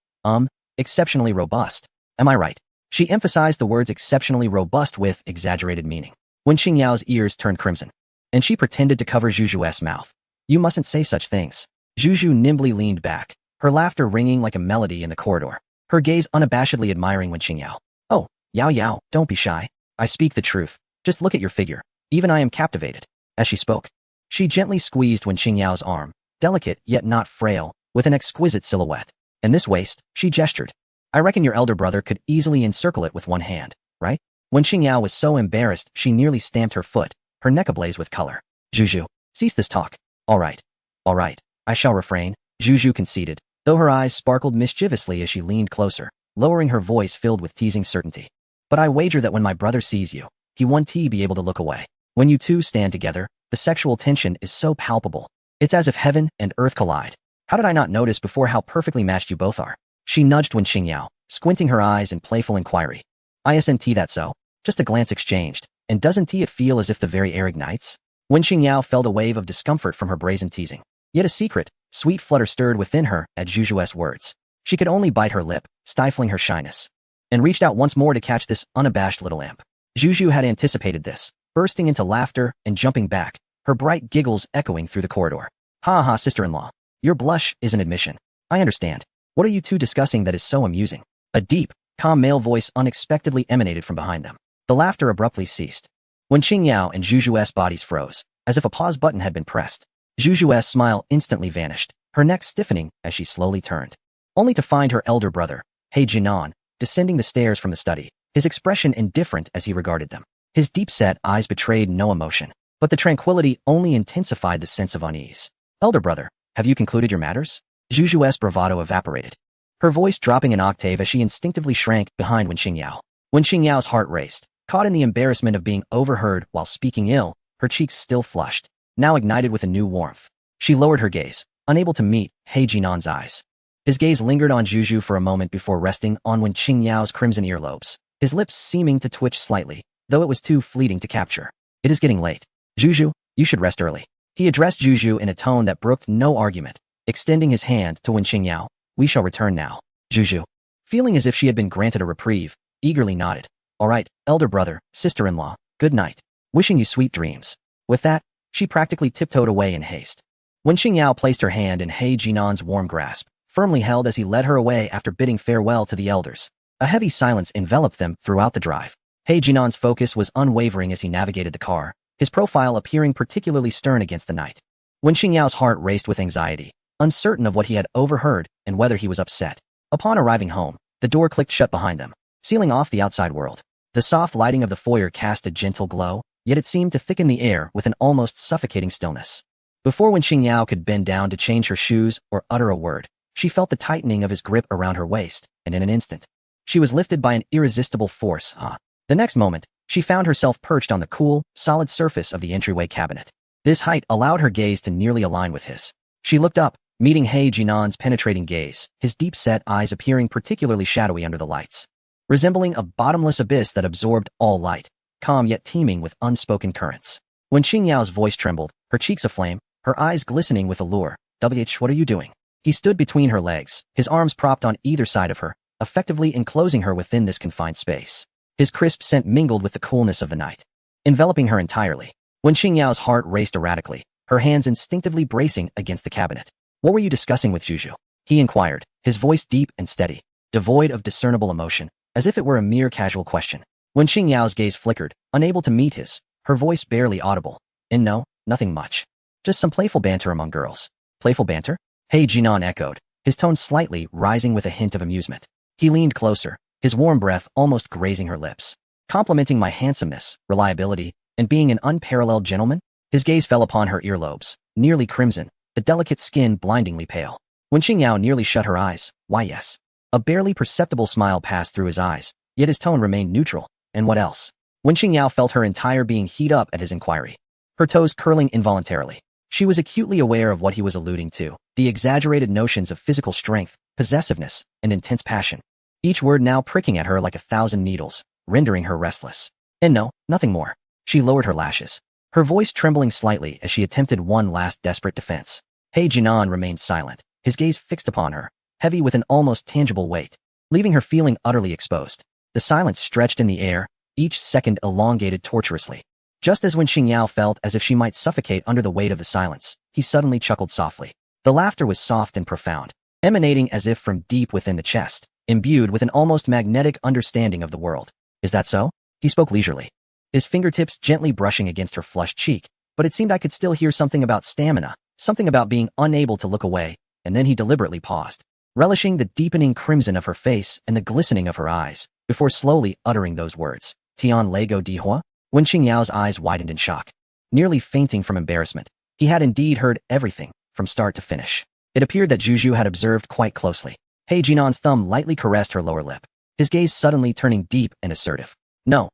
exceptionally robust. Am I right? She emphasized the words exceptionally robust with exaggerated meaning. Wen Qingyao's ears turned crimson, and she pretended to cover Zhu's mouth. You mustn't say such things. Zhu nimbly leaned back, her laughter ringing like a melody in the corridor, her gaze unabashedly admiring Wen Qingyao. Oh, Yao, don't be shy. I speak the truth. Just look at your figure. Even I am captivated. As she spoke, she gently squeezed Wen Qingyao's arm, delicate yet not frail, with an exquisite silhouette. And this waist, she gestured. I reckon your elder brother could easily encircle it with one hand, right? Wen Qingyao was so embarrassed she nearly stamped her foot, her neck ablaze with color. Zhu, cease this talk. All right, I shall refrain, Zhu conceded, though her eyes sparkled mischievously as she leaned closer, lowering her voice filled with teasing certainty. But I wager that when my brother sees you, he won't be able to look away. When you two stand together, the sexual tension is so palpable. It's as if heaven and earth collide. How did I not notice before how perfectly matched you both are? She nudged Wen Qingyao, squinting her eyes in playful inquiry. Isn't that so? Just a glance exchanged, and doesn't it feel as if the very air ignites? Wen Qingyao felt a wave of discomfort from her brazen teasing. Yet a secret, sweet flutter stirred within her at Zhu's words. She could only bite her lip, stifling her shyness, and reached out once more to catch this unabashed little imp. Zhu had anticipated this, bursting into laughter and jumping back, her bright giggles echoing through the corridor. Ha, sister-in-law. Your blush is an admission. I understand. What are you two discussing that is so amusing? A deep, calm male voice unexpectedly emanated from behind them. The laughter abruptly ceased. Wen Qingyao and Zhu's bodies froze, as if a pause button had been pressed. Zhu's smile instantly vanished, her neck stiffening as she slowly turned, only to find her elder brother, He Jinan, descending the stairs from the study, his expression indifferent as he regarded them. His deep-set eyes betrayed no emotion, but the tranquility only intensified the sense of unease. Elder brother, have you concluded your matters? Zhu's bravado evaporated, her voice dropping an octave as she instinctively shrank behind Wen Qingyao. Wen Qingyao's heart raced, caught in the embarrassment of being overheard while speaking ill her cheeks still flushed, now ignited with a new warmth. She lowered her gaze, unable to meet He Jinan's eyes. His gaze lingered on Juju for a moment before resting on Wen Qingyao's crimson earlobes, his lips seeming to twitch slightly, though it was too fleeting to capture. It is getting late. Juju, you should rest early. He addressed Juju in a tone that brooked no argument, extending his hand to Wen Qingyao. We shall return now. Juju, feeling as if she had been granted a reprieve, eagerly nodded. All right, elder brother, sister-in-law, good night. Wishing you sweet dreams. With that, she practically tiptoed away in haste. Wen Qingyao placed her hand in He Jinan's warm grasp, firmly held as he led her away after bidding farewell to the elders. A heavy silence enveloped them throughout the drive. He Jinan's focus was unwavering as he navigated the car, his profile appearing particularly stern against the night. Wen Qingyao's heart raced with anxiety, uncertain of what he had overheard and whether he was upset. Upon arriving home, the door clicked shut behind them, sealing off the outside world. The soft lighting of the foyer cast a gentle glow, yet it seemed to thicken the air with an almost suffocating stillness. Before Wen Qingyao could bend down to change her shoes or utter a word, she felt the tightening of his grip around her waist, and in an instant, she was lifted by an irresistible force. The next moment, she found herself perched on the cool, solid surface of the entryway cabinet. This height allowed her gaze to nearly align with his. She looked up, meeting He Jinan's penetrating gaze, his deep-set eyes appearing particularly shadowy under the lights, resembling a bottomless abyss that absorbed all light, calm yet teeming with unspoken currents. When Qingyao's voice trembled, her cheeks aflame, her eyes glistening with allure, what are you doing? He stood between her legs, his arms propped on either side of her, effectively enclosing her within this confined space. His crisp scent mingled with the coolness of the night, enveloping her entirely. When Qingyao's heart raced erratically, her hands instinctively bracing against the cabinet. What were you discussing with Juju? He inquired, his voice deep and steady, devoid of discernible emotion, as if it were a mere casual question. When Qingyao's gaze flickered, unable to meet his, her voice barely audible. And no, nothing much. Just some playful banter among girls. Playful banter? He Jinan echoed, his tone slightly rising with a hint of amusement. He leaned closer, his warm breath almost grazing her lips. Complimenting my handsomeness, reliability, and being an unparalleled gentleman? His gaze fell upon her earlobes, nearly crimson, the delicate skin blindingly pale. When Qingyao nearly shut her eyes, why yes. A barely perceptible smile passed through his eyes, yet his tone remained neutral. And what else? When Qingyao felt her entire being heat up at his inquiry, her toes curling involuntarily. She was acutely aware of what he was alluding to, the exaggerated notions of physical strength, possessiveness, and intense passion. Each word now pricking at her like 1,000 needles, rendering her restless. And no, nothing more. She lowered her lashes, her voice trembling slightly as she attempted one last desperate defense. He Jinan remained silent, his gaze fixed upon her, heavy with an almost tangible weight, leaving her feeling utterly exposed. The silence stretched in the air, each second elongated torturously. Just as when Qingyao felt as if she might suffocate under the weight of the silence, he suddenly chuckled softly. The laughter was soft and profound, emanating as if from deep within the chest, imbued with an almost magnetic understanding of the world. Is that so? He spoke leisurely, his fingertips gently brushing against her flushed cheek, but it seemed I could still hear something about stamina, something about being unable to look away, and then he deliberately paused, relishing the deepening crimson of her face and the glistening of her eyes, before slowly uttering those words. Tian Lego Dihua? When Qingyao's eyes widened in shock, nearly fainting from embarrassment, he had indeed heard everything, from start to finish. It appeared that Juju had observed quite closely. He Jinan's thumb lightly caressed her lower lip, his gaze suddenly turning deep and assertive. No,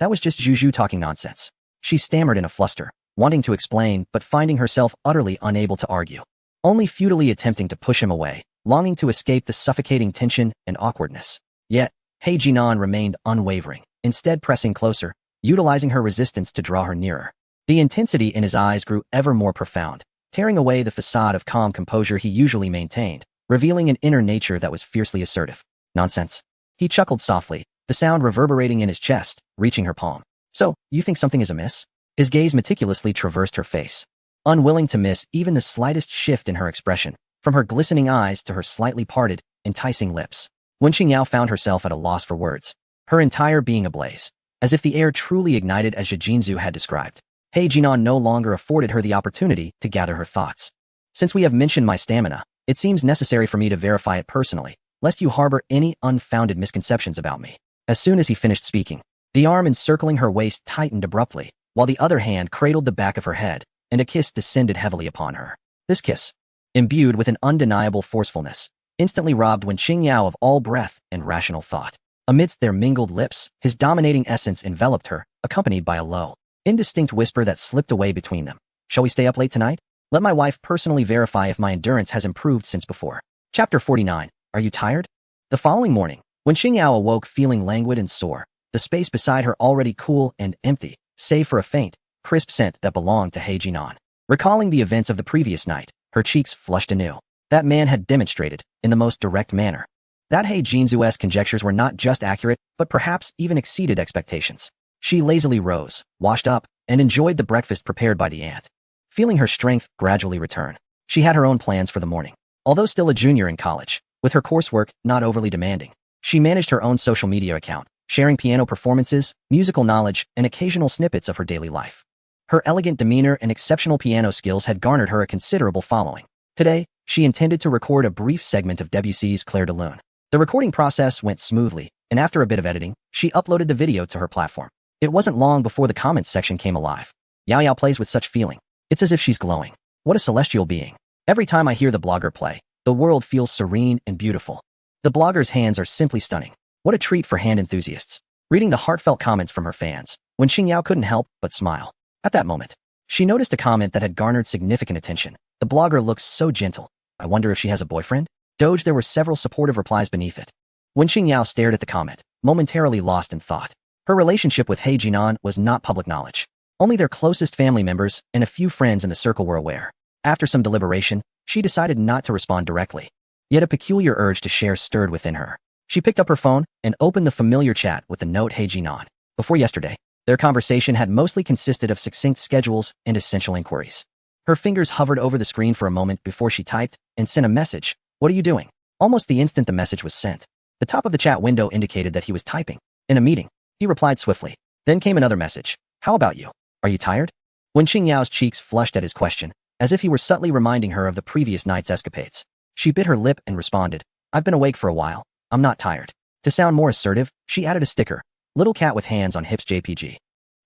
that was just Juju talking nonsense. She stammered in a fluster, wanting to explain but finding herself utterly unable to argue. Only futilely attempting to push him away, longing to escape the suffocating tension and awkwardness. Yet, He Jinan remained unwavering, instead pressing closer, utilizing her resistance to draw her nearer. The intensity in his eyes grew ever more profound, tearing away the facade of calm composure he usually maintained, revealing an inner nature that was fiercely assertive. Nonsense. He chuckled softly, the sound reverberating in his chest, reaching her palm. So, you think something is amiss? His gaze meticulously traversed her face, unwilling to miss even the slightest shift in her expression, from her glistening eyes to her slightly parted, enticing lips. When Qingyao found herself at a loss for words, her entire being ablaze, as if the air truly ignited as Jijinzu had described. He Jinan no longer afforded her the opportunity to gather her thoughts. Since we have mentioned my stamina, it seems necessary for me to verify it personally, lest you harbor any unfounded misconceptions about me. As soon as he finished speaking, the arm encircling her waist tightened abruptly, while the other hand cradled the back of her head, and a kiss descended heavily upon her. This kiss, imbued with an undeniable forcefulness, instantly robbed Wen Qingyao of all breath and rational thought. Amidst their mingled lips, his dominating essence enveloped her, accompanied by a low, indistinct whisper that slipped away between them. Shall we stay up late tonight? Let my wife personally verify if my endurance has improved since before. Chapter 49. Are you tired? The following morning, when Xingyao awoke feeling languid and sore, the space beside her already cool and empty, save for a faint, crisp scent that belonged to He Jinan. Recalling the events of the previous night, her cheeks flushed anew. That man had demonstrated, in the most direct manner, that He Jinzu's conjectures were not just accurate, but perhaps even exceeded expectations. She lazily rose, washed up, and enjoyed the breakfast prepared by the aunt. Feeling her strength gradually return, she had her own plans for the morning. Although still a junior in college, with her coursework not overly demanding, she managed her own social media account, sharing piano performances, musical knowledge, and occasional snippets of her daily life. Her elegant demeanor and exceptional piano skills had garnered her a considerable following. Today, she intended to record a brief segment of Debussy's Clair de Lune. The recording process went smoothly, and after a bit of editing, she uploaded the video to her platform. It wasn't long before the comments section came alive. Yao Yao plays with such feeling. It's as if she's glowing. What a celestial being. Every time I hear the blogger play, the world feels serene and beautiful. The blogger's hands are simply stunning. What a treat for hand enthusiasts. Reading the heartfelt comments from her fans, when Xingyao couldn't help but smile. At that moment, she noticed a comment that had garnered significant attention. The blogger looks so gentle. I wonder if she has a boyfriend? Doge, there were several supportive replies beneath it. When Xingyao stared at the comment, momentarily lost in thought. Her relationship with He Jinan was not public knowledge. Only their closest family members and a few friends in the circle were aware. After some deliberation, she decided not to respond directly. Yet a peculiar urge to share stirred within her. She picked up her phone and opened the familiar chat with the note He Jinan. Before yesterday, their conversation had mostly consisted of succinct schedules and essential inquiries. Her fingers hovered over the screen for a moment before she typed and sent a message. What are you doing? Almost the instant the message was sent, the top of the chat window indicated that he was typing. In a meeting. He replied swiftly. Then came another message. How about you? Are you tired? When Xingyao's cheeks flushed at his question, as if he were subtly reminding her of the previous night's escapades, she bit her lip and responded, I've been awake for a while. I'm not tired. To sound more assertive, she added a sticker. Little cat with hands on hips JPG.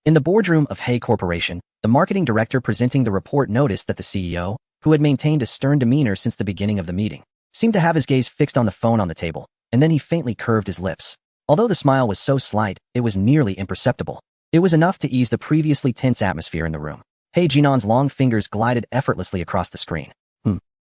In the boardroom of He Corporation, the marketing director presenting the report noticed that the CEO, who had maintained a stern demeanor since the beginning of the meeting, seemed to have his gaze fixed on the phone on the table, and then he faintly curved his lips. Although the smile was so slight, it was nearly imperceptible. It was enough to ease the previously tense atmosphere in the room. He Jinan's long fingers glided effortlessly across the screen.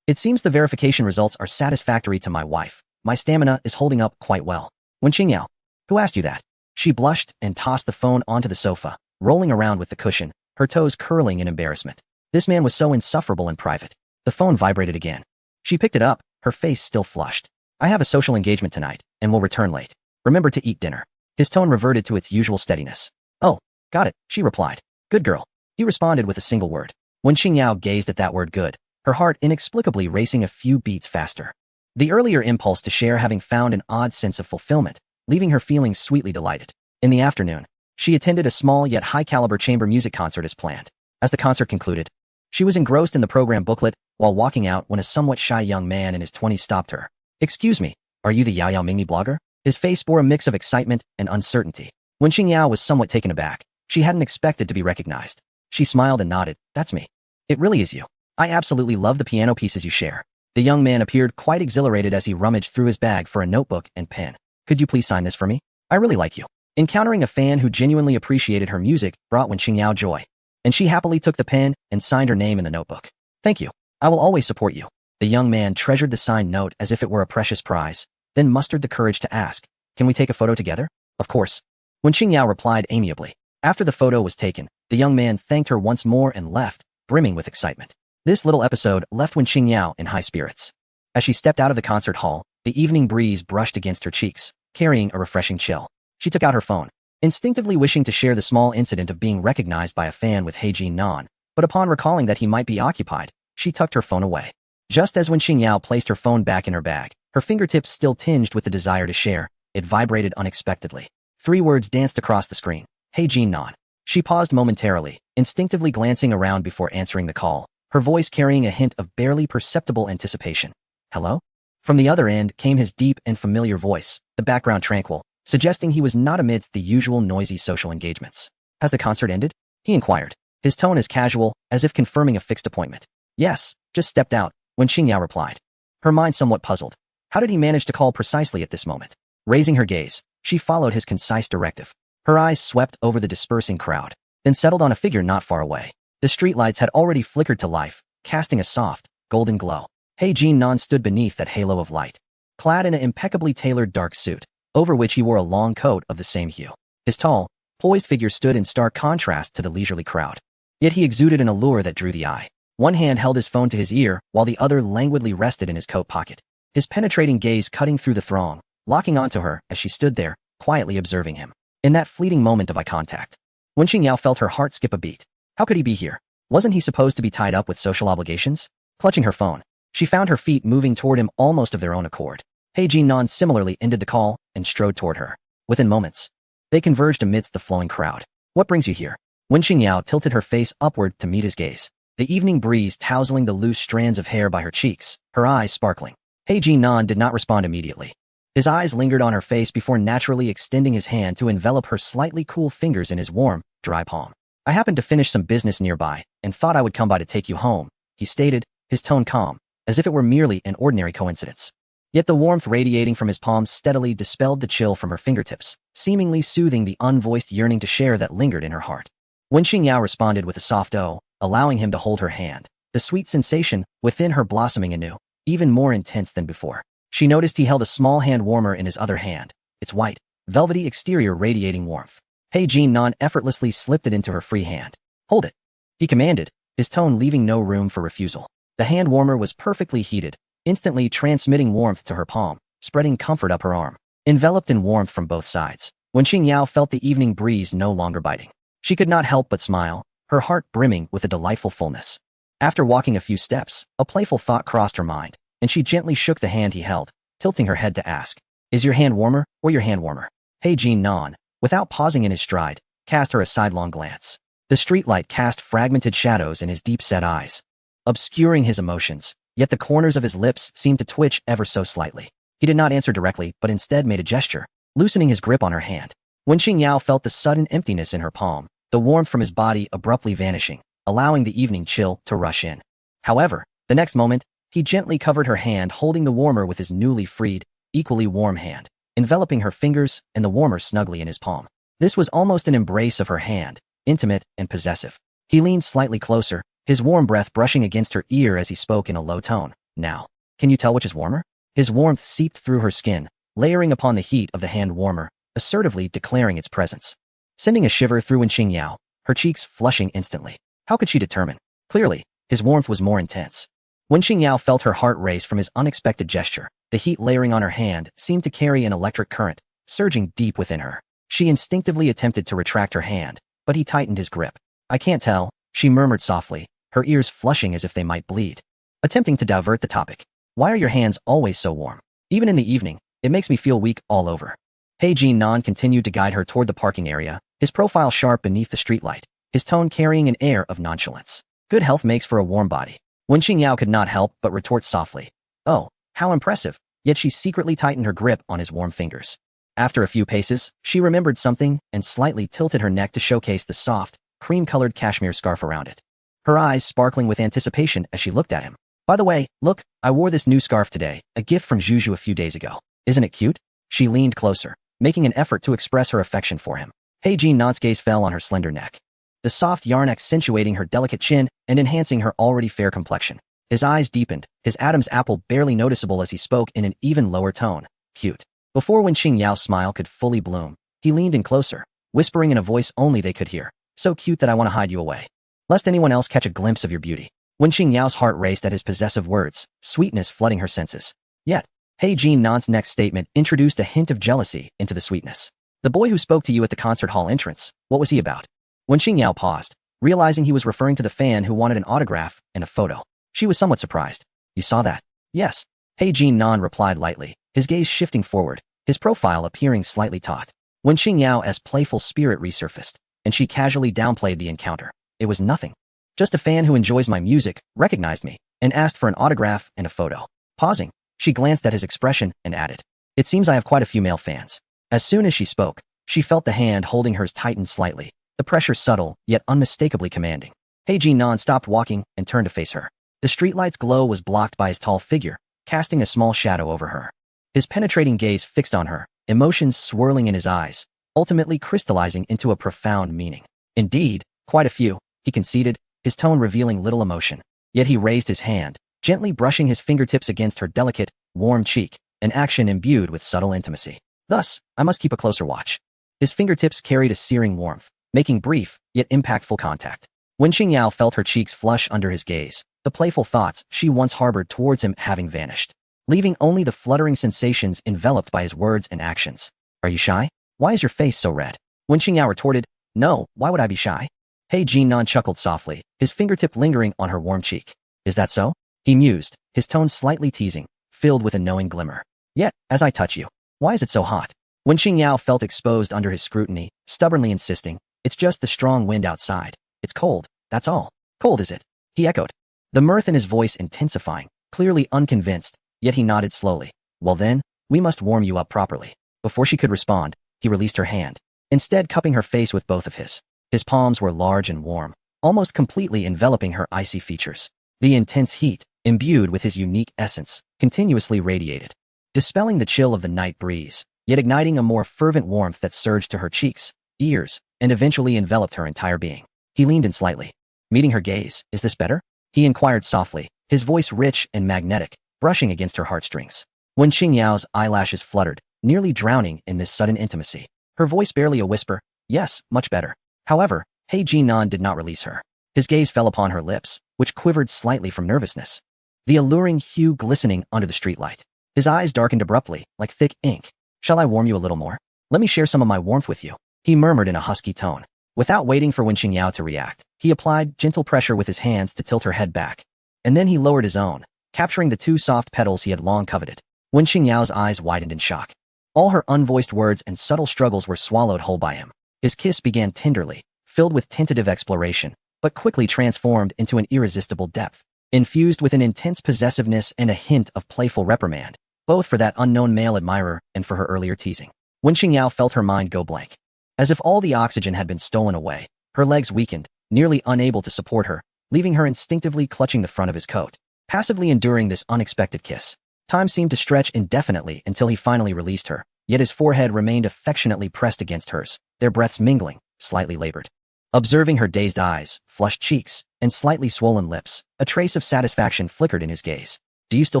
It seems the verification results are satisfactory to my wife. My stamina is holding up quite well. When Xingyao, who asked you that? She blushed and tossed the phone onto the sofa, rolling around with the cushion, her toes curling in embarrassment. This man was so insufferable in private. The phone vibrated again. She picked it up, her face still flushed. I have a social engagement tonight, and will return late. Remember to eat dinner. His tone reverted to its usual steadiness. Oh, got it, she replied. Good girl. He responded with a single word. When Xingyao gazed at that word good, her heart inexplicably racing a few beats faster. The earlier impulse to share having found an odd sense of fulfillment, leaving her feeling sweetly delighted. In the afternoon, she attended a small yet high-caliber chamber music concert as planned. As the concert concluded, she was engrossed in the program booklet while walking out when a somewhat shy young man in his 20s stopped her. Excuse me, are you the Yao Yao Mingmi blogger? His face bore a mix of excitement and uncertainty. When Xingyao was somewhat taken aback, she hadn't expected to be recognized. She smiled and nodded. That's me. It really is you. I absolutely love the piano pieces you share. The young man appeared quite exhilarated as he rummaged through his bag for a notebook and pen. Could you please sign this for me? I really like you. Encountering a fan who genuinely appreciated her music brought Wen Xingyao joy, and she happily took the pen and signed her name in the notebook. Thank you. I will always support you. The young man treasured the signed note as if it were a precious prize, then mustered the courage to ask, can we take a photo together? Of course. When Xingyao replied amiably. After the photo was taken, the young man thanked her once more and left, brimming with excitement. This little episode left Wen Xingyao in high spirits. As she stepped out of the concert hall, the evening breeze brushed against her cheeks, carrying a refreshing chill. She took out her phone, instinctively wishing to share the small incident of being recognized by a fan with He Jinan, but upon recalling that he might be occupied, she tucked her phone away. Just as Wen Xingyao placed her phone back in her bag, her fingertips still tinged with the desire to share, it vibrated unexpectedly. 3 words danced across the screen. He Jinan. She paused momentarily, instinctively glancing around before answering the call, her voice carrying a hint of barely perceptible anticipation. Hello? From the other end came his deep and familiar voice, the background tranquil, suggesting he was not amidst the usual noisy social engagements. Has the concert ended? He inquired, his tone as casual, as if confirming a fixed appointment. Yes, just stepped out, Wen Xingyao replied. Her mind somewhat puzzled. How did he manage to call precisely at this moment? Raising her gaze, she followed his concise directive. Her eyes swept over the dispersing crowd. then settled on a figure not far away. The streetlights had already flickered to life, casting a soft, golden glow. He Jin-nan stood beneath that halo of light, clad in an impeccably tailored dark suit, over which he wore a long coat of the same hue. His tall, poised figure stood in stark contrast to the leisurely crowd. Yet he exuded an allure that drew the eye. One hand held his phone to his ear, while the other languidly rested in his coat pocket. His penetrating gaze cutting through the throng, locking onto her as she stood there, quietly observing him. In that fleeting moment of eye contact, Wen Qingyao felt her heart skip a beat. How could he be here? Wasn't he supposed to be tied up with social obligations? Clutching her phone, she found her feet moving toward him almost of their own accord. He Jin-nan similarly ended the call and strode toward her. Within moments, they converged amidst the flowing crowd. What brings you here? Wen Qingyao tilted her face upward to meet his gaze, the evening breeze tousling the loose strands of hair by her cheeks, her eyes sparkling. He Jin-nan did not respond immediately. His eyes lingered on her face before naturally extending his hand to envelop her slightly cool fingers in his warm, dry palm. I happened to finish some business nearby and thought I would come by to take you home, he stated, his tone calm, as if it were merely an ordinary coincidence. Yet the warmth radiating from his palms steadily dispelled the chill from her fingertips, seemingly soothing the unvoiced yearning to share that lingered in her heart. Wen Qingyao responded with a soft "oh," allowing him to hold her hand, the sweet sensation within her blossoming anew, even more intense than before. She noticed he held a small hand warmer in his other hand, its white, velvety exterior radiating warmth. He Jin-nan effortlessly slipped it into her free hand. Hold it, he commanded, his tone leaving no room for refusal. The hand warmer was perfectly heated, instantly transmitting warmth to her palm, spreading comfort up her arm. Enveloped in warmth from both sides, Wen Qingyao felt the evening breeze no longer biting. She could not help but smile, her heart brimming with a delightful fullness. After walking a few steps, a playful thought crossed her mind, and she gently shook the hand he held, tilting her head to ask, "Is your hand warmer, or your hand warmer?" He Jin-nan, without pausing in his stride, cast her a sidelong glance. The streetlight cast fragmented shadows in his deep-set eyes, obscuring his emotions, yet the corners of his lips seemed to twitch ever so slightly. He did not answer directly, but instead made a gesture, loosening his grip on her hand. Wen Qingyao felt the sudden emptiness in her palm, the warmth from his body abruptly vanishing, allowing the evening chill to rush in. However, the next moment, he gently covered her hand, holding the warmer with his newly freed, equally warm hand, enveloping her fingers and the warmer snugly in his palm. This was almost an embrace of her hand, intimate and possessive. He leaned slightly closer, his warm breath brushing against her ear as he spoke in a low tone. "Now, can you tell which is warmer?" His warmth seeped through her skin, layering upon the heat of the hand warmer, assertively declaring its presence. Sending a shiver through Wen Qingyao, her cheeks flushing instantly. How could she determine? Clearly, his warmth was more intense. Wen Qingyao felt her heart race from his unexpected gesture. The heat layering on her hand seemed to carry an electric current, surging deep within her. She instinctively attempted to retract her hand, but he tightened his grip. "I can't tell," she murmured softly, her ears flushing as if they might bleed. Attempting to divert the topic. "Why are your hands always so warm? Even in the evening, it makes me feel weak all over." He Jin-nan continued to guide her toward the parking area, his profile sharp beneath the streetlight, his tone carrying an air of nonchalance. "Good health makes for a warm body." Wen Qingyao could not help but retort softly. "Oh, how impressive," yet she secretly tightened her grip on his warm fingers. After a few paces, she remembered something and slightly tilted her neck to showcase the soft, cream-colored cashmere scarf around it. Her eyes sparkling with anticipation as she looked at him. "By the way, look, I wore this new scarf today, a gift from Juju a few days ago. Isn't it cute?" She leaned closer, making an effort to express her affection for him. He Jin-nan's gaze fell on her slender neck, the soft yarn accentuating her delicate chin and enhancing her already fair complexion. His eyes deepened, his Adam's apple barely noticeable as he spoke in an even lower tone. "Cute." Before Wen Qingyao's smile could fully bloom, he leaned in closer, whispering in a voice only they could hear. "So cute that I want to hide you away, lest anyone else catch a glimpse of your beauty." Wen Qingyao's heart raced at his possessive words, sweetness flooding her senses. Yet, He Jin-nan's next statement introduced a hint of jealousy into the sweetness. "The boy who spoke to you at the concert hall entrance, what was he about?" Wen Qingyao paused, realizing he was referring to the fan who wanted an autograph and a photo. She was somewhat surprised. "You saw that?" "Yes," He Jin-nan replied lightly, his gaze shifting forward, his profile appearing slightly taut. Wen Qingyao playful spirit resurfaced, and she casually downplayed the encounter. "It was nothing. Just a fan who enjoys my music, recognized me, and asked for an autograph and a photo." Pausing, she glanced at his expression and added, "It seems I have quite a few male fans." As soon as she spoke, she felt the hand holding hers tighten slightly, the pressure subtle yet unmistakably commanding. He Jin-nan stopped walking and turned to face her. The streetlight's glow was blocked by his tall figure, casting a small shadow over her. His penetrating gaze fixed on her, emotions swirling in his eyes, ultimately crystallizing into a profound meaning. Indeed, Quite a few, he conceded, his tone revealing little emotion. Yet he raised his hand, gently brushing his fingertips against her delicate, warm cheek, an action imbued with subtle intimacy. Thus, I must keep a closer watch. His fingertips carried a searing warmth, making brief, yet impactful contact. When Qingyao felt her cheeks flush under his gaze, the playful thoughts she once harbored towards him having vanished, leaving only the fluttering sensations enveloped by his words and actions. Are you shy? Why is your face so red? When Qingyao retorted, no, why would I be shy? He Jinan chuckled softly, his fingertip lingering on her warm cheek. Is that so? He mused, his tone slightly teasing, filled with a knowing glimmer. Yet, as I touch you, why is it so hot? When Qingyao felt exposed under his scrutiny, stubbornly insisting, it's just the strong wind outside. It's cold, that's all. Cold is it? He echoed, the mirth in his voice intensifying, clearly unconvinced, yet he nodded slowly. Well then, we must warm you up properly. Before she could respond, he released her hand, instead cupping her face with both of his. His palms were large and warm, almost completely enveloping her icy features. The intense heat, imbued with his unique essence, continuously radiated, dispelling the chill of the night breeze, yet igniting a more fervent warmth that surged to her cheeks, ears, and eventually enveloped her entire being. He leaned in slightly, meeting her gaze. Is this better? He inquired softly, his voice rich and magnetic, brushing against her heartstrings. When Qingyao's eyelashes fluttered, nearly drowning in this sudden intimacy, her voice barely a whisper, yes, much better. However, He Jinan did not release her. His gaze fell upon her lips, which quivered slightly from nervousness, the alluring hue glistening under the streetlight. His eyes darkened abruptly, like thick ink. Shall I warm you a little more? Let me share some of my warmth with you, he murmured in a husky tone. Without waiting for Wen Qingyao to react, he applied gentle pressure with his hands to tilt her head back, and then he lowered his own, capturing the two soft petals he had long coveted. Wen Qingyao's eyes widened in shock. All her unvoiced words and subtle struggles were swallowed whole by him. His kiss began tenderly, filled with tentative exploration, but quickly transformed into an irresistible depth, infused with an intense possessiveness and a hint of playful reprimand, both for that unknown male admirer and for her earlier teasing. Wen Qingyao felt her mind go blank. As if all the oxygen had been stolen away, her legs weakened, nearly unable to support her, leaving her instinctively clutching the front of his coat, passively enduring this unexpected kiss. Time seemed to stretch indefinitely until he finally released her, yet his forehead remained affectionately pressed against hers, their breaths mingling, slightly labored. Observing her dazed eyes, flushed cheeks, and slightly swollen lips, a trace of satisfaction flickered in his gaze. Do you still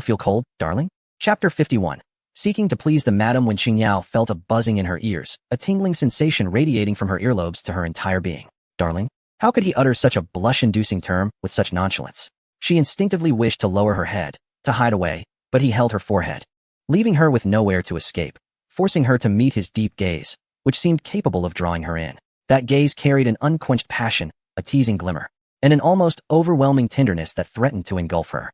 feel cold, darling? Chapter 51. Seeking to please the madam, Wen Qingyao felt a buzzing in her ears, a tingling sensation radiating from her earlobes to her entire being. Darling? How could he utter such a blush-inducing term with such nonchalance? She instinctively wished to lower her head, to hide away, but he held her forehead, leaving her with nowhere to escape, forcing her to meet his deep gaze, which seemed capable of drawing her in. That gaze carried an unquenched passion, a teasing glimmer, and an almost overwhelming tenderness that threatened to engulf her.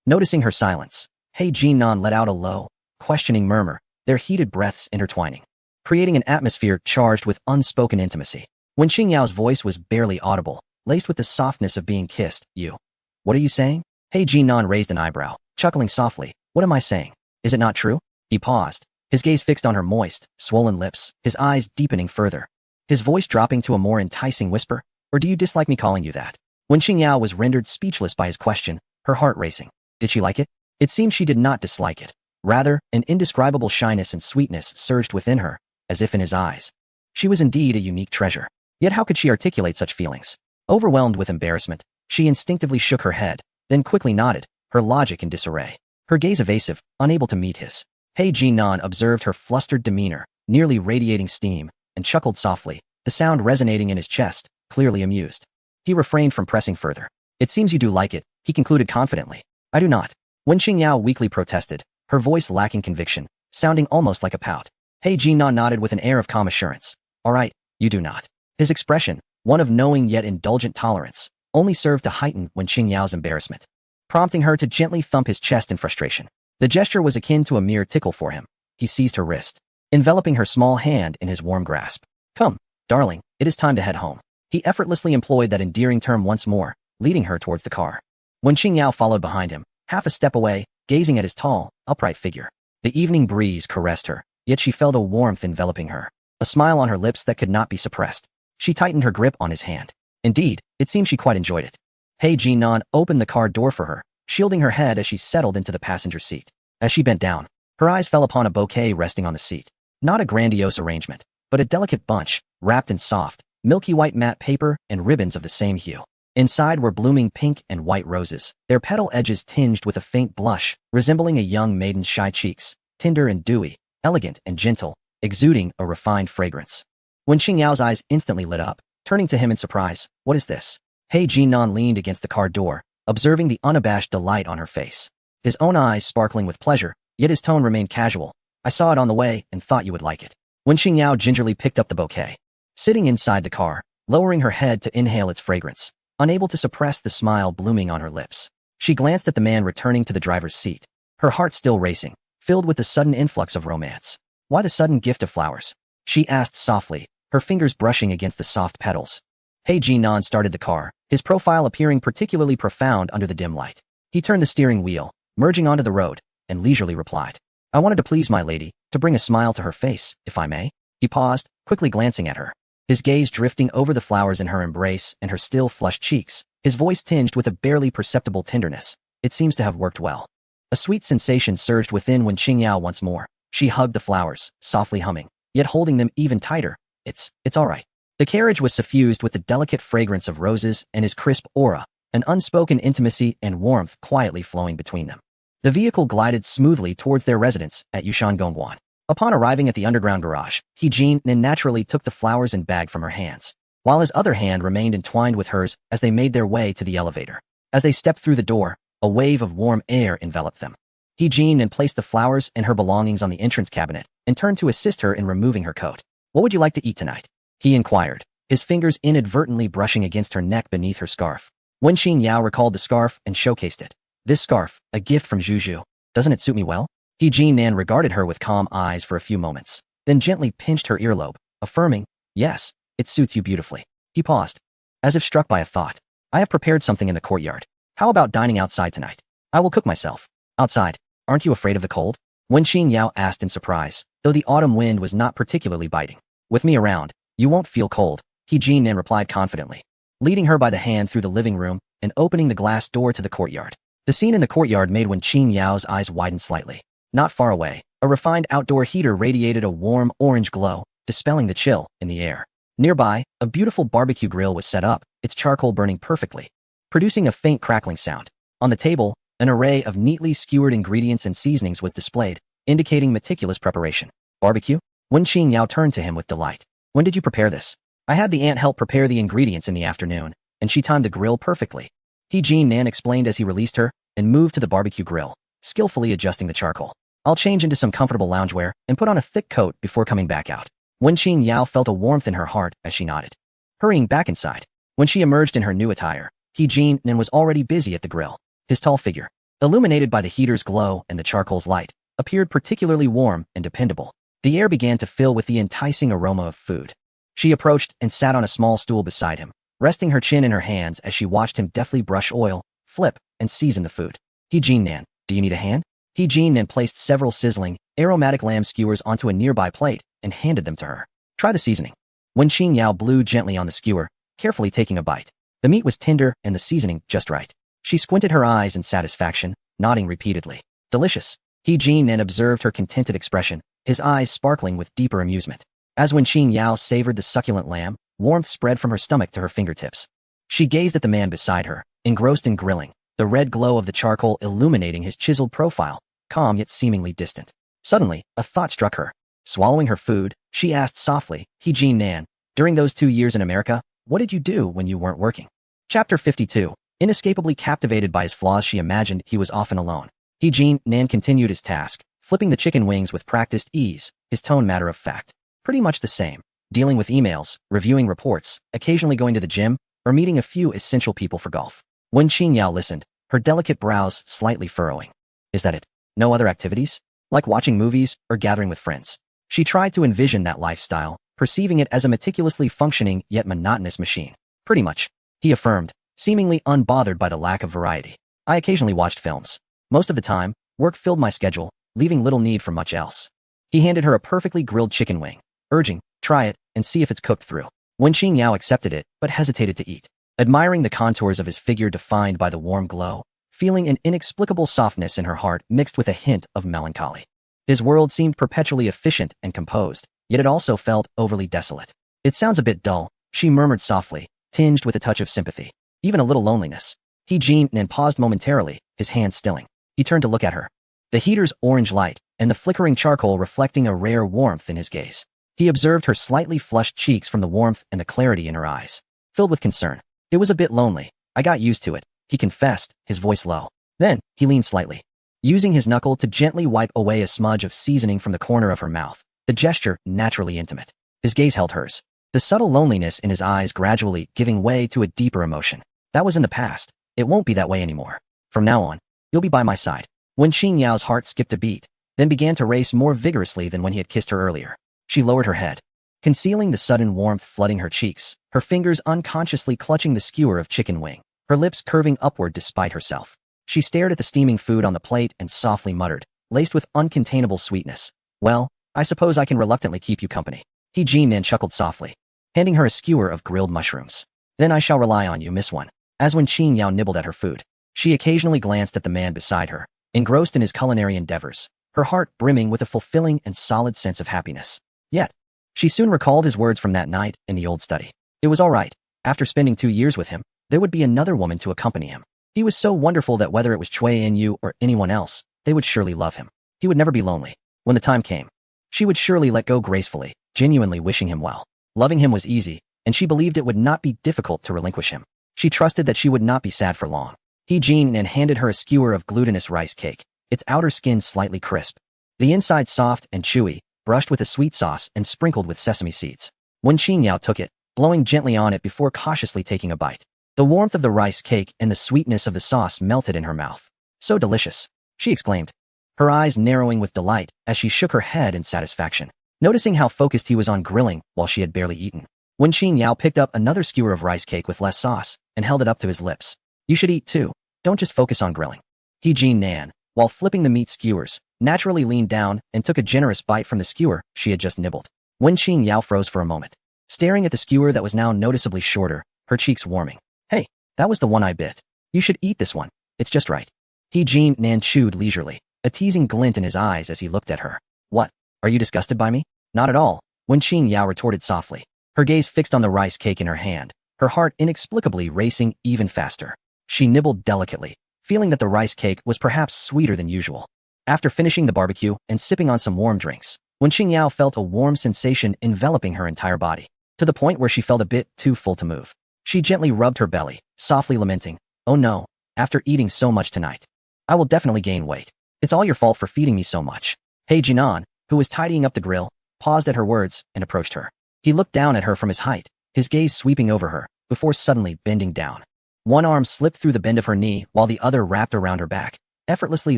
Noticing her silence, He Jinan let out a low, questioning murmur, their heated breaths intertwining, creating an atmosphere charged with unspoken intimacy. When Qingyao's voice was barely audible, laced with the softness of being kissed, you. What are you saying? He Jinan raised an eyebrow, chuckling softly. What am I saying? Is it not true? He paused, his gaze fixed on her moist, swollen lips, his eyes deepening further, his voice dropping to a more enticing whisper. Or do you dislike me calling you that? When Qingyao was rendered speechless by his question, her heart racing. Did she like it? It seemed she did not dislike it. Rather, an indescribable shyness and sweetness surged within her, as if in his eyes. She was indeed a unique treasure. Yet how could she articulate such feelings? Overwhelmed with embarrassment, she instinctively shook her head, then quickly nodded, her logic in disarray. Her gaze evasive, unable to meet his. He Jinan observed her flustered demeanor, nearly radiating steam, and chuckled softly, the sound resonating in his chest, clearly amused. He refrained from pressing further. It seems you do like it, he concluded confidently. I do not. When Qingyao weakly protested, her voice lacking conviction, sounding almost like a pout. He Jinan nodded with an air of calm assurance. All right, you do not. His expression, one of knowing yet indulgent tolerance, only served to heighten Wen Qingyao's embarrassment, prompting her to gently thump his chest in frustration. The gesture was akin to a mere tickle for him. He seized her wrist, enveloping her small hand in his warm grasp. Come, darling, it is time to head home. He effortlessly employed that endearing term once more, leading her towards the car. When Qingyao followed behind him, half a step away, gazing at his tall, upright figure. The evening breeze caressed her, yet she felt a warmth enveloping her, a smile on her lips that could not be suppressed. She tightened her grip on his hand. Indeed, it seemed she quite enjoyed it. He Jinan opened the car door for her, shielding her head as she settled into the passenger seat. As she bent down, her eyes fell upon a bouquet resting on the seat. Not a grandiose arrangement, but a delicate bunch, wrapped in soft, milky white matte paper, and ribbons of the same hue. Inside were blooming pink and white roses, their petal edges tinged with a faint blush, resembling a young maiden's shy cheeks, tender and dewy, elegant and gentle, exuding a refined fragrance. Wen Qingyao's eyes instantly lit up, turning to him in surprise. What is this? He Jinan leaned against the car door, observing the unabashed delight on her face. His own eyes sparkling with pleasure, yet his tone remained casual. I saw it on the way and thought you would like it. Wen Qingyao gingerly picked up the bouquet. Sitting inside the car, lowering her head to inhale its fragrance, unable to suppress the smile blooming on her lips, she glanced at the man returning to the driver's seat, her heart still racing, filled with the sudden influx of romance. Why the sudden gift of flowers? She asked softly, her fingers brushing against the soft petals. He Jinan started the car, his profile appearing particularly profound under the dim light. He turned the steering wheel, merging onto the road, and leisurely replied, I wanted to please my lady, to bring a smile to her face, if I may. He paused, quickly glancing at her, his gaze drifting over the flowers in her embrace and her still flushed cheeks, his voice tinged with a barely perceptible tenderness. It seems to have worked well. A sweet sensation surged within Wen Qingyao once more. She hugged the flowers, softly humming, yet holding them even tighter. It's all right. The carriage was suffused with the delicate fragrance of roses and his crisp aura, an unspoken intimacy and warmth quietly flowing between them. The vehicle glided smoothly towards their residence at Yushan. Upon arriving at the underground garage, He Jinan naturally took the flowers and bag from her hands, while his other hand remained entwined with hers as they made their way to the elevator. As they stepped through the door, a wave of warm air enveloped them. He Jinan placed the flowers and her belongings on the entrance cabinet and turned to assist her in removing her coat. What would you like to eat tonight? He inquired, his fingers inadvertently brushing against her neck beneath her scarf. Wen Qingyao recalled the scarf and showcased it. This scarf, a gift from Zhu. Doesn't it suit me well? He Jinan regarded her with calm eyes for a few moments, then gently pinched her earlobe, affirming, yes, it suits you beautifully. He paused, as if struck by a thought. I have prepared something in the courtyard. How about dining outside tonight? I will cook myself. Outside? Aren't you afraid of the cold? Wen Qingyao asked in surprise, though the autumn wind was not particularly biting. With me around, you won't feel cold, He Jinan replied confidently, leading her by the hand through the living room and opening the glass door to the courtyard. The scene in the courtyard made Wen Qingyao's eyes widen slightly. Not far away, a refined outdoor heater radiated a warm orange glow, dispelling the chill in the air. Nearby, a beautiful barbecue grill was set up, its charcoal burning perfectly, producing a faint crackling sound. On the table, an array of neatly skewered ingredients and seasonings was displayed, indicating meticulous preparation. Barbecue? Wen Qingyao turned to him with delight. When did you prepare this? I had the aunt help prepare the ingredients in the afternoon, and she timed the grill perfectly. He Jinan explained as he released her and moved to the barbecue grill, skillfully adjusting the charcoal. I'll change into some comfortable loungewear and put on a thick coat before coming back out. Wen Qingyao felt a warmth in her heart as she nodded. Hurrying back inside, when she emerged in her new attire, He Jinan was already busy at the grill. His tall figure, illuminated by the heater's glow and the charcoal's light, appeared particularly warm and dependable. The air began to fill with the enticing aroma of food. She approached and sat on a small stool beside him, resting her chin in her hands as she watched him deftly brush oil, flip, and season the food. He Jinan, do you need a hand? He Jinan placed several sizzling, aromatic lamb skewers onto a nearby plate and handed them to her. Try the seasoning. Wen Qingyao blew gently on the skewer, carefully taking a bite. The meat was tender and the seasoning just right. She squinted her eyes in satisfaction, nodding repeatedly. Delicious. He Jinan observed her contented expression, his eyes sparkling with deeper amusement. As Wen Qingyao savored the succulent lamb, warmth spread from her stomach to her fingertips. She gazed at the man beside her, engrossed in grilling, the red glow of the charcoal illuminating his chiseled profile, calm yet seemingly distant. Suddenly, a thought struck her. Swallowing her food, she asked softly, He Jinan, during those 2 years in America, what did you do when you weren't working? Chapter 52. Inescapably captivated by his flaws, she imagined he was often alone. He Jinan continued his task, flipping the chicken wings with practiced ease, his tone matter of fact. Pretty much the same, dealing with emails, reviewing reports, occasionally going to the gym, or meeting a few essential people for golf. Wen Qingyao listened, her delicate brows slightly furrowing. Is that it? No other activities? Like watching movies or gathering with friends? She tried to envision that lifestyle, perceiving it as a meticulously functioning yet monotonous machine. Pretty much, he affirmed, seemingly unbothered by the lack of variety. I occasionally watched films. Most of the time, work filled my schedule, leaving little need for much else. He handed her a perfectly grilled chicken wing, urging, try it and see if it's cooked through. Wen Qingyao accepted it, but hesitated to eat, admiring the contours of his figure defined by the warm glow, feeling an inexplicable softness in her heart mixed with a hint of melancholy. His world seemed perpetually efficient and composed, yet it also felt overly desolate. It sounds a bit dull, She murmured softly, tinged with a touch of sympathy. Even a little loneliness. He jeaned and paused momentarily, his hands stilling. He turned to look at her. The heater's orange light, and the flickering charcoal reflecting a rare warmth in his gaze. He observed her slightly flushed cheeks from the warmth and the clarity in her eyes. Filled with concern. It was a bit lonely. I got used to it, he confessed, his voice low. Then, he leaned slightly, using his knuckle to gently wipe away a smudge of seasoning from the corner of her mouth, the gesture naturally intimate. His gaze held hers, the subtle loneliness in his eyes gradually giving way to a deeper emotion. That was in the past. It won't be that way anymore. From now on, you'll be by my side. Wen Qingyao's heart skipped a beat, then began to race more vigorously than when he had kissed her earlier. She lowered her head, concealing the sudden warmth flooding her cheeks, her fingers unconsciously clutching the skewer of chicken wing, her lips curving upward despite herself. She stared at the steaming food on the plate and softly muttered, laced with uncontainable sweetness. Well, I suppose I can reluctantly keep you company. He Jin Nan chuckled softly, handing her a skewer of grilled mushrooms. Then I shall rely on you, Miss One. As when Qingyao nibbled at her food, she occasionally glanced at the man beside her, engrossed in his culinary endeavors, her heart brimming with a fulfilling and solid sense of happiness. Yet, she soon recalled his words from that night in the old study. It was all right. After spending 2 years with him, there would be another woman to accompany him. He was so wonderful that whether it was Cui Yin or anyone else, they would surely love him. He would never be lonely. When the time came, she would surely let go gracefully, genuinely wishing him well. Loving him was easy, and she believed it would not be difficult to relinquish him. She trusted that she would not be sad for long. He Jin Nan handed her a skewer of glutinous rice cake, its outer skin slightly crisp, the inside soft and chewy, brushed with a sweet sauce and sprinkled with sesame seeds. Wen Qingyao took it, blowing gently on it before cautiously taking a bite. The warmth of the rice cake and the sweetness of the sauce melted in her mouth. So delicious, she exclaimed, her eyes narrowing with delight as she shook her head in satisfaction, noticing how focused he was on grilling while she had barely eaten. Wen Qingyao picked up another skewer of rice cake with less sauce and held it up to his lips. You should eat too. Don't just focus on grilling. He Jin Nan, while flipping the meat skewers, naturally leaned down and took a generous bite from the skewer she had just nibbled. Wen Qingyao froze for a moment, staring at the skewer that was now noticeably shorter, her cheeks warming. Hey, that was the one I bit. You should eat this one. It's just right. He Jin Nan chewed leisurely, a teasing glint in his eyes as he looked at her. What? Are you disgusted by me? Not at all, Wen Qingyao retorted softly, her gaze fixed on the rice cake in her hand, her heart inexplicably racing even faster. She nibbled delicately, feeling that the rice cake was perhaps sweeter than usual. After finishing the barbecue and sipping on some warm drinks, Wen Qingyao felt a warm sensation enveloping her entire body, to the point where she felt a bit too full to move. She gently rubbed her belly, softly lamenting, oh no, after eating so much tonight, I will definitely gain weight. It's all your fault for feeding me so much. He Jinan, who was tidying up the grill, paused at her words and approached her. He looked down at her from his height, his gaze sweeping over her, before suddenly bending down. One arm slipped through the bend of her knee while the other wrapped around her back, effortlessly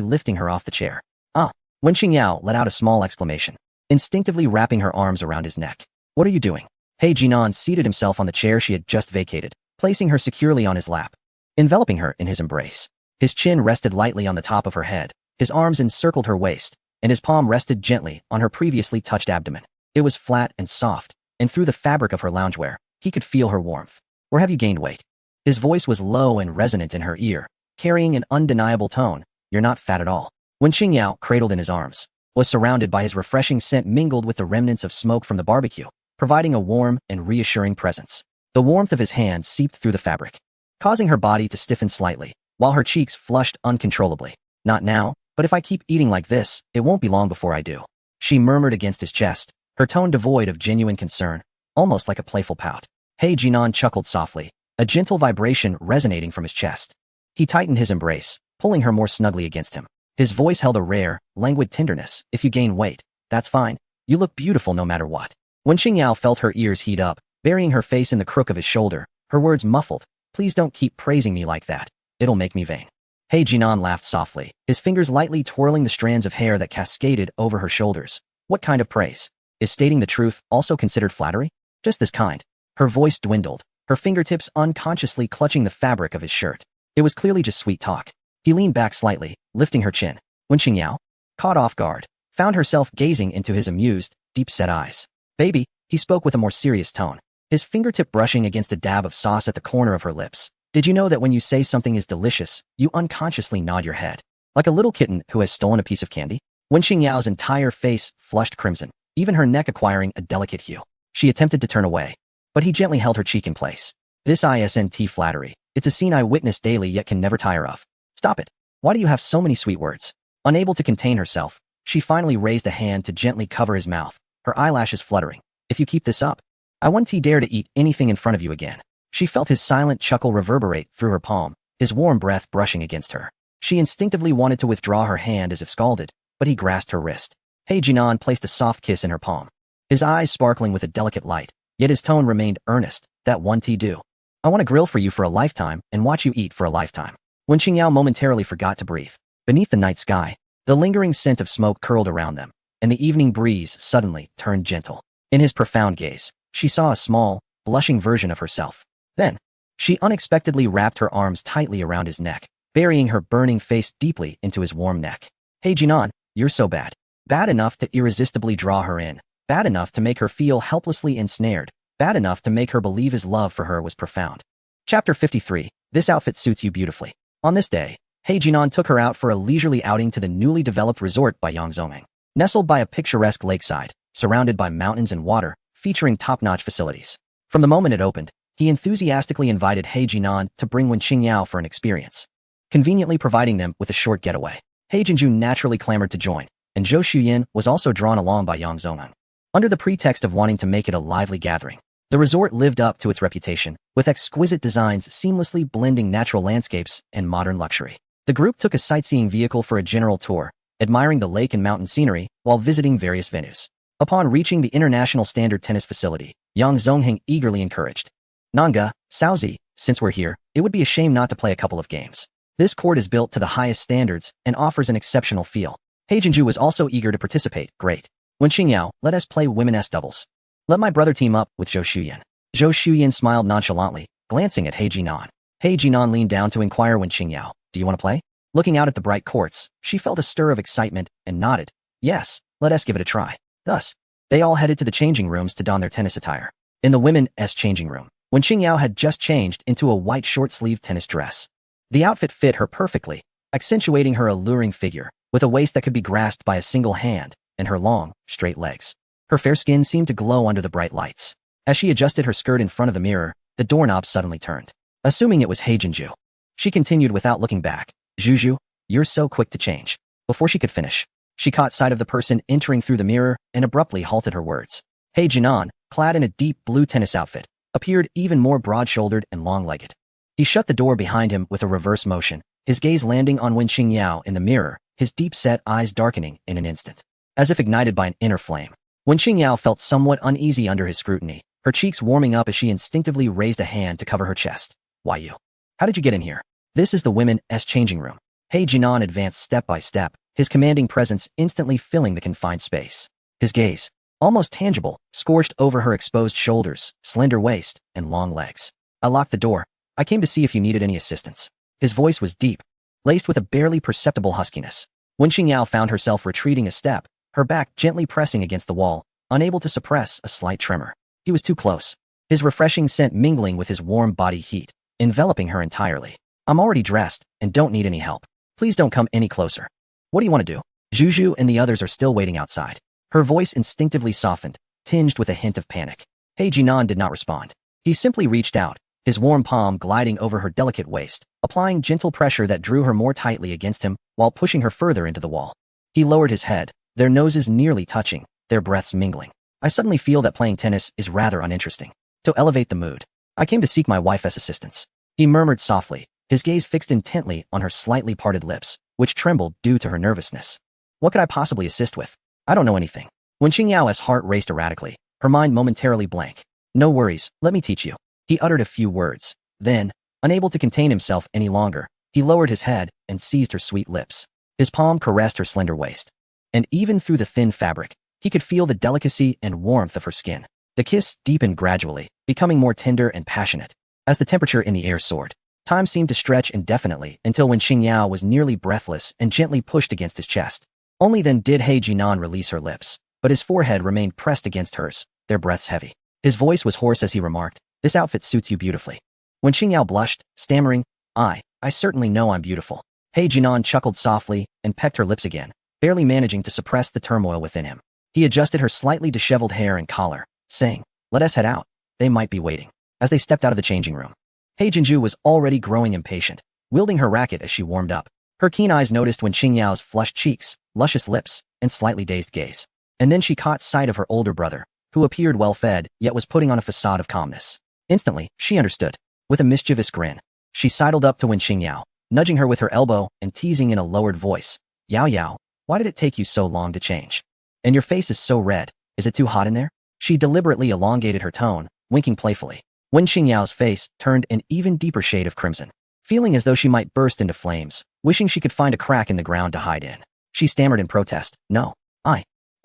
lifting her off the chair. Ah! Wen Qingyao let out a small exclamation, instinctively wrapping her arms around his neck. What are you doing? He Jinan seated himself on the chair she had just vacated, placing her securely on his lap, enveloping her in his embrace. His chin rested lightly on the top of her head, his arms encircled her waist, and his palm rested gently on her previously touched abdomen. It was flat and soft, and through the fabric of her loungewear, he could feel her warmth. Or have you gained weight? His voice was low and resonant in her ear, carrying an undeniable tone. You're not fat at all. Wen Qingyao, cradled in his arms, was surrounded by his refreshing scent mingled with the remnants of smoke from the barbecue, providing a warm and reassuring presence. The warmth of his hand seeped through the fabric, causing her body to stiffen slightly, while her cheeks flushed uncontrollably. Not now, but if I keep eating like this, it won't be long before I do. She murmured against his chest, her tone devoid of genuine concern, almost like a playful pout. He Jinan chuckled softly, a gentle vibration resonating from his chest. He tightened his embrace, pulling her more snugly against him. His voice held a rare, languid tenderness. If you gain weight, that's fine. You look beautiful no matter what. Wen Qingyao felt her ears heat up, burying her face in the crook of his shoulder, her words muffled. Please don't keep praising me like that. It'll make me vain. He Jinan laughed softly, his fingers lightly twirling the strands of hair that cascaded over her shoulders. What kind of praise? Is stating the truth also considered flattery? Just this kind. Her voice dwindled, her fingertips unconsciously clutching the fabric of his shirt. It was clearly just sweet talk. He leaned back slightly, lifting her chin. Wen Qingyao, caught off guard, found herself gazing into his amused, deep-set eyes. Baby, he spoke with a more serious tone, his fingertip brushing against a dab of sauce at the corner of her lips. Did you know that when you say something is delicious, you unconsciously nod your head? Like a little kitten who has stolen a piece of candy? Wen Qingyao's entire face flushed crimson, even her neck acquiring a delicate hue. She attempted to turn away, but he gently held her cheek in place. This isn't flattery. It's a scene I witness daily yet can never tire of. Stop it. Why do you have so many sweet words? Unable to contain herself, she finally raised a hand to gently cover his mouth, her eyelashes fluttering. If you keep this up, I won't dare to eat anything in front of you again. She felt his silent chuckle reverberate through her palm, his warm breath brushing against her. She instinctively wanted to withdraw her hand as if scalded, but he grasped her wrist. He Jinan placed a soft kiss in her palm, his eyes sparkling with a delicate light, yet his tone remained earnest. That won't do. I want to grill for you for a lifetime and watch you eat for a lifetime. When Qingyao momentarily forgot to breathe, beneath the night sky, the lingering scent of smoke curled around them, and the evening breeze suddenly turned gentle. In his profound gaze, she saw a small, blushing version of herself. Then, she unexpectedly wrapped her arms tightly around his neck, burying her burning face deeply into his warm neck. Hey Jinan, you're so bad. Bad enough to irresistibly draw her in, bad enough to make her feel helplessly ensnared, bad enough to make her believe his love for her was profound. Chapter 53. This outfit suits you beautifully. On this day, He Jinan took her out for a leisurely outing to the newly developed resort by Yangzhong. Nestled by a picturesque lakeside, surrounded by mountains and water, featuring top-notch facilities. From the moment it opened, he enthusiastically invited He Jinan to bring Wen Qingyao for an experience, conveniently providing them with a short getaway. He Jinju naturally clamored to join, and Zhou Shuyan was also drawn along by Yang Zhongyang. Under the pretext of wanting to make it a lively gathering, the resort lived up to its reputation, with exquisite designs seamlessly blending natural landscapes and modern luxury. The group took a sightseeing vehicle for a general tour, admiring the lake and mountain scenery while visiting various venues. Upon reaching the international standard tennis facility, Yang Zhongyang eagerly encouraged, Nanga, Saozi, since we're here, it would be a shame not to play a couple of games. This court is built to the highest standards and offers an exceptional feel. He Jinju was also eager to participate. Great. Wen Qingyao, let us play women's doubles. Let my brother team up with Zhou Shuyan. Zhou Shuyan smiled nonchalantly, glancing at He Jinan. He Jinan leaned down to inquire Wen Qingyao, do you want to play? Looking out at the bright courts, she felt a stir of excitement and nodded. Yes, let us give it a try. Thus, they all headed to the changing rooms to don their tennis attire. In the women's changing room, Wen Qingyao had just changed into a white short-sleeved tennis dress. The outfit fit her perfectly, accentuating her alluring figure, with a waist that could be grasped by a single hand, and her long, straight legs. Her fair skin seemed to glow under the bright lights. As she adjusted her skirt in front of the mirror, the doorknob suddenly turned. Assuming it was He Jinju, she continued without looking back. Juju, you're so quick to change. Before she could finish, she caught sight of the person entering through the mirror and abruptly halted her words. He Jinan, clad in a deep blue tennis outfit, appeared even more broad-shouldered and long-legged. He shut the door behind him with a reverse motion, his gaze landing on Wen Qingyao in the mirror, his deep-set eyes darkening in an instant. As if ignited by an inner flame, Wen Qingyao felt somewhat uneasy under his scrutiny, her cheeks warming up as she instinctively raised a hand to cover her chest. Why you? How did you get in here? This is the women's changing room. He Jinan advanced step by step, his commanding presence instantly filling the confined space. His gaze, almost tangible, scorched over her exposed shoulders, slender waist, and long legs. I locked the door. I came to see if you needed any assistance. His voice was deep, laced with a barely perceptible huskiness. Wen Qingyao found herself retreating a step, her back gently pressing against the wall, unable to suppress a slight tremor. He was too close, his refreshing scent mingling with his warm body heat, enveloping her entirely. I'm already dressed and don't need any help. Please don't come any closer. What do you want to do? Juju and the others are still waiting outside. Her voice instinctively softened, tinged with a hint of panic. He Jinan did not respond. He simply reached out, his warm palm gliding over her delicate waist, applying gentle pressure that drew her more tightly against him while pushing her further into the wall. He lowered his head, their noses nearly touching, their breaths mingling. I suddenly feel that playing tennis is rather uninteresting. To elevate the mood, I came to seek my wife's assistance. He murmured softly, his gaze fixed intently on her slightly parted lips, which trembled due to her nervousness. What could I possibly assist with? I don't know anything. Wen Qingyao's heart raced erratically, her mind momentarily blank. No worries, let me teach you. He uttered a few words. Then, unable to contain himself any longer, he lowered his head and seized her sweet lips. His palm caressed her slender waist. And even through the thin fabric, he could feel the delicacy and warmth of her skin. The kiss deepened gradually, becoming more tender and passionate. As the temperature in the air soared, time seemed to stretch indefinitely until when Qingyao was nearly breathless and gently pushed against his chest. Only then did He Jinan release her lips, but his forehead remained pressed against hers, their breaths heavy. His voice was hoarse as he remarked, "This outfit suits you beautifully." When Qingyao blushed, stammering, I certainly know I'm beautiful." He Jinan chuckled softly and pecked her lips again, barely managing to suppress the turmoil within him. He adjusted her slightly disheveled hair and collar, saying, "Let us head out. they might be waiting. As they stepped out of the changing room, He Jinju was already growing impatient, wielding her racket as she warmed up. Her keen eyes noticed Wen Qingyao's flushed cheeks, luscious lips, and slightly dazed gaze. And then she caught sight of her older brother, who appeared well-fed, yet was putting on a facade of calmness. Instantly, she understood. With a mischievous grin, she sidled up to Wen Qingyao, nudging her with her elbow and teasing in a lowered voice. Yao Yao, why did it take you so long to change? And your face is so red, is it too hot in there? She deliberately elongated her tone, winking playfully. Wen Qingyao's face turned an even deeper shade of crimson, feeling as though she might burst into flames, wishing she could find a crack in the ground to hide in. She stammered in protest. No,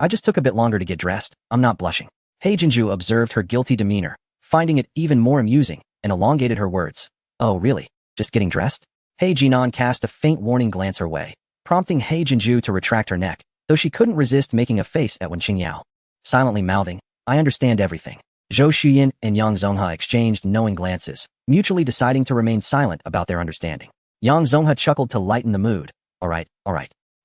I just took a bit longer to get dressed, I'm not blushing. He Jinju observed her guilty demeanor, finding it even more amusing, and elongated her words. Oh really, just getting dressed? He Jinan cast a faint warning glance her way, prompting He Jinju to retract her neck, though she couldn't resist making a face at Wen Qingyao. Silently mouthing, I understand everything. Zhou Xuyin and Yang Zonghe exchanged knowing glances, mutually deciding to remain silent about their understanding. Yang Zonghe chuckled to lighten the mood. All right.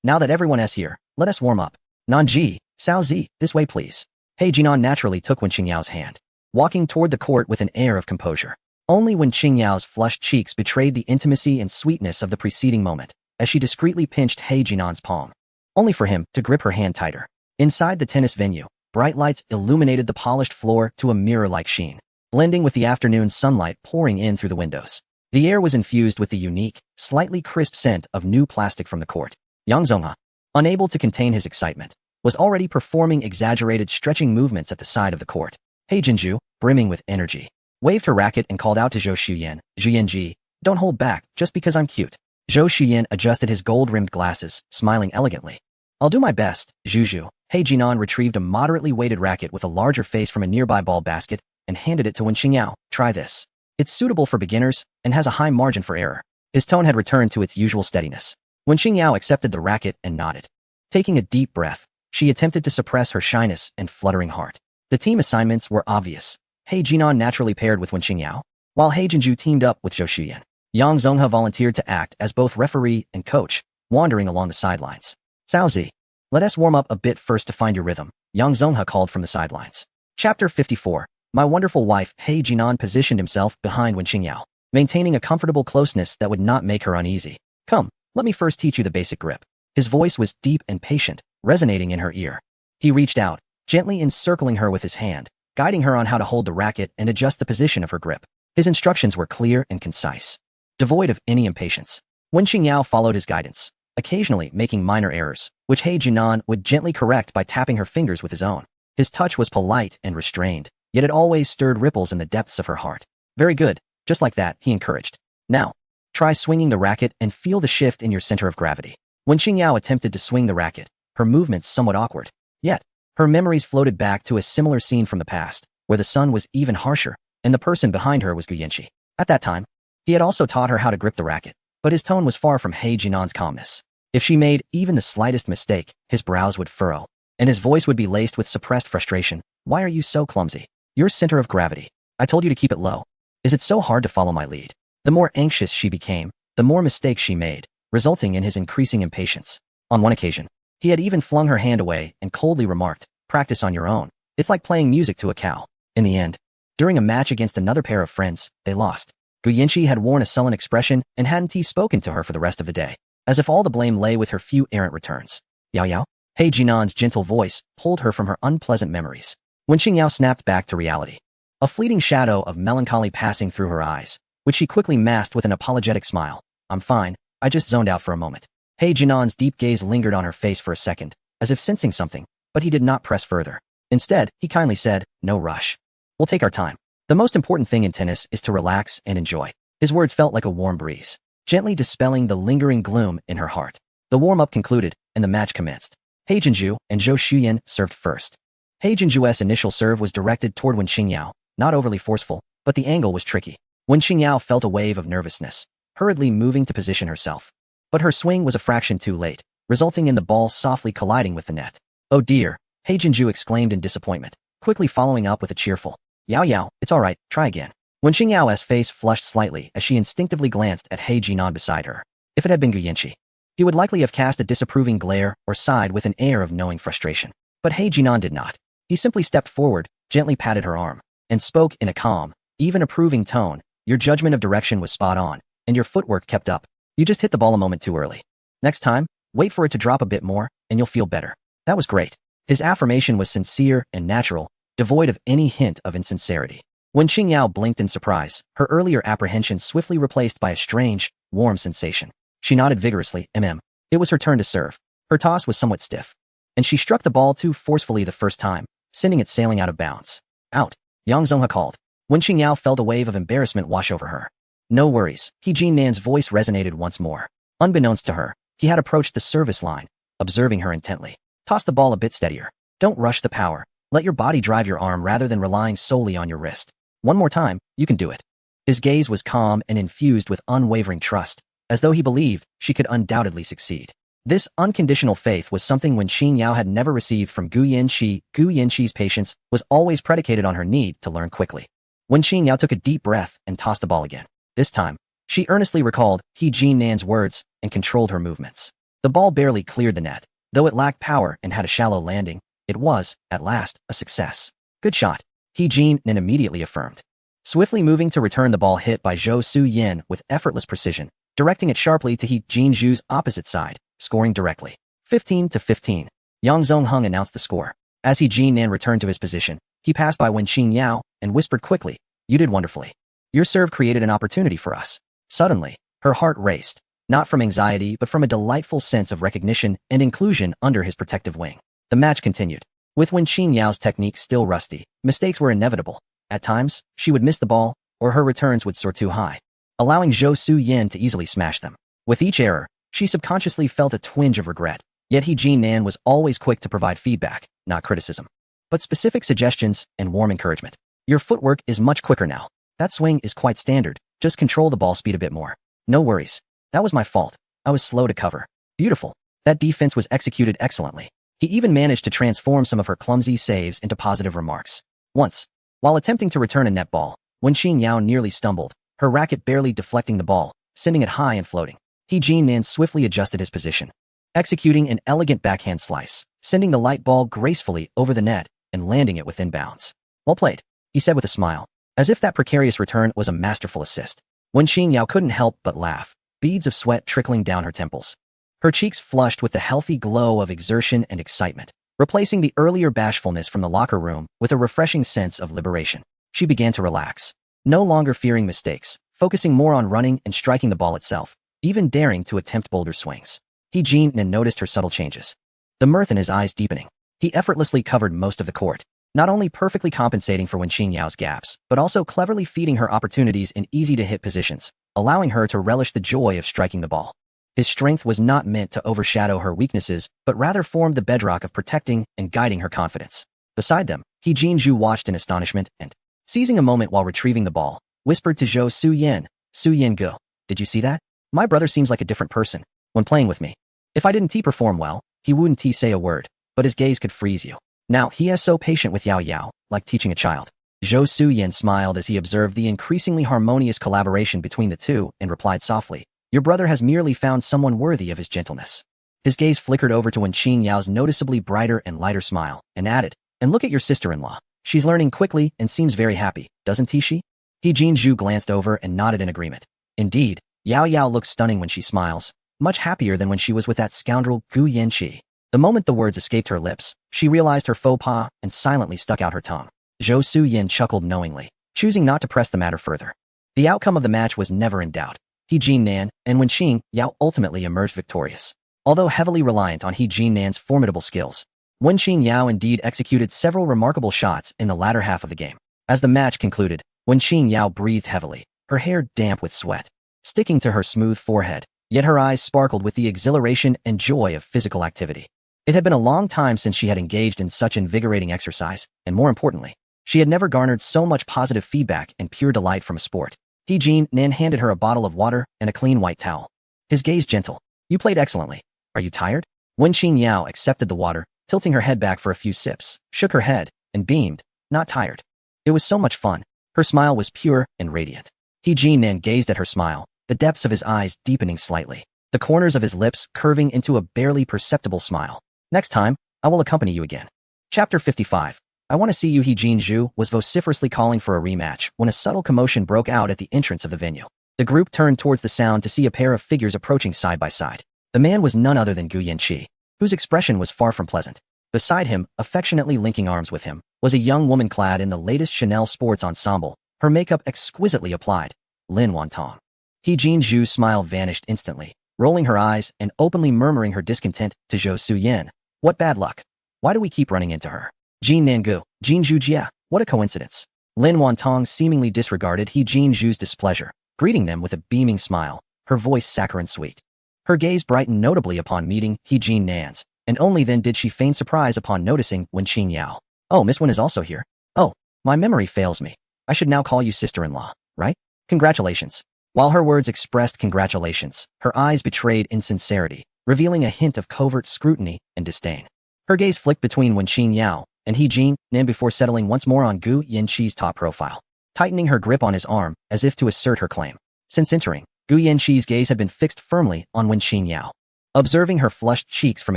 Now that everyone is here, let us warm up. Nanji, Cao Zi, this way please. He Jinan naturally took Wen Qingyao's hand, walking toward the court with an air of composure. Only Wen Qingyao's flushed cheeks betrayed the intimacy and sweetness of the preceding moment, as she discreetly pinched He Jinan's palm, only for him to grip her hand tighter. Inside the tennis venue, bright lights illuminated the polished floor to a mirror-like sheen, blending with the afternoon sunlight pouring in through the windows. The air was infused with the unique, slightly crisp scent of new plastic from the court. Yang Zonghe, unable to contain his excitement, was already performing exaggerated stretching movements at the side of the court. He Jinju, brimming with energy, waved her racket and called out to Zhou Xuyin, Zhuyanji, don't hold back just because I'm cute. Zhou Xuyin adjusted his gold-rimmed glasses, smiling elegantly. I'll do my best, Zhu. He Jinan retrieved a moderately weighted racket with a larger face from a nearby ball basket and handed it to Wen Qingyao. Try this. It's suitable for beginners and has a high margin for error. His tone had returned to its usual steadiness. Wen Qingyao accepted the racket and nodded. Taking a deep breath, she attempted to suppress her shyness and fluttering heart. The team assignments were obvious. He Jinan naturally paired with Wen Qingyao, while He Jinju teamed up with Zhou Xuyin. Yang Zonghe volunteered to act as both referee and coach, wandering along the sidelines. Cao Zi, let us warm up a bit first to find your rhythm, Yang Zonghe called from the sidelines. Chapter 54. My wonderful wife. He Jinan positioned himself behind Wen Qingyao, maintaining a comfortable closeness that would not make her uneasy. Come, let me first teach you the basic grip. His voice was deep and patient, resonating in her ear. He reached out, gently encircling her with his hand, guiding her on how to hold the racket and adjust the position of her grip. His instructions were clear and concise, devoid of any impatience. Wen Qingyao followed his guidance, occasionally making minor errors, which He Jinan would gently correct by tapping her fingers with his own. His touch was polite and restrained, yet it always stirred ripples in the depths of her heart. Very good, just like that, he encouraged. Now, try swinging the racket and feel the shift in your center of gravity. Wen Qingyao attempted to swing the racket, her movements somewhat awkward. Yet, her memories floated back to a similar scene from the past, where the sun was even harsher, and the person behind her was Gu Yanqi. At that time, he had also taught her how to grip the racket, but his tone was far from He Jinan's calmness. If she made even the slightest mistake, his brows would furrow, and his voice would be laced with suppressed frustration. Why are you so clumsy? Your center of gravity. I told you to keep it low. Is it so hard to follow my lead? The more anxious she became, the more mistakes she made, resulting in his increasing impatience. On one occasion, he had even flung her hand away and coldly remarked, practice on your own. It's like playing music to a cow. In the end, during a match against another pair of friends, they lost. Gu Yanqi had worn a sullen expression and hadn't spoken to her for the rest of the day, as if all the blame lay with her few errant returns. Yao Yao? He Jinan's gentle voice pulled her from her unpleasant memories. Wen Qingyao snapped back to reality, a fleeting shadow of melancholy passing through her eyes, which she quickly masked with an apologetic smile. I'm fine, I just zoned out for a moment. He Jinan's deep gaze lingered on her face for a second, as if sensing something, but he did not press further. Instead, he kindly said, no rush. We'll take our time. The most important thing in tennis is to relax and enjoy. His words felt like a warm breeze, gently dispelling the lingering gloom in her heart. The warm-up concluded, and the match commenced. He Jinju and Zhou Xuyin served first. He Jinju's initial serve was directed toward Wen Qingyao, not overly forceful, but the angle was tricky. Wen Qingyao felt a wave of nervousness, hurriedly moving to position herself. But her swing was a fraction too late, resulting in the ball softly colliding with the net. Oh dear, He Jinju exclaimed in disappointment, quickly following up with a cheerful, Yao Yao, it's alright, try again. Wen Qingyao's face flushed slightly as she instinctively glanced at He Jinan beside her. If it had been Gu Yanqi, he would likely have cast a disapproving glare or sighed with an air of knowing frustration. But He Jinan did not. He simply stepped forward, gently patted her arm. and spoke in a calm, even approving tone. Your judgment of direction was spot on, and your footwork kept up. You just hit the ball a moment too early. Next time, wait for it to drop a bit more, and you'll feel better. That was great. His affirmation was sincere and natural, devoid of any hint of insincerity. When Qingyao blinked in surprise, her earlier apprehension swiftly replaced by a strange, warm sensation. She nodded vigorously. It was her turn to serve. Her toss was somewhat stiff, and she struck the ball too forcefully the first time, sending it sailing out of bounds. Out, Yang Zhonghe called. When Qingyao felt a wave of embarrassment wash over her. No worries, He Jinnan's voice resonated once more. Unbeknownst to her, he had approached the service line, observing her intently. Toss the ball a bit steadier. Don't rush the power. Let your body drive your arm rather than relying solely on your wrist. One more time, you can do it. His gaze was calm and infused with unwavering trust, as though he believed she could undoubtedly succeed. This unconditional faith was something Wen Qingyao had never received from Gu Yanqi. Gu Yanqi's patience was always predicated on her need to learn quickly. Wen Qingyao took a deep breath and tossed the ball again. This time, she earnestly recalled He Jinnan's words and controlled her movements. The ball barely cleared the net. Though it lacked power and had a shallow landing, it was, at last, a success. Good shot, He Jinnan immediately affirmed. Swiftly moving to return the ball hit by Zhou Suyin with effortless precision, directing it sharply to He Jinju's opposite side, scoring directly. 15-15. Yang Zongheng announced the score. As He Jinnan returned to his position, he passed by Wen Qingyao and whispered quickly, "You did wonderfully. Your serve created an opportunity for us." Suddenly, her heart raced, not from anxiety but from a delightful sense of recognition and inclusion under his protective wing. The match continued. With Wen Qingyao's technique still rusty, mistakes were inevitable. At times, she would miss the ball, or her returns would soar too high, allowing Zhou Suyin to easily smash them. With each error, she subconsciously felt a twinge of regret, yet He Jinnan was always quick to provide feedback, not criticism, but specific suggestions and warm encouragement. Your footwork is much quicker now. That swing is quite standard, just control the ball speed a bit more. No worries. That was my fault. I was slow to cover. Beautiful. That defense was executed excellently. He even managed to transform some of her clumsy saves into positive remarks. Once, while attempting to return a net ball, Wen Qingyao nearly stumbled, her racket barely deflecting the ball, sending it high and floating. He Jinnan swiftly adjusted his position, executing an elegant backhand slice, sending the light ball gracefully over the net and landing it within bounds. Well played, he said with a smile, as if that precarious return was a masterful assist. Wen Qingyao couldn't help but laugh, beads of sweat trickling down her temples. Her cheeks flushed with the healthy glow of exertion and excitement, replacing the earlier bashfulness from the locker room with a refreshing sense of liberation. She began to relax, no longer fearing mistakes, focusing more on running and striking the ball itself, even daring to attempt bolder swings. He Jinnan noticed her subtle changes, the mirth in his eyes deepening. He effortlessly covered most of the court, not only perfectly compensating for Wen Qingyao's gaps, but also cleverly feeding her opportunities in easy-to-hit positions, allowing her to relish the joy of striking the ball. His strength was not meant to overshadow her weaknesses, but rather formed the bedrock of protecting and guiding her confidence. Beside them, He Jinju watched in astonishment and, seizing a moment while retrieving the ball, whispered to Zhou Suyin, "Suyin Go, did you see that? My brother seems like a different person when playing with me. If I didn't perform well, he wouldn't say a word, but his gaze could freeze you. Now, he is so patient with Yao Yao, like teaching a child." Zhou Suyin smiled as he observed the increasingly harmonious collaboration between the two and replied softly, "Your brother has merely found someone worthy of his gentleness." His gaze flickered over to Wen Qingyao's noticeably brighter and lighter smile, and added, "And look at your sister-in-law. She's learning quickly and seems very happy, doesn't she?" He Jinju glanced over and nodded in agreement. Indeed, Yao Yao looks stunning when she smiles, much happier than when she was with that scoundrel Gu Yanqi. The moment the words escaped her lips, she realized her faux pas and silently stuck out her tongue. Zhou Suyin chuckled knowingly, choosing not to press the matter further. The outcome of the match was never in doubt. He Jinnan and Wen Qingyao ultimately emerged victorious. Although heavily reliant on He Jinnan's formidable skills, Wen Qingyao indeed executed several remarkable shots in the latter half of the game. As the match concluded, Wen Qingyao breathed heavily, her hair damp with sweat, sticking to her smooth forehead, yet her eyes sparkled with the exhilaration and joy of physical activity. It had been a long time since she had engaged in such invigorating exercise, and more importantly, she had never garnered so much positive feedback and pure delight from a sport. He Jinnan handed her a bottle of water and a clean white towel. His gaze gentle. "You played excellently. Are you tired?" Wen Qingyao accepted the water, tilting her head back for a few sips, shook her head, and beamed, "Not tired. It was so much fun." Her smile was pure and radiant. He Jinnan gazed at her smile, the depths of his eyes deepening slightly, the corners of his lips curving into a barely perceptible smile. "Next time, I will accompany you again." Chapter 55. I want to see you. He Jin Zhu was vociferously calling for a rematch when a subtle commotion broke out at the entrance of the venue. The group turned towards the sound to see a pair of figures approaching side by side. The man was none other than Gu Yanqi, whose expression was far from pleasant. Beside him, affectionately linking arms with him, was a young woman clad in the latest Chanel sports ensemble, her makeup exquisitely applied, Lin Wantong. He Jin Zhu's smile vanished instantly, rolling her eyes and openly murmuring her discontent to Zhou Suyin. What bad luck. Why do we keep running into her? Jin Nangu, Jin Zhu Jia, what a coincidence. Lin Wantong seemingly disregarded He Jin Zhu's displeasure, greeting them with a beaming smile, her voice saccharine sweet. Her gaze brightened notably upon meeting He Jin Nan's, and only then did she feign surprise upon noticing Wen Qingyao. Oh, Miss Wen is also here. Oh, my memory fails me. I should now call you sister-in-law, right? Congratulations. While her words expressed congratulations, her eyes betrayed insincerity, revealing a hint of covert scrutiny and disdain. Her gaze flicked between Wen Qingyao and He Jin Nan before settling once more on Gu Yanqi's top profile, tightening her grip on his arm as if to assert her claim. Since entering, Gu Yanqi's gaze had been fixed firmly on Wen Qingyao. Observing her flushed cheeks from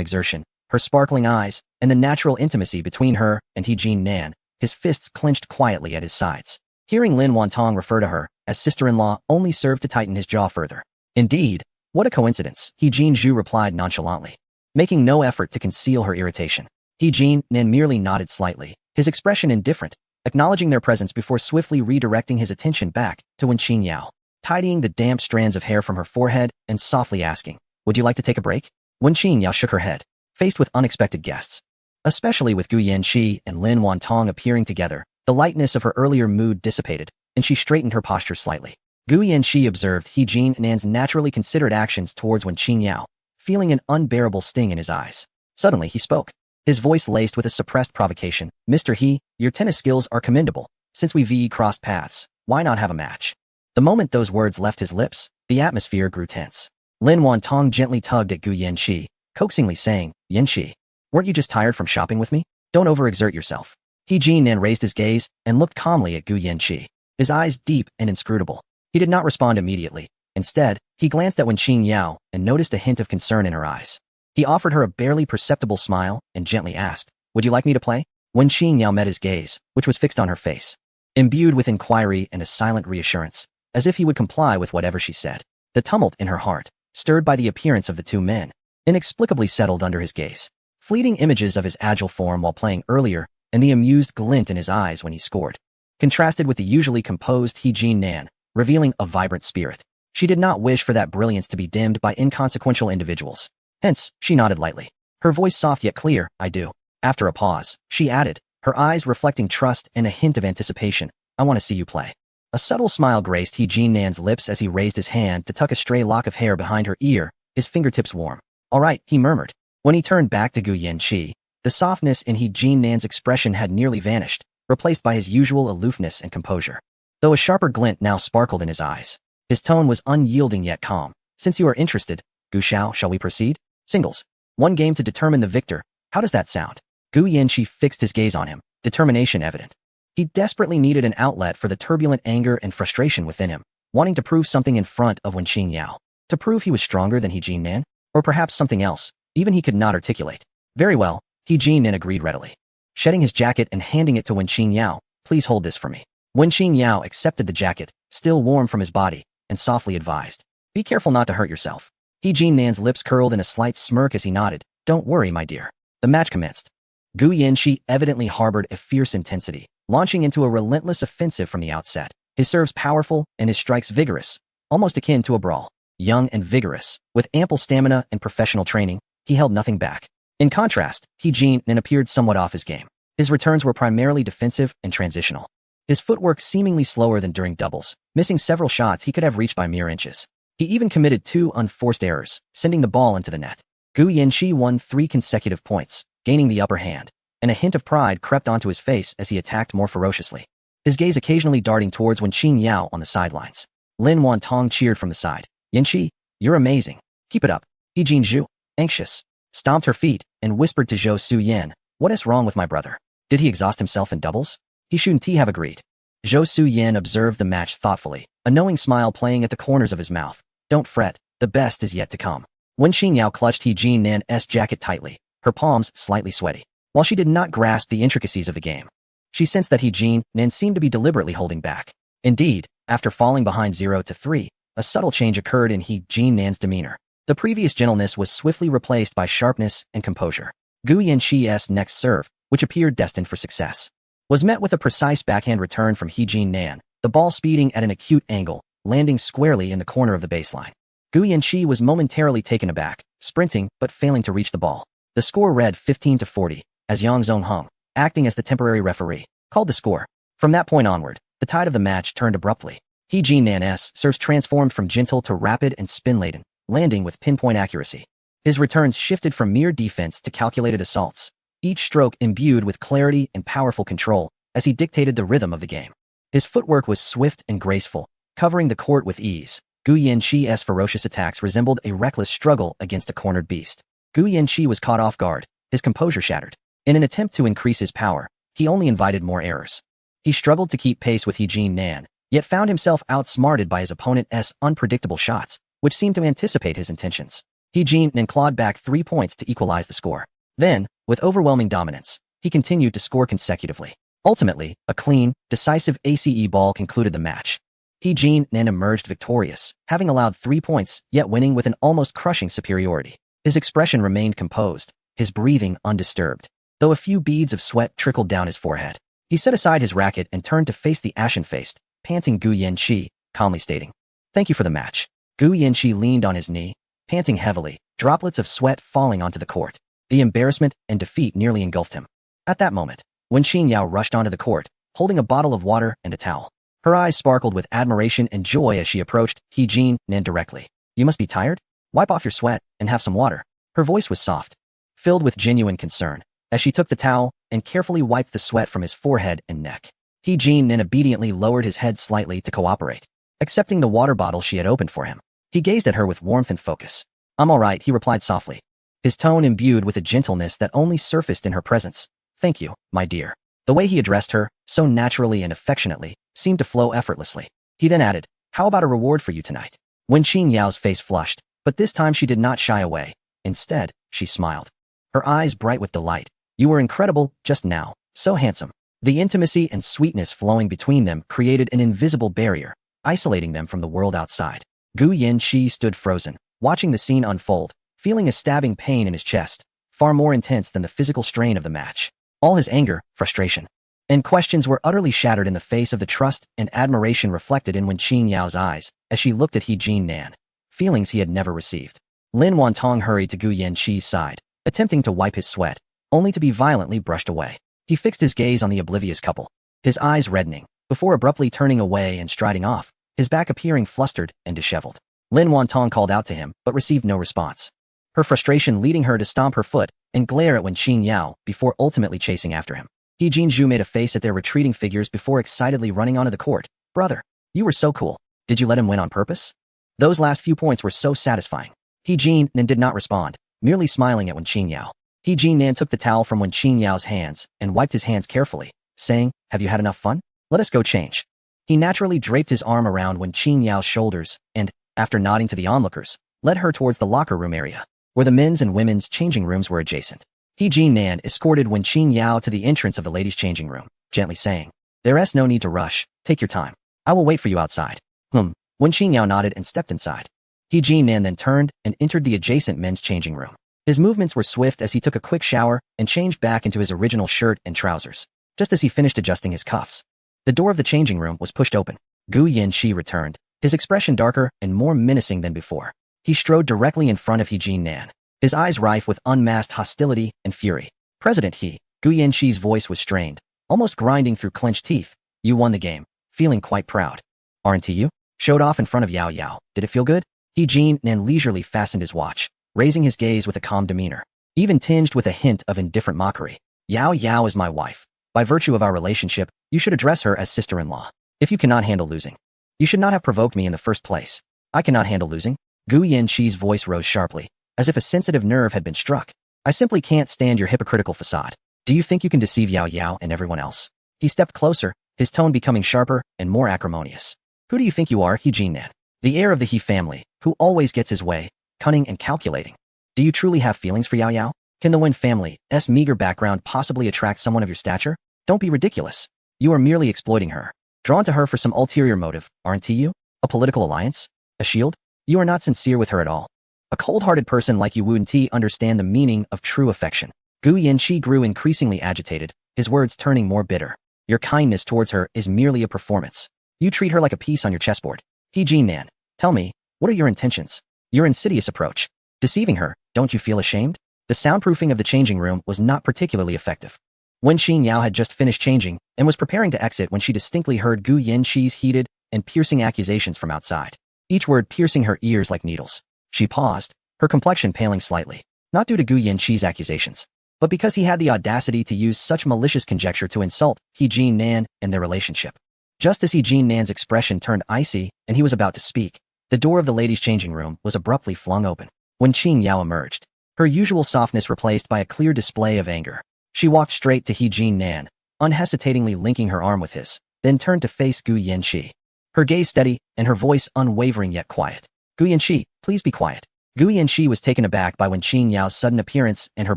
exertion, her sparkling eyes, and the natural intimacy between her and He Jin Nan, his fists clenched quietly at his sides. Hearing Lin Wantong refer to her as sister-in-law only served to tighten his jaw further. Indeed, what a coincidence, He Jin Zhu replied nonchalantly, making no effort to conceal her irritation. He Jin Nan merely nodded slightly, his expression indifferent, acknowledging their presence before swiftly redirecting his attention back to Wen Qingyao, tidying the damp strands of hair from her forehead and softly asking, would you like to take a break? Wen Qingyao shook her head, faced with unexpected guests. Especially with Gu Yanqi and Lin Wantong appearing together, the lightness of her earlier mood dissipated, and she straightened her posture slightly. Gu Yanqi observed He Jin Nan's naturally considerate actions towards Wen Qingyao, feeling an unbearable sting in his eyes. Suddenly he spoke, his voice laced with a suppressed provocation. Mr. He, your tennis skills are commendable. Since we crossed paths, why not have a match? The moment those words left his lips, the atmosphere grew tense. Lin Wantong gently tugged at Gu Yanqi, coaxingly saying, Yanqi, weren't you just tired from shopping with me? Don't overexert yourself. He Jin Nan raised his gaze and looked calmly at Gu Yanqi, his eyes deep and inscrutable. He did not respond immediately. Instead, he glanced at Wen Qingyao and noticed a hint of concern in her eyes. He offered her a barely perceptible smile and gently asked, would you like me to play? Wen Qingyao met his gaze, which was fixed on her face, imbued with inquiry and a silent reassurance, as if he would comply with whatever she said. The tumult in her heart, stirred by the appearance of the two men, inexplicably settled under his gaze. Fleeting images of his agile form while playing earlier and the amused glint in his eyes when he scored, contrasted with the usually composed He Jin Nan, revealing a vibrant spirit. She did not wish for that brilliance to be dimmed by inconsequential individuals. Hence, she nodded lightly, her voice soft yet clear, I do. After a pause, she added, her eyes reflecting trust and a hint of anticipation, I want to see you play. A subtle smile graced He Jin Nan's lips as he raised his hand to tuck a stray lock of hair behind her ear, his fingertips warm. All right, he murmured. When he turned back to Gu Yanqi, the softness in He Jin Nan's expression had nearly vanished, replaced by his usual aloofness and composure. Though a sharper glint now sparkled in his eyes, his tone was unyielding yet calm. Since you are interested, Gu Xiao, shall we proceed? Singles. One game to determine the victor. How does that sound? Gu Yanqi fixed his gaze on him, determination evident. He desperately needed an outlet for the turbulent anger and frustration within him, wanting to prove something in front of Wen Qingyao. To prove he was stronger than He Jin Nan? Or perhaps something else, even he could not articulate. Very well, He Jin Nan agreed readily. Shedding his jacket and handing it to Wen Qingyao, please hold this for me. Wen Qingyao accepted the jacket, still warm from his body, and softly advised, be careful not to hurt yourself. He Jin Nan's lips curled in a slight smirk as he nodded, don't worry, my dear. The match commenced. Gu Yanqi evidently harbored a fierce intensity, launching into a relentless offensive from the outset. His serves powerful and his strikes vigorous, almost akin to a brawl. Young and vigorous, with ample stamina and professional training, he held nothing back. In contrast, He Jin Nan appeared somewhat off his game. His returns were primarily defensive and transitional. His footwork seemingly slower than during doubles, missing several shots he could have reached by mere inches. He even committed 2 unforced errors, sending the ball into the net. Gu Yanqi won 3 consecutive points, gaining the upper hand, and a hint of pride crept onto his face as he attacked more ferociously, his gaze occasionally darting towards Wen Qingyao on the sidelines. Lin Wantong cheered from the side. Yanqi, you're amazing. Keep it up. He Jin Zhu, anxious, stomped her feet and whispered to Zhou Suyin, what is wrong with my brother? Did he exhaust himself in doubles? He shouldn't have agreed. Zhou Suyin observed the match thoughtfully, a knowing smile playing at the corners of his mouth. Don't fret, the best is yet to come. Wen Qingyao clutched He Jin Nan's jacket tightly, her palms slightly sweaty. While she did not grasp the intricacies of the game, She sensed that He Jin-nan seemed to be deliberately holding back. Indeed, after falling behind 0-3, a subtle change occurred in He Jin-nan's demeanor. The previous gentleness was swiftly replaced by sharpness and composure. Gu Yanqi's next serve, which appeared destined for success, was met with a precise backhand return from He Jin-nan, the ball speeding at an acute angle, landing squarely in the corner of the baseline. Gu Yanqi was momentarily taken aback, sprinting but failing to reach the ball. The score read 15-40, as Yang Zongheng, acting as the temporary referee, called the score. From that point onward, the tide of the match turned abruptly. He Jin-nan's serves transformed from gentle to rapid and spin-laden, landing with pinpoint accuracy. His returns shifted from mere defense to calculated assaults, each stroke imbued with clarity and powerful control as he dictated the rhythm of the game. His footwork was swift and graceful, covering the court with ease. Gu Yanqi's ferocious attacks resembled a reckless struggle against a cornered beast. Gu Yanqi was caught off guard, his composure shattered. In an attempt to increase his power, he only invited more errors. He struggled to keep pace with He Jin-nan, yet found himself outsmarted by his opponent's unpredictable shots, which seemed to anticipate his intentions. He Jin-nan clawed back 3 points to equalize the score. Then, with overwhelming dominance, he continued to score consecutively. Ultimately, a clean, decisive ACE ball concluded the match. He Jin-nan emerged victorious, having allowed 3 points, yet winning with an almost crushing superiority. His expression remained composed, his breathing undisturbed, though a few beads of sweat trickled down his forehead. He set aside his racket and turned to face the ashen-faced, panting Gu Yanqi, calmly stating, "Thank you for the match." Gu Yanqi leaned on his knee, panting heavily, droplets of sweat falling onto the court. The embarrassment and defeat nearly engulfed him. At that moment, Wen Qingyao rushed onto the court, holding a bottle of water and a towel. Her eyes sparkled with admiration and joy as she approached He Jin-nan directly. "You must be tired? Wipe off your sweat and have some water." Her voice was soft, filled with genuine concern, as she took the towel and carefully wiped the sweat from his forehead and neck. He Jin-nan obediently lowered his head slightly to cooperate, accepting the water bottle she had opened for him. He gazed at her with warmth and focus. "I'm all right," he replied softly, his tone imbued with a gentleness that only surfaced in her presence. "Thank you, my dear." The way he addressed her, so naturally and affectionately, seemed to flow effortlessly. He then added, "How about a reward for you tonight?" Wen Qingyao's face flushed, but this time she did not shy away. Instead, she smiled, her eyes bright with delight. "You were incredible just now, so handsome." The intimacy and sweetness flowing between them created an invisible barrier, isolating them from the world outside. Gu Yanqi stood frozen, watching the scene unfold, feeling a stabbing pain in his chest, far more intense than the physical strain of the match. All his anger, frustration, and questions were utterly shattered in the face of the trust and admiration reflected in Wen Qingyao's eyes as she looked at He Jin-nan, feelings he had never received. Lin Wantong hurried to Gu Yanqi's side, attempting to wipe his sweat, only to be violently brushed away. He fixed his gaze on the oblivious couple, his eyes reddening, before abruptly turning away and striding off, his back appearing flustered and disheveled. Lin Wantong called out to him, but received no response, her frustration leading her to stomp her foot and glare at Wen Qingyao before ultimately chasing after him. He Jinzhu made a face at their retreating figures before excitedly running onto the court. "Brother, you were so cool. Did you let him win on purpose?" Those last few points were so satisfying. He Jin-nan did not respond, merely smiling at Wen Qingyao. He Jin-nan took the towel from Wen Qingyao's hands and wiped his hands carefully, saying, "Have you had enough fun? Let us go change." He naturally draped his arm around Wen Qingyao's shoulders and, after nodding to the onlookers, led her towards the locker room area, where the men's and women's changing rooms were adjacent. He Jin-nan escorted Wen Qingyao to the entrance of the ladies' changing room, gently saying, "There's no need to rush, take your time. I will wait for you outside." Wen Qingyao nodded and stepped inside. He Jin-nan then turned and entered the adjacent men's changing room. His movements were swift as he took a quick shower and changed back into his original shirt and trousers, just as he finished adjusting his cuffs. The door of the changing room was pushed open. Gu Yanqi returned, his expression darker and more menacing than before. He strode directly in front of He Jin-nan, his eyes rife with unmasked hostility and fury. "President He," Gu Yanqi's voice was strained, almost grinding through clenched teeth. "You won the game, feeling quite proud. Aren't you?" Showed off in front of Yao Yao. "Did it feel good?" He Jin-nan leisurely fastened his watch, raising his gaze with a calm demeanor, even tinged with a hint of indifferent mockery. "Yao Yao is my wife. By virtue of our relationship, you should address her as sister-in-law. If you cannot handle losing, you should not have provoked me in the first place." "I cannot handle losing?" Gu Yanqi's voice rose sharply, as if a sensitive nerve had been struck. "I simply can't stand your hypocritical facade. Do you think you can deceive Yao Yao and everyone else?" He stepped closer, his tone becoming sharper and more acrimonious. "Who do you think you are, He Jin-nan? The heir of the He family, who always gets his way, cunning and calculating. Do you truly have feelings for Yao Yao? Can the Wen family's meager background possibly attract someone of your stature?" Don't be ridiculous. You are merely exploiting her. Drawn to her for some ulterior motive, aren't you? A political alliance? A shield? You are not sincere with her at all. A cold-hearted person like you wouldn't understand the meaning of true affection. Gu Yanqi grew increasingly agitated, his words turning more bitter. Your kindness towards her is merely a performance. You treat her like a piece on your chessboard. He Jin-nan, tell me, what are your intentions? Your insidious approach. Deceiving her, don't you feel ashamed? The soundproofing of the changing room was not particularly effective. Wen Qingyao had just finished changing and was preparing to exit when she distinctly heard Gu Yanqi's heated and piercing accusations from outside, each word piercing her ears like needles. She paused, her complexion paling slightly, not due to Gu Yanqi's accusations, but because he had the audacity to use such malicious conjecture to insult He Jin-nan and their relationship. Just as He Jin-nan's expression turned icy and he was about to speak, the door of the ladies' changing room was abruptly flung open. When Qingyao emerged, her usual softness replaced by a clear display of anger. She walked straight to He Jin-nan, unhesitatingly linking her arm with his, then turned to face Gu Yanqi. Her gaze steady and her voice unwavering yet quiet. Gu Yanqi, please be quiet. Gu Yanqi was taken aback by Wen Qingyao's sudden appearance and her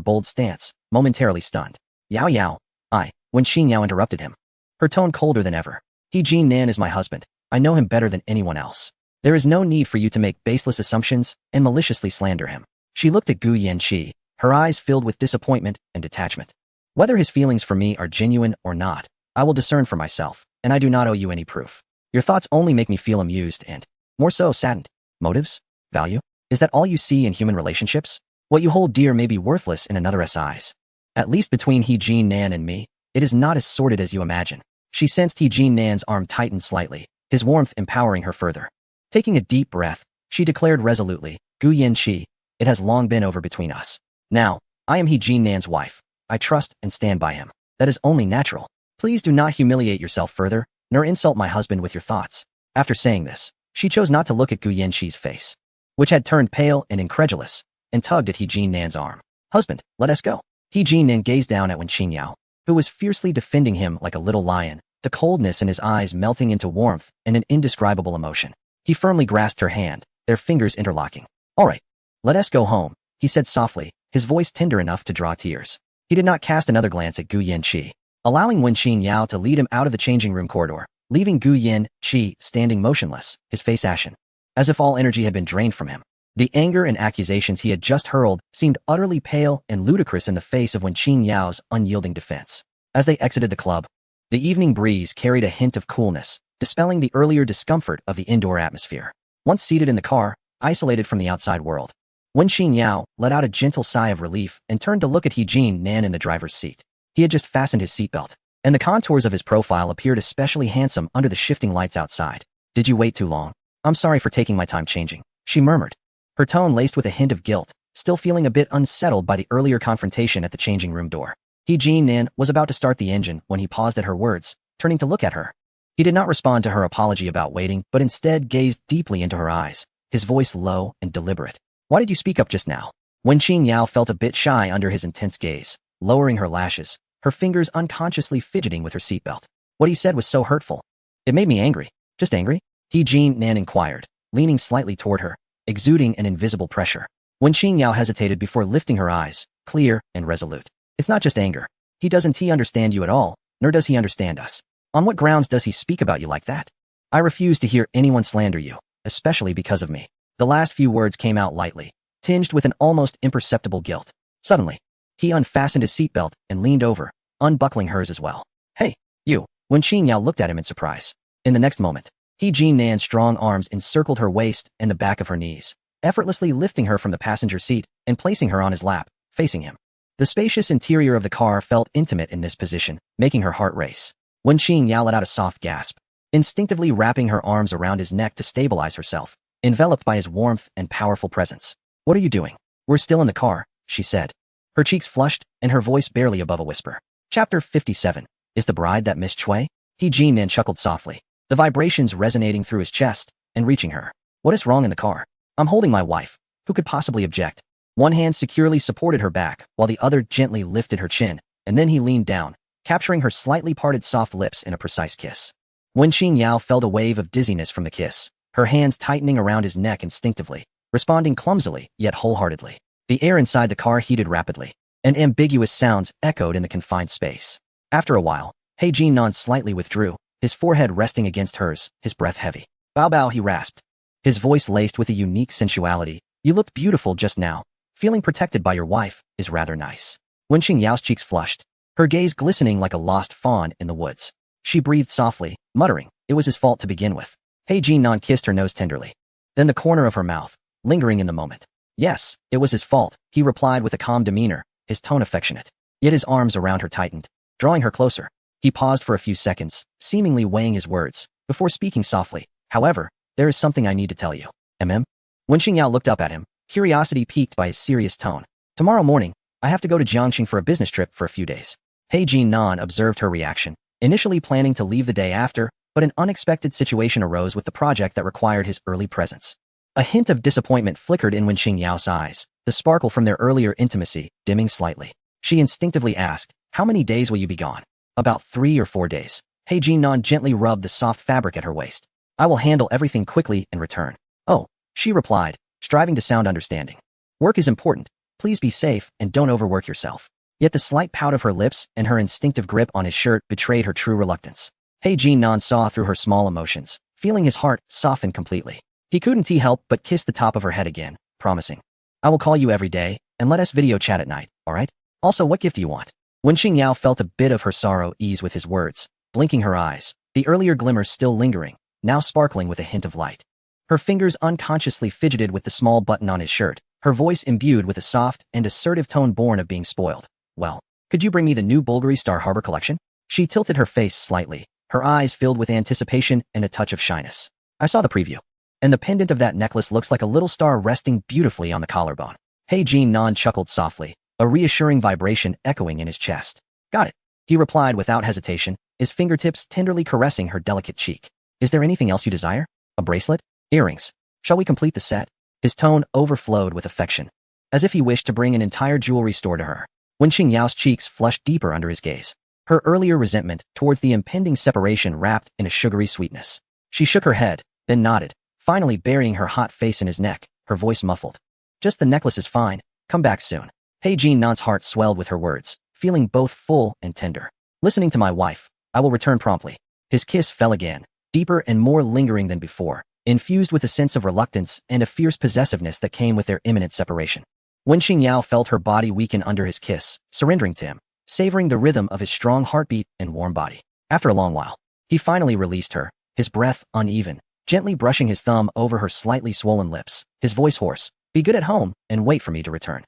bold stance, momentarily stunned. Yao Yao, Wen Qingyao interrupted him. Her tone colder than ever. He Jin-nan is my husband. I know him better than anyone else. There is no need for you to make baseless assumptions and maliciously slander him. She looked at Gu Yanqi, her eyes filled with disappointment and detachment. Whether his feelings for me are genuine or not, I will discern for myself, and I do not owe you any proof. Your thoughts only make me feel amused and, more so, saddened. Motives? Value? Is that all you see in human relationships? What you hold dear may be worthless in another's eyes. At least between He Jin-nan and me, it is not as sordid as you imagine. She sensed He Jin-nan's arm tighten slightly, his warmth empowering her further. Taking a deep breath, she declared resolutely, Gu Yanqi, it has long been over between us. Now, I am He Jin-nan's wife. I trust and stand by him. That is only natural. Please do not humiliate yourself further, nor insult my husband with your thoughts. After saying this, she chose not to look at Gu Yanqi's face, which had turned pale and incredulous, and tugged at He Jin-nan's arm. Husband, let us go. He Jin-nan gazed down at Wen Qingyao, who was fiercely defending him like a little lion, the coldness in his eyes melting into warmth and an indescribable emotion. He firmly grasped her hand, their fingers interlocking. All right, let us go home, he said softly, his voice tender enough to draw tears. He did not cast another glance at Gu Yanqi, allowing Wen Qingyao to lead him out of the changing room corridor, leaving Gu Yanqi standing motionless, his face ashen, as if all energy had been drained from him. The anger and accusations he had just hurled seemed utterly pale and ludicrous in the face of Wen Qingyao's unyielding defense. As they exited the club, the evening breeze carried a hint of coolness, dispelling the earlier discomfort of the indoor atmosphere. Once seated in the car, isolated from the outside world, Wen Qingyao let out a gentle sigh of relief and turned to look at He Jin-nan in the driver's seat. He had just fastened his seatbelt, and the contours of his profile appeared especially handsome under the shifting lights outside. Did you wait too long? I'm sorry for taking my time changing, she murmured, her tone laced with a hint of guilt, still feeling a bit unsettled by the earlier confrontation at the changing room door. He Jin-nan was about to start the engine when he paused at her words, turning to look at her. He did not respond to her apology about waiting, but instead gazed deeply into her eyes, his voice low and deliberate. Why did you speak up just now? Wen Qingyao felt a bit shy under his intense gaze, lowering her lashes, her fingers unconsciously fidgeting with her seatbelt. What he said was so hurtful. It made me angry. Just angry? He Jin-nan inquired, leaning slightly toward her, exuding an invisible pressure. Wen Qingyao hesitated before lifting her eyes, clear and resolute. It's not just anger. Doesn't he understand you at all, nor does he understand us. On what grounds does he speak about you like that? I refuse to hear anyone slander you, especially because of me. The last few words came out lightly, tinged with an almost imperceptible guilt. Suddenly, he unfastened his seatbelt and leaned over, unbuckling hers as well. Hey, you. Wen Qingyao looked at him in surprise. In the next moment, He Jin-nan's strong arms encircled her waist and the back of her knees, effortlessly lifting her from the passenger seat and placing her on his lap, facing him. The spacious interior of the car felt intimate in this position, making her heart race. Wen Qingyao let out a soft gasp, instinctively wrapping her arms around his neck to stabilize herself, enveloped by his warmth and powerful presence. What are you doing? We're still in the car, she said. Her cheeks flushed and her voice barely above a whisper. Chapter 57. Is the bride that Miss Cui? He Jin-nan chuckled softly, the vibrations resonating through his chest and reaching her. What is wrong in the car? I'm holding my wife. Who could possibly object? One hand securely supported her back, while the other gently lifted her chin, and then he leaned down, capturing her slightly parted soft lips in a precise kiss. Wen Qingyao felt a wave of dizziness from the kiss, her hands tightening around his neck instinctively, responding clumsily yet wholeheartedly. The air inside the car heated rapidly, and ambiguous sounds echoed in the confined space. After a while, He Jinan slightly withdrew, his forehead resting against hers, his breath heavy. Bao Bao, he rasped. His voice laced with a unique sensuality. You looked beautiful just now. Feeling protected by your wife is rather nice. Wenqing Yao's cheeks flushed, her gaze glistening like a lost fawn in the woods. She breathed softly, muttering, it was his fault to begin with. He Jinan kissed her nose tenderly. Then the corner of her mouth, lingering in the moment. Yes, it was his fault, he replied with a calm demeanor, his tone affectionate. Yet his arms around her tightened, drawing her closer. He paused for a few seconds, seemingly weighing his words, before speaking softly. However, there is something I need to tell you. Wenqing Yao looked up at him, curiosity piqued by his serious tone. Tomorrow morning, I have to go to Jiangxing for a business trip for a few days. He Jinan observed her reaction, initially planning to leave the day after, but an unexpected situation arose with the project that required his early presence. A hint of disappointment flickered in Wenqing Yao's eyes, the sparkle from their earlier intimacy dimming slightly. She instinctively asked, how many days will you be gone? About 3 or 4 days. He Jinan gently rubbed the soft fabric at her waist. I will handle everything quickly and return. Oh, she replied, striving to sound understanding. Work is important. Please be safe and don't overwork yourself. Yet the slight pout of her lips and her instinctive grip on his shirt betrayed her true reluctance. He Jinan saw through her small emotions, feeling his heart soften completely. He couldn't help but kiss the top of her head again, promising, I will call you every day, and let us video chat at night, alright? Also, what gift do you want? Wenqing Yao felt a bit of her sorrow ease with his words, blinking her eyes, the earlier glimmer still lingering, now sparkling with a hint of light. Her fingers unconsciously fidgeted with the small button on his shirt, her voice imbued with a soft and assertive tone born of being spoiled. Well, could you bring me the new Bulgari Star Harbor collection? She tilted her face slightly, her eyes filled with anticipation and a touch of shyness. I saw the preview. And the pendant of that necklace looks like a little star resting beautifully on the collarbone. He Jinan chuckled softly, a reassuring vibration echoing in his chest. Got it, he replied without hesitation, his fingertips tenderly caressing her delicate cheek. Is there anything else you desire? A bracelet? Earrings? Shall we complete the set? His tone overflowed with affection, as if he wished to bring an entire jewelry store to her. Wenqing Yao's cheeks flushed deeper under his gaze, her earlier resentment towards the impending separation wrapped in a sugary sweetness. She shook her head, then nodded, finally burying her hot face in his neck, her voice muffled. Just the necklace is fine, come back soon. He Jinan's heart swelled with her words, feeling both full and tender. Listening to my wife, I will return promptly. His kiss fell again, deeper and more lingering than before, infused with a sense of reluctance and a fierce possessiveness that came with their imminent separation. Wenqing Yao felt her body weaken under his kiss, surrendering to him, savoring the rhythm of his strong heartbeat and warm body. After a long while, he finally released her, his breath uneven, gently brushing his thumb over her slightly swollen lips, his voice hoarse. Be good at home and wait for me to return.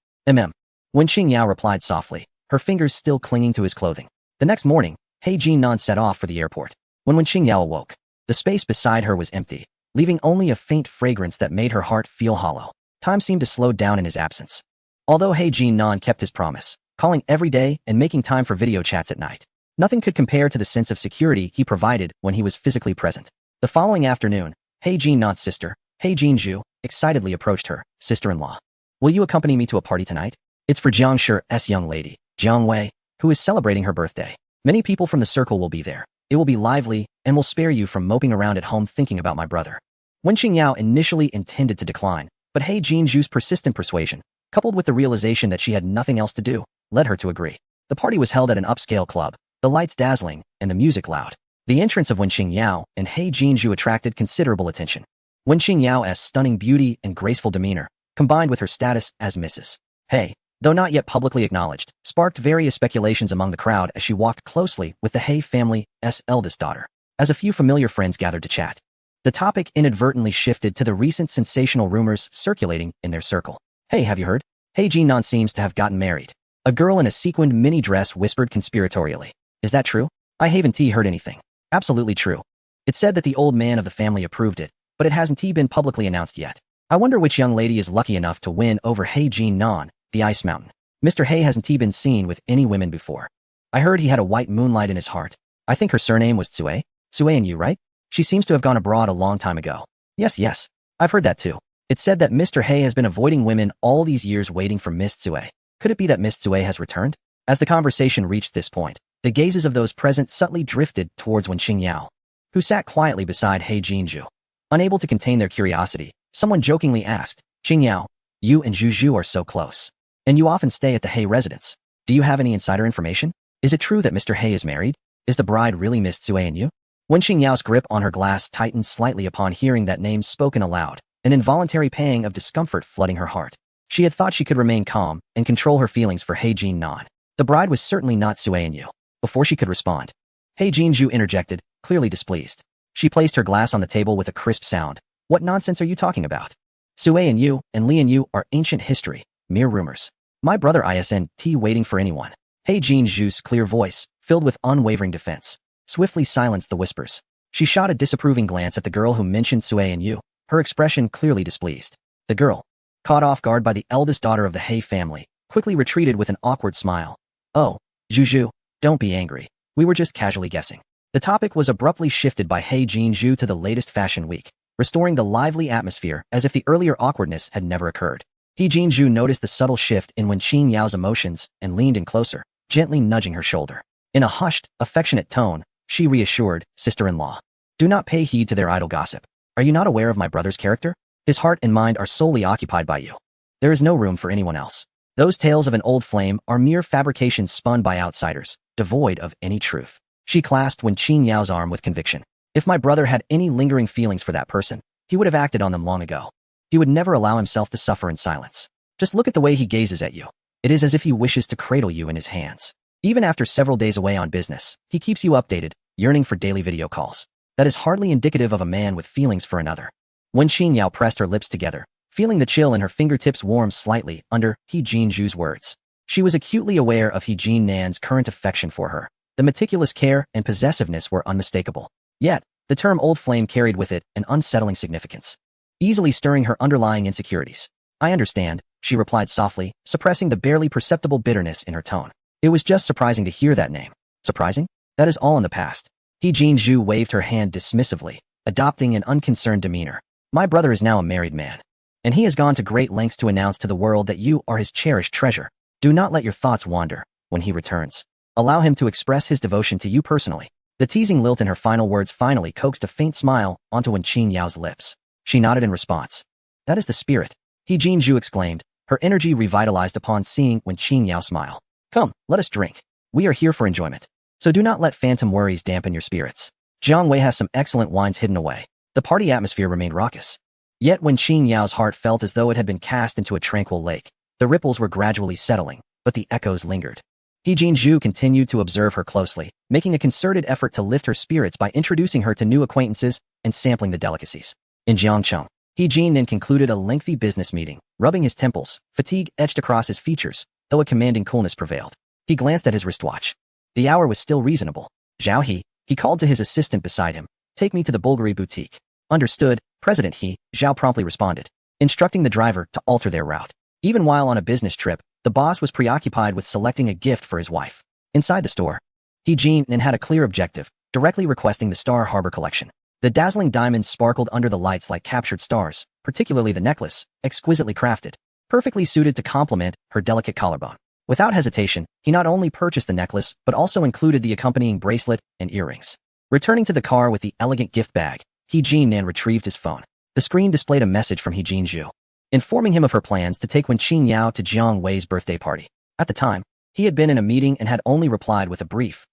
Wenqing Yao replied softly, her fingers still clinging to his clothing. The next morning, He Jinan set off for the airport. When Wenqing Yao awoke, the space beside her was empty, leaving only a faint fragrance that made her heart feel hollow. Time seemed to slow down in his absence. Although He Jinan kept his promise, calling every day and making time for video chats at night, nothing could compare to the sense of security he provided when he was physically present. The following afternoon, He Jinan's sister, He Jinju, excitedly approached her sister-in-law. Will you accompany me to a party tonight? It's for Jiang Shi's young lady, Jiang Wei, who is celebrating her birthday. Many people from the circle will be there. It will be lively and will spare you from moping around at home thinking about my brother. Wenqing Yao initially intended to decline, but He Jinju's persistent persuasion, coupled with the realization that she had nothing else to do, led her to agree. The party was held at an upscale club, the lights dazzling and the music loud. The entrance of Wenqing Yao and He Jinju attracted considerable attention. Wenqing Yao's stunning beauty and graceful demeanor, combined with her status as Mrs. He, though not yet publicly acknowledged, sparked various speculations among the crowd as she walked closely with the He family's eldest daughter. As a few familiar friends gathered to chat, the topic inadvertently shifted to the recent sensational rumors circulating in their circle. Hey, have you heard? He Jinan seems to have gotten married. A girl in a sequined mini dress whispered conspiratorially. Is that true? I haven't heard anything. Absolutely true. It said that the old man of the family approved it, but it hasn't been publicly announced yet. I wonder which young lady is lucky enough to win over He Jinan, the Ice Mountain. Mr. He hasn't been seen with any women before. I heard he had a white moonlight in his heart. I think her surname was Tsue. Tsue and you, right? She seems to have gone abroad a long time ago. Yes. I've heard that too. It said that Mr. He has been avoiding women all these years waiting for Miss Tsue. Could it be that Miss Tsue has returned? As the conversation reached this point, the gazes of those present subtly drifted towards Wenqing Yao, who sat quietly beside He Jinju. Unable to contain their curiosity, someone jokingly asked, Qing Yao, you and Zhu are so close. And you often stay at the He residence. Do you have any insider information? Is it true that Mr. He is married? Is the bride really Miss Sue and Yu? Wen Qingyao's grip on her glass tightened slightly upon hearing that name spoken aloud, an involuntary pang of discomfort flooding her heart. She had thought she could remain calm and control her feelings for He Jin-nan. The bride was certainly not Sue and Yu. Before she could respond, He Jin-ju interjected, clearly displeased. She placed her glass on the table with a crisp sound. What nonsense are you talking about? Sue and Yu and Li and Yu are ancient history, mere rumors. My brother isn't waiting for anyone. He Jin-ju's clear voice, filled with unwavering defense, swiftly silenced the whispers. She shot a disapproving glance at the girl who mentioned Sue and Yu, her expression clearly displeased. The girl, caught off guard by the eldest daughter of the He family, quickly retreated with an awkward smile. Oh, Juju, don't be angry. We were just casually guessing. The topic was abruptly shifted by He Jin-ju to the latest fashion week, restoring the lively atmosphere as if the earlier awkwardness had never occurred. He Jin-ju noticed the subtle shift in Wen Qingyao's emotions and leaned in closer, gently nudging her shoulder. In a hushed, affectionate tone, she reassured, sister-in-law. Do not pay heed to their idle gossip. Are you not aware of my brother's character? His heart and mind are solely occupied by you. There is no room for anyone else. Those tales of an old flame are mere fabrications spun by outsiders, devoid of any truth. She clasped Wen Qingyao's arm with conviction. If my brother had any lingering feelings for that person, he would have acted on them long ago. He would never allow himself to suffer in silence. Just look at the way he gazes at you. It is as if he wishes to cradle you in his hands. Even after several days away on business, he keeps you updated, yearning for daily video calls. That is hardly indicative of a man with feelings for another. Wen Qingyao pressed her lips together, feeling the chill in her fingertips warm slightly under He Jin-ju's words. She was acutely aware of He Jin-nan's current affection for her. The meticulous care and possessiveness were unmistakable. Yet, the term old flame carried with it an unsettling significance, easily stirring her underlying insecurities. I understand, she replied softly, suppressing the barely perceptible bitterness in her tone. It was just surprising to hear that name. Surprising? That is all in the past. He Jin-ju waved her hand dismissively, adopting an unconcerned demeanor. My brother is now a married man, and he has gone to great lengths to announce to the world that you are his cherished treasure. Do not let your thoughts wander when he returns. Allow him to express his devotion to you personally. The teasing lilt in her final words finally coaxed a faint smile onto Wen Qingyao's lips. She nodded in response. That is the spirit, He Jin-ju exclaimed, her energy revitalized upon seeing Wen Qingyao smile. Come, let us drink. We are here for enjoyment. So do not let phantom worries dampen your spirits. Jiang Wei has some excellent wines hidden away. The party atmosphere remained raucous. Yet when Qingyao's heart felt as though it had been cast into a tranquil lake, the ripples were gradually settling, but the echoes lingered. He Jin-ju continued to observe her closely, making a concerted effort to lift her spirits by introducing her to new acquaintances and sampling the delicacies. In Jiangcheng, He Jin then concluded a lengthy business meeting, rubbing his temples, fatigue etched across his features, though a commanding coolness prevailed. He glanced at his wristwatch. The hour was still reasonable. Zhao he called to his assistant beside him. Take me to the Bulgari boutique. Understood, President He, Zhao promptly responded, instructing the driver to alter their route. Even while on a business trip, the boss was preoccupied with selecting a gift for his wife. Inside the store, He Jin had a clear objective, directly requesting the Star Harbor collection. The dazzling diamonds sparkled under the lights like captured stars, particularly the necklace, exquisitely crafted, perfectly suited to complement her delicate collarbone. Without hesitation, he not only purchased the necklace, but also included the accompanying bracelet and earrings. Returning to the car with the elegant gift bag, He Jin retrieved his phone. The screen displayed a message from He Jin-ju, informing him of her plans to take Wen Qingyao to Jiang Wei's birthday party. At the time, he had been in a meeting and had only replied with a brief,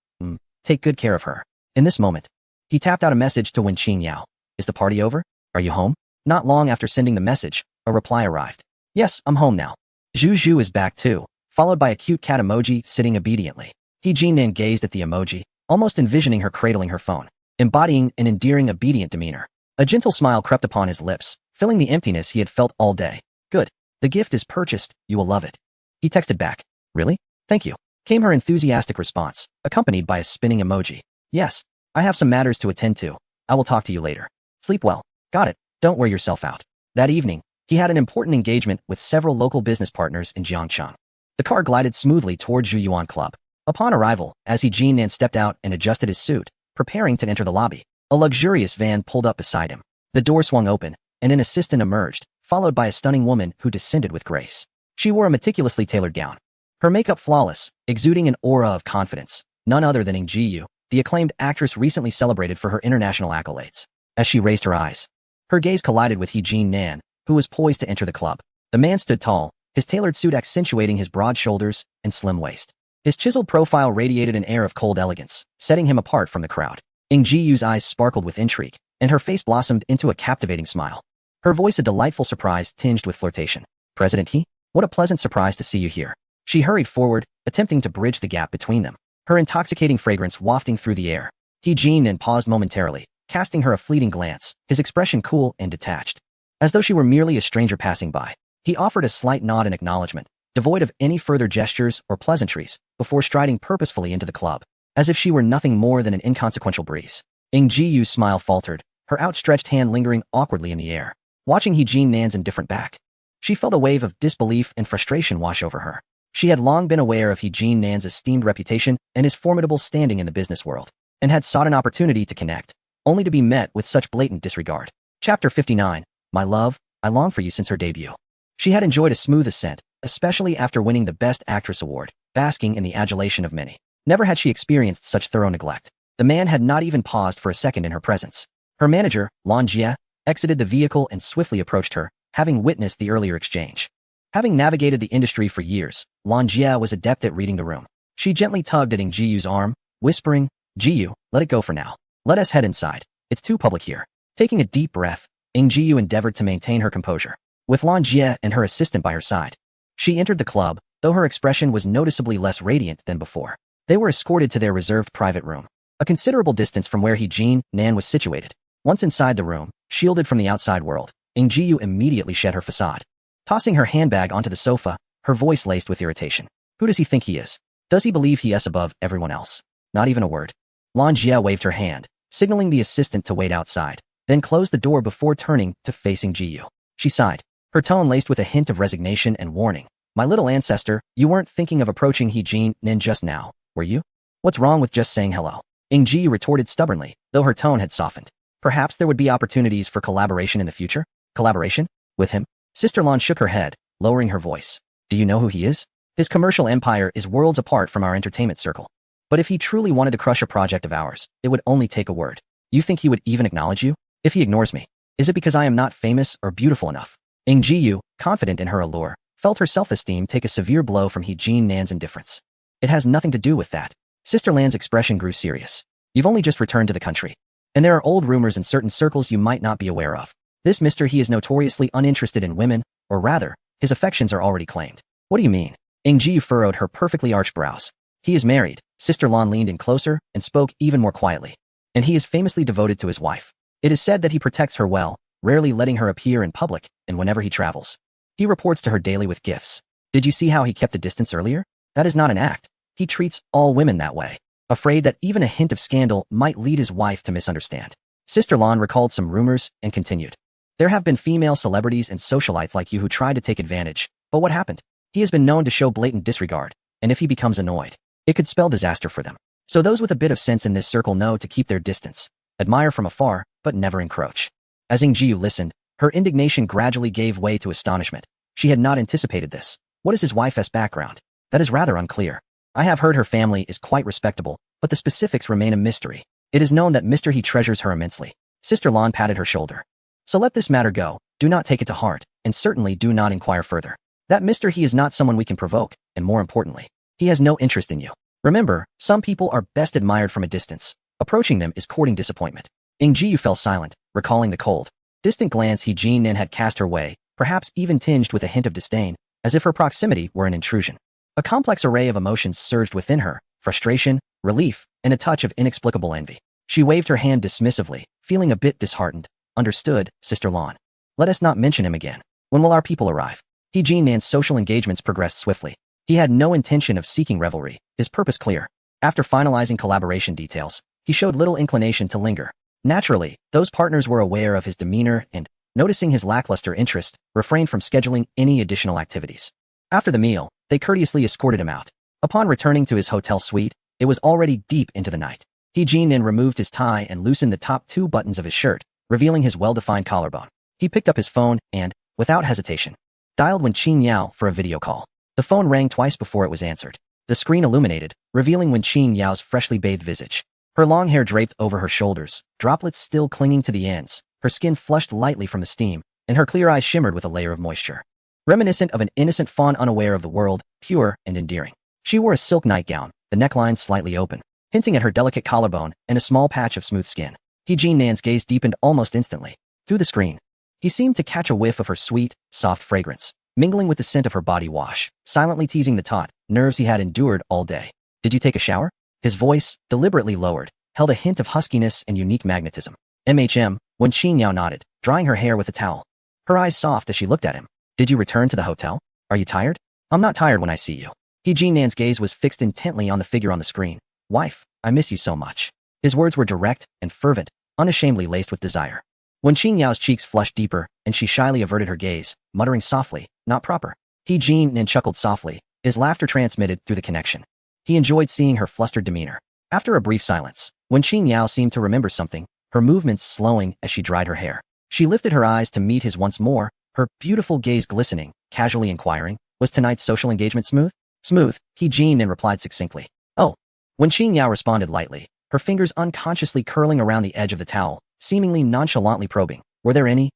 take good care of her. In this moment, he tapped out a message to Wen Qingyao. Is the party over? Are you home? Not long after sending the message, a reply arrived. Yes, I'm home now. Zhu is back too, followed by a cute cat emoji sitting obediently. He Jin gazed at the emoji, almost envisioning her cradling her phone, embodying an endearing obedient demeanor. A gentle smile crept upon his lips, filling the emptiness he had felt all day. Good. The gift is purchased, you will love it. He texted back. Really? Thank you. Came her enthusiastic response, accompanied by a spinning emoji. Yes. I have some matters to attend to. I will talk to you later. Sleep well. Got it. Don't wear yourself out. That evening, he had an important engagement with several local business partners in Jiangcheng. The car glided smoothly toward Zhuyuan Club. Upon arrival, as He Jin stepped out and adjusted his suit, preparing to enter the lobby, a luxurious van pulled up beside him. The door swung open, and an assistant emerged, followed by a stunning woman who descended with grace. She wore a meticulously tailored gown, her makeup flawless, exuding an aura of confidence. None other than Ing Ji-yu, the acclaimed actress recently celebrated for her international accolades. As she raised her eyes, her gaze collided with He Jin, who was poised to enter the club. The man stood tall, his tailored suit accentuating his broad shoulders and slim waist. His chiseled profile radiated an air of cold elegance, setting him apart from the crowd. Ing Ji-yu's eyes sparkled with intrigue, and her face blossomed into a captivating smile. Her voice a delightful surprise tinged with flirtation. President He? What a pleasant surprise to see you here. She hurried forward, attempting to bridge the gap between them, her intoxicating fragrance wafting through the air. He Jin and paused momentarily, casting her a fleeting glance, his expression cool and detached, as though she were merely a stranger passing by. He offered a slight nod in acknowledgement, devoid of any further gestures or pleasantries, before striding purposefully into the club, as if she were nothing more than an inconsequential breeze. Ing Ji-yu's smile faltered, her outstretched hand lingering awkwardly in the air. Watching He Jin-nan's indifferent back, she felt a wave of disbelief and frustration wash over her. She had long been aware of He Jin-nan's esteemed reputation and his formidable standing in the business world, and had sought an opportunity to connect, only to be met with such blatant disregard. Chapter 59. My love, I long for you since her debut. She had enjoyed a smooth ascent, especially after winning the Best Actress award, basking in the adulation of many. Never had she experienced such thorough neglect. The man had not even paused for a second in her presence. Her manager, Lan Jie, exited the vehicle and swiftly approached her, having witnessed the earlier exchange. Having navigated the industry for years, Lan Jie was adept at reading the room. She gently tugged at Ing Ji-yu's arm, whispering, Ji-yu, let it go for now. Let us head inside. It's too public here. Taking a deep breath, Ing Ji-yu endeavored to maintain her composure. With Lan Jie and her assistant by her side, she entered the club, though her expression was noticeably less radiant than before. They were escorted to their reserved private room, a considerable distance from where He Jin-nan was situated. Once inside the room, shielded from the outside world, Ing Ji-yu immediately shed her facade. Tossing her handbag onto the sofa, her voice laced with irritation. Who does he think he is? Does he believe he is above everyone else? Not even a word. Lan Jie waved her hand, signaling the assistant to wait outside, then closed the door before turning to facing Ji-yu. She sighed, her tone laced with a hint of resignation and warning. My little ancestor, you weren't thinking of approaching He Jin-nan just now, were you? What's wrong with just saying hello? Ing Ji retorted stubbornly, though her tone had softened. Perhaps there would be opportunities for collaboration in the future? Collaboration? With him? Sister Lan shook her head, lowering her voice. Do you know who he is? His commercial empire is worlds apart from our entertainment circle. But if he truly wanted to crush a project of ours, it would only take a word. You think he would even acknowledge you? If he ignores me, is it because I am not famous or beautiful enough? Ing Ji-yu, confident in her allure, felt her self-esteem take a severe blow from He Jin-nan's indifference. It has nothing to do with that. Sister Lan's expression grew serious. You've only just returned to the country, and there are old rumors in certain circles you might not be aware of. This Mr. He is notoriously uninterested in women, or rather, his affections are already claimed. What do you mean? Ing Ji furrowed her perfectly arched brows. He is married. Sister Lan leaned in closer and spoke even more quietly. And he is famously devoted to his wife. It is said that he protects her well, rarely letting her appear in public, and whenever he travels, he reports to her daily with gifts. Did you see how he kept a distance earlier? That is not an act. He treats all women that way, afraid that even a hint of scandal might lead his wife to misunderstand. Sister Lan recalled some rumors and continued. There have been female celebrities and socialites like you who tried to take advantage, but what happened? He has been known to show blatant disregard, and if he becomes annoyed, it could spell disaster for them. So those with a bit of sense in this circle know to keep their distance, admire from afar, but never encroach. As Ing Ji listened, her indignation gradually gave way to astonishment. She had not anticipated this. What is his wife's background? That is rather unclear. I have heard her family is quite respectable, but the specifics remain a mystery. It is known that Mr. He treasures her immensely. Sister Lan patted her shoulder. So let this matter go, do not take it to heart, and certainly do not inquire further. That Mr. He is not someone we can provoke, and more importantly, he has no interest in you. Remember, some people are best admired from a distance. Approaching them is courting disappointment. Ing Ji fell silent, recalling the cold, distant glance He Jin-nan had cast her way, perhaps even tinged with a hint of disdain, as if her proximity were an intrusion. A complex array of emotions surged within her, frustration, relief, and a touch of inexplicable envy. She waved her hand dismissively, feeling a bit disheartened. Understood, Sister Lan. Let us not mention him again. When will our people arrive? He Jin-nan's social engagements progressed swiftly. He had no intention of seeking revelry, his purpose clear. After finalizing collaboration details, he showed little inclination to linger. Naturally, those partners were aware of his demeanor and, noticing his lackluster interest, refrained from scheduling any additional activities. After the meal, they courteously escorted him out. Upon returning to his hotel suite, it was already deep into the night. He Jin-nan removed his tie and loosened the top 2 buttons of his shirt, revealing his well-defined collarbone. He picked up his phone and, without hesitation, dialed Wen Qin Yao for a video call. The phone rang twice before it was answered. The screen illuminated, revealing Wen Qin Yao's freshly bathed visage. Her long hair draped over her shoulders, droplets still clinging to the ends, her skin flushed lightly from the steam, and her clear eyes shimmered with a layer of moisture. Reminiscent of an innocent fawn unaware of the world, pure and endearing. She wore a silk nightgown, the neckline slightly open, hinting at her delicate collarbone and a small patch of smooth skin. He Nan's gaze deepened almost instantly. Through the screen, he seemed to catch a whiff of her sweet, soft fragrance, mingling with the scent of her body wash, silently teasing the taut nerves he had endured all day. Did you take a shower? His voice, deliberately lowered, held a hint of huskiness and unique magnetism. When Qin Yao nodded, drying her hair with a towel. Her eyes soft as she looked at him. Did you return to the hotel? Are you tired? I'm not tired when I see you. He Nan's gaze was fixed intently on the figure on the screen. Wife, I miss you so much. His words were direct and fervent, unashamedly laced with desire. When Qin Yao's cheeks flushed deeper, and she shyly averted her gaze, muttering softly, not proper. He Nan chuckled softly, his laughter transmitted through the connection. He enjoyed seeing her flustered demeanor. After a brief silence, when Qin Yao seemed to remember something, her movements slowing as she dried her hair, she lifted her eyes to meet his once more, her beautiful gaze glistening, casually inquiring, was tonight's social engagement smooth? Smooth, He Nan replied succinctly. Oh. When Qin Yao responded lightly, her fingers unconsciously curling around the edge of the towel, seemingly nonchalantly probing. Were there any,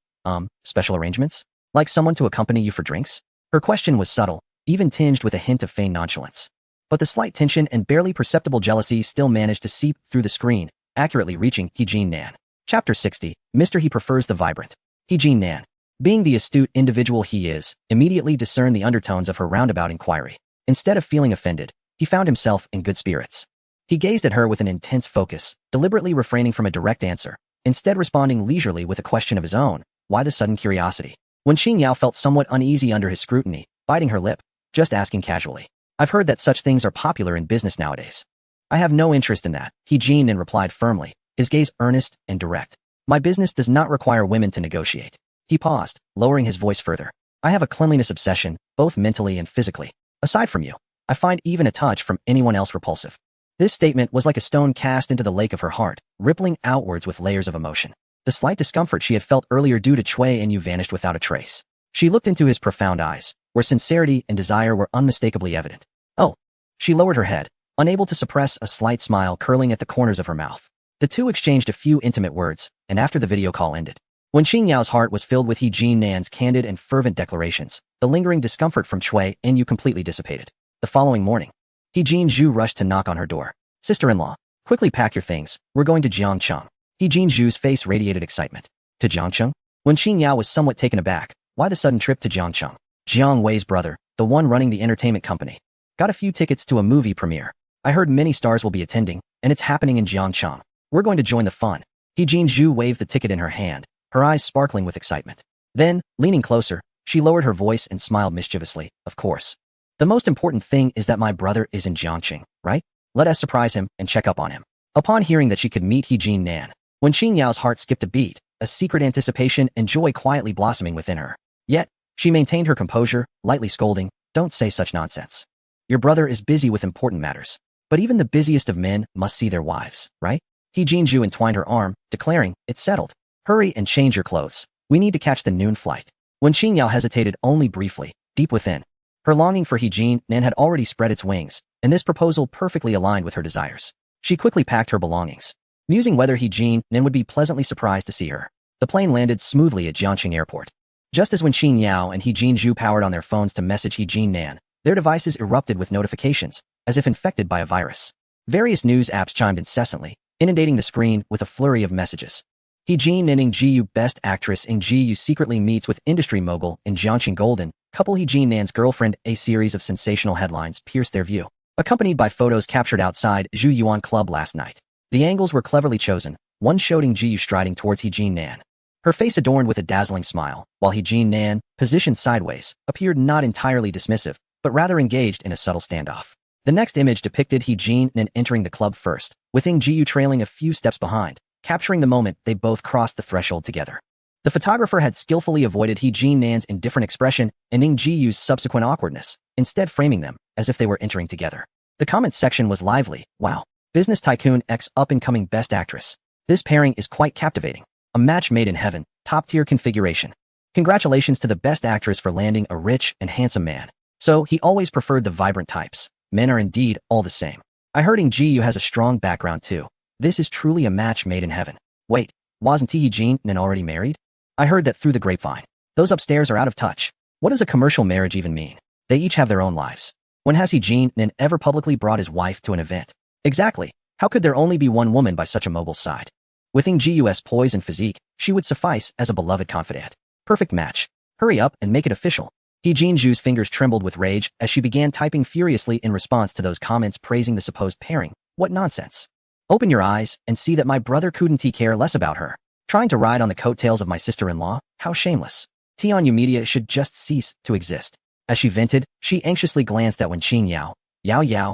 special arrangements? Like someone to accompany you for drinks? Her question was subtle, even tinged with a hint of feigned nonchalance. But the slight tension and barely perceptible jealousy still managed to seep through the screen, accurately reaching He Nan. Chapter 60, Mr. He prefers the vibrant. He Nan, being the astute individual he is, immediately discerned the undertones of her roundabout inquiry. Instead of feeling offended, he found himself in good spirits. He gazed at her with an intense focus, deliberately refraining from a direct answer, instead responding leisurely with a question of his own. Why the sudden curiosity? When Qin Yao felt somewhat uneasy under his scrutiny, biting her lip, just asking casually. I've heard that such things are popular in business nowadays. I have no interest in that, He Nan replied firmly, his gaze earnest and direct. My business does not require women to negotiate. He paused, lowering his voice further. I have a cleanliness obsession, both mentally and physically. Aside from you, I find even a touch from anyone else repulsive. This statement was like a stone cast into the lake of her heart, rippling outwards with layers of emotion. The slight discomfort she had felt earlier due to Chui and Yu vanished without a trace. She looked into his profound eyes, where sincerity and desire were unmistakably evident. Oh. She lowered her head, unable to suppress a slight smile curling at the corners of her mouth. The two exchanged a few intimate words, and after the video call ended, when Qin Yao's heart was filled with He Nan's candid and fervent declarations, the lingering discomfort from Chui and Yu completely dissipated. The following morning, He Zhu rushed to knock on her door. Sister-in-law, quickly pack your things, we're going to Jiangcheng. He Zhu's face radiated excitement. To Jiangcheng? When Qin Yao was somewhat taken aback, why the sudden trip to Jiangcheng? Jiang Wei's brother, the one running the entertainment company. Got a few tickets to a movie premiere. I heard many stars will be attending, and it's happening in Jiangcheng. We're going to join the fun. He Zhu waved the ticket in her hand, her eyes sparkling with excitement. Then, leaning closer, she lowered her voice and smiled mischievously. Of course. The most important thing is that my brother is in Jiangcheng, right? Let us surprise him and check up on him. Upon hearing that she could meet He Nan, when Qin Yao's heart skipped a beat, a secret anticipation and joy quietly blossoming within her. Yet, she maintained her composure, lightly scolding, don't say such nonsense. Your brother is busy with important matters. But even the busiest of men must see their wives, right? He Zhu entwined her arm, declaring, it's settled. Hurry and change your clothes. We need to catch the noon flight. When Qin Yao hesitated only briefly, deep within, her longing for He Nan had already spread its wings, and this proposal perfectly aligned with her desires. She quickly packed her belongings, musing whether He Nan would be pleasantly surprised to see her. The plane landed smoothly at Jiangcheng Airport. Just as when Qin Yao and He Zhu powered on their phones to message He Nan, their devices erupted with notifications, as if infected by a virus. Various news apps chimed incessantly, inundating the screen with a flurry of messages. He Nan Yu Best Actress in Yu secretly meets with industry mogul in Jiangcheng Golden, couple He Nan's girlfriend. A series of sensational headlines pierced their view, accompanied by photos captured outside Zhu Yuan Club last night. The angles were cleverly chosen, one showing Yu striding towards He Nan, her face adorned with a dazzling smile, while He Nan, positioned sideways, appeared not entirely dismissive, but rather engaged in a subtle standoff. The next image depicted He Nan entering the club first, with Yu trailing a few steps behind, capturing the moment they both crossed the threshold together. The photographer had skillfully avoided He Nan's indifferent expression and Yu's subsequent awkwardness, instead framing them as if they were entering together. The comments section was lively. Wow. Business Tycoon X up-and-coming Best Actress. This pairing is quite captivating. A match made in heaven, top-tier configuration. Congratulations to the Best Actress for landing a rich and handsome man. So, he always preferred the vibrant types. Men are indeed all the same. I heard Yu has a strong background too. This is truly a match made in heaven. Wait, wasn't He Nan already married? I heard that through the grapevine. Those upstairs are out of touch. What does a commercial marriage even mean? They each have their own lives. When has he Jean Nin ever publicly brought his wife to an event? Exactly. How could there only be one woman by such a mobile side? With Ng Gu's poise and physique, she would suffice as a beloved confidant. Perfect match. Hurry up and make it official. He Jinju's fingers trembled with rage as she began typing furiously in response to those comments praising the supposed pairing. What nonsense. Open your eyes and see that my brother couldn't care less about her. Trying to ride on the coattails of my sister-in-law? How shameless. Tianyu Media should just cease to exist. As she vented, she anxiously glanced at Wenqing Yao. Yao Yao,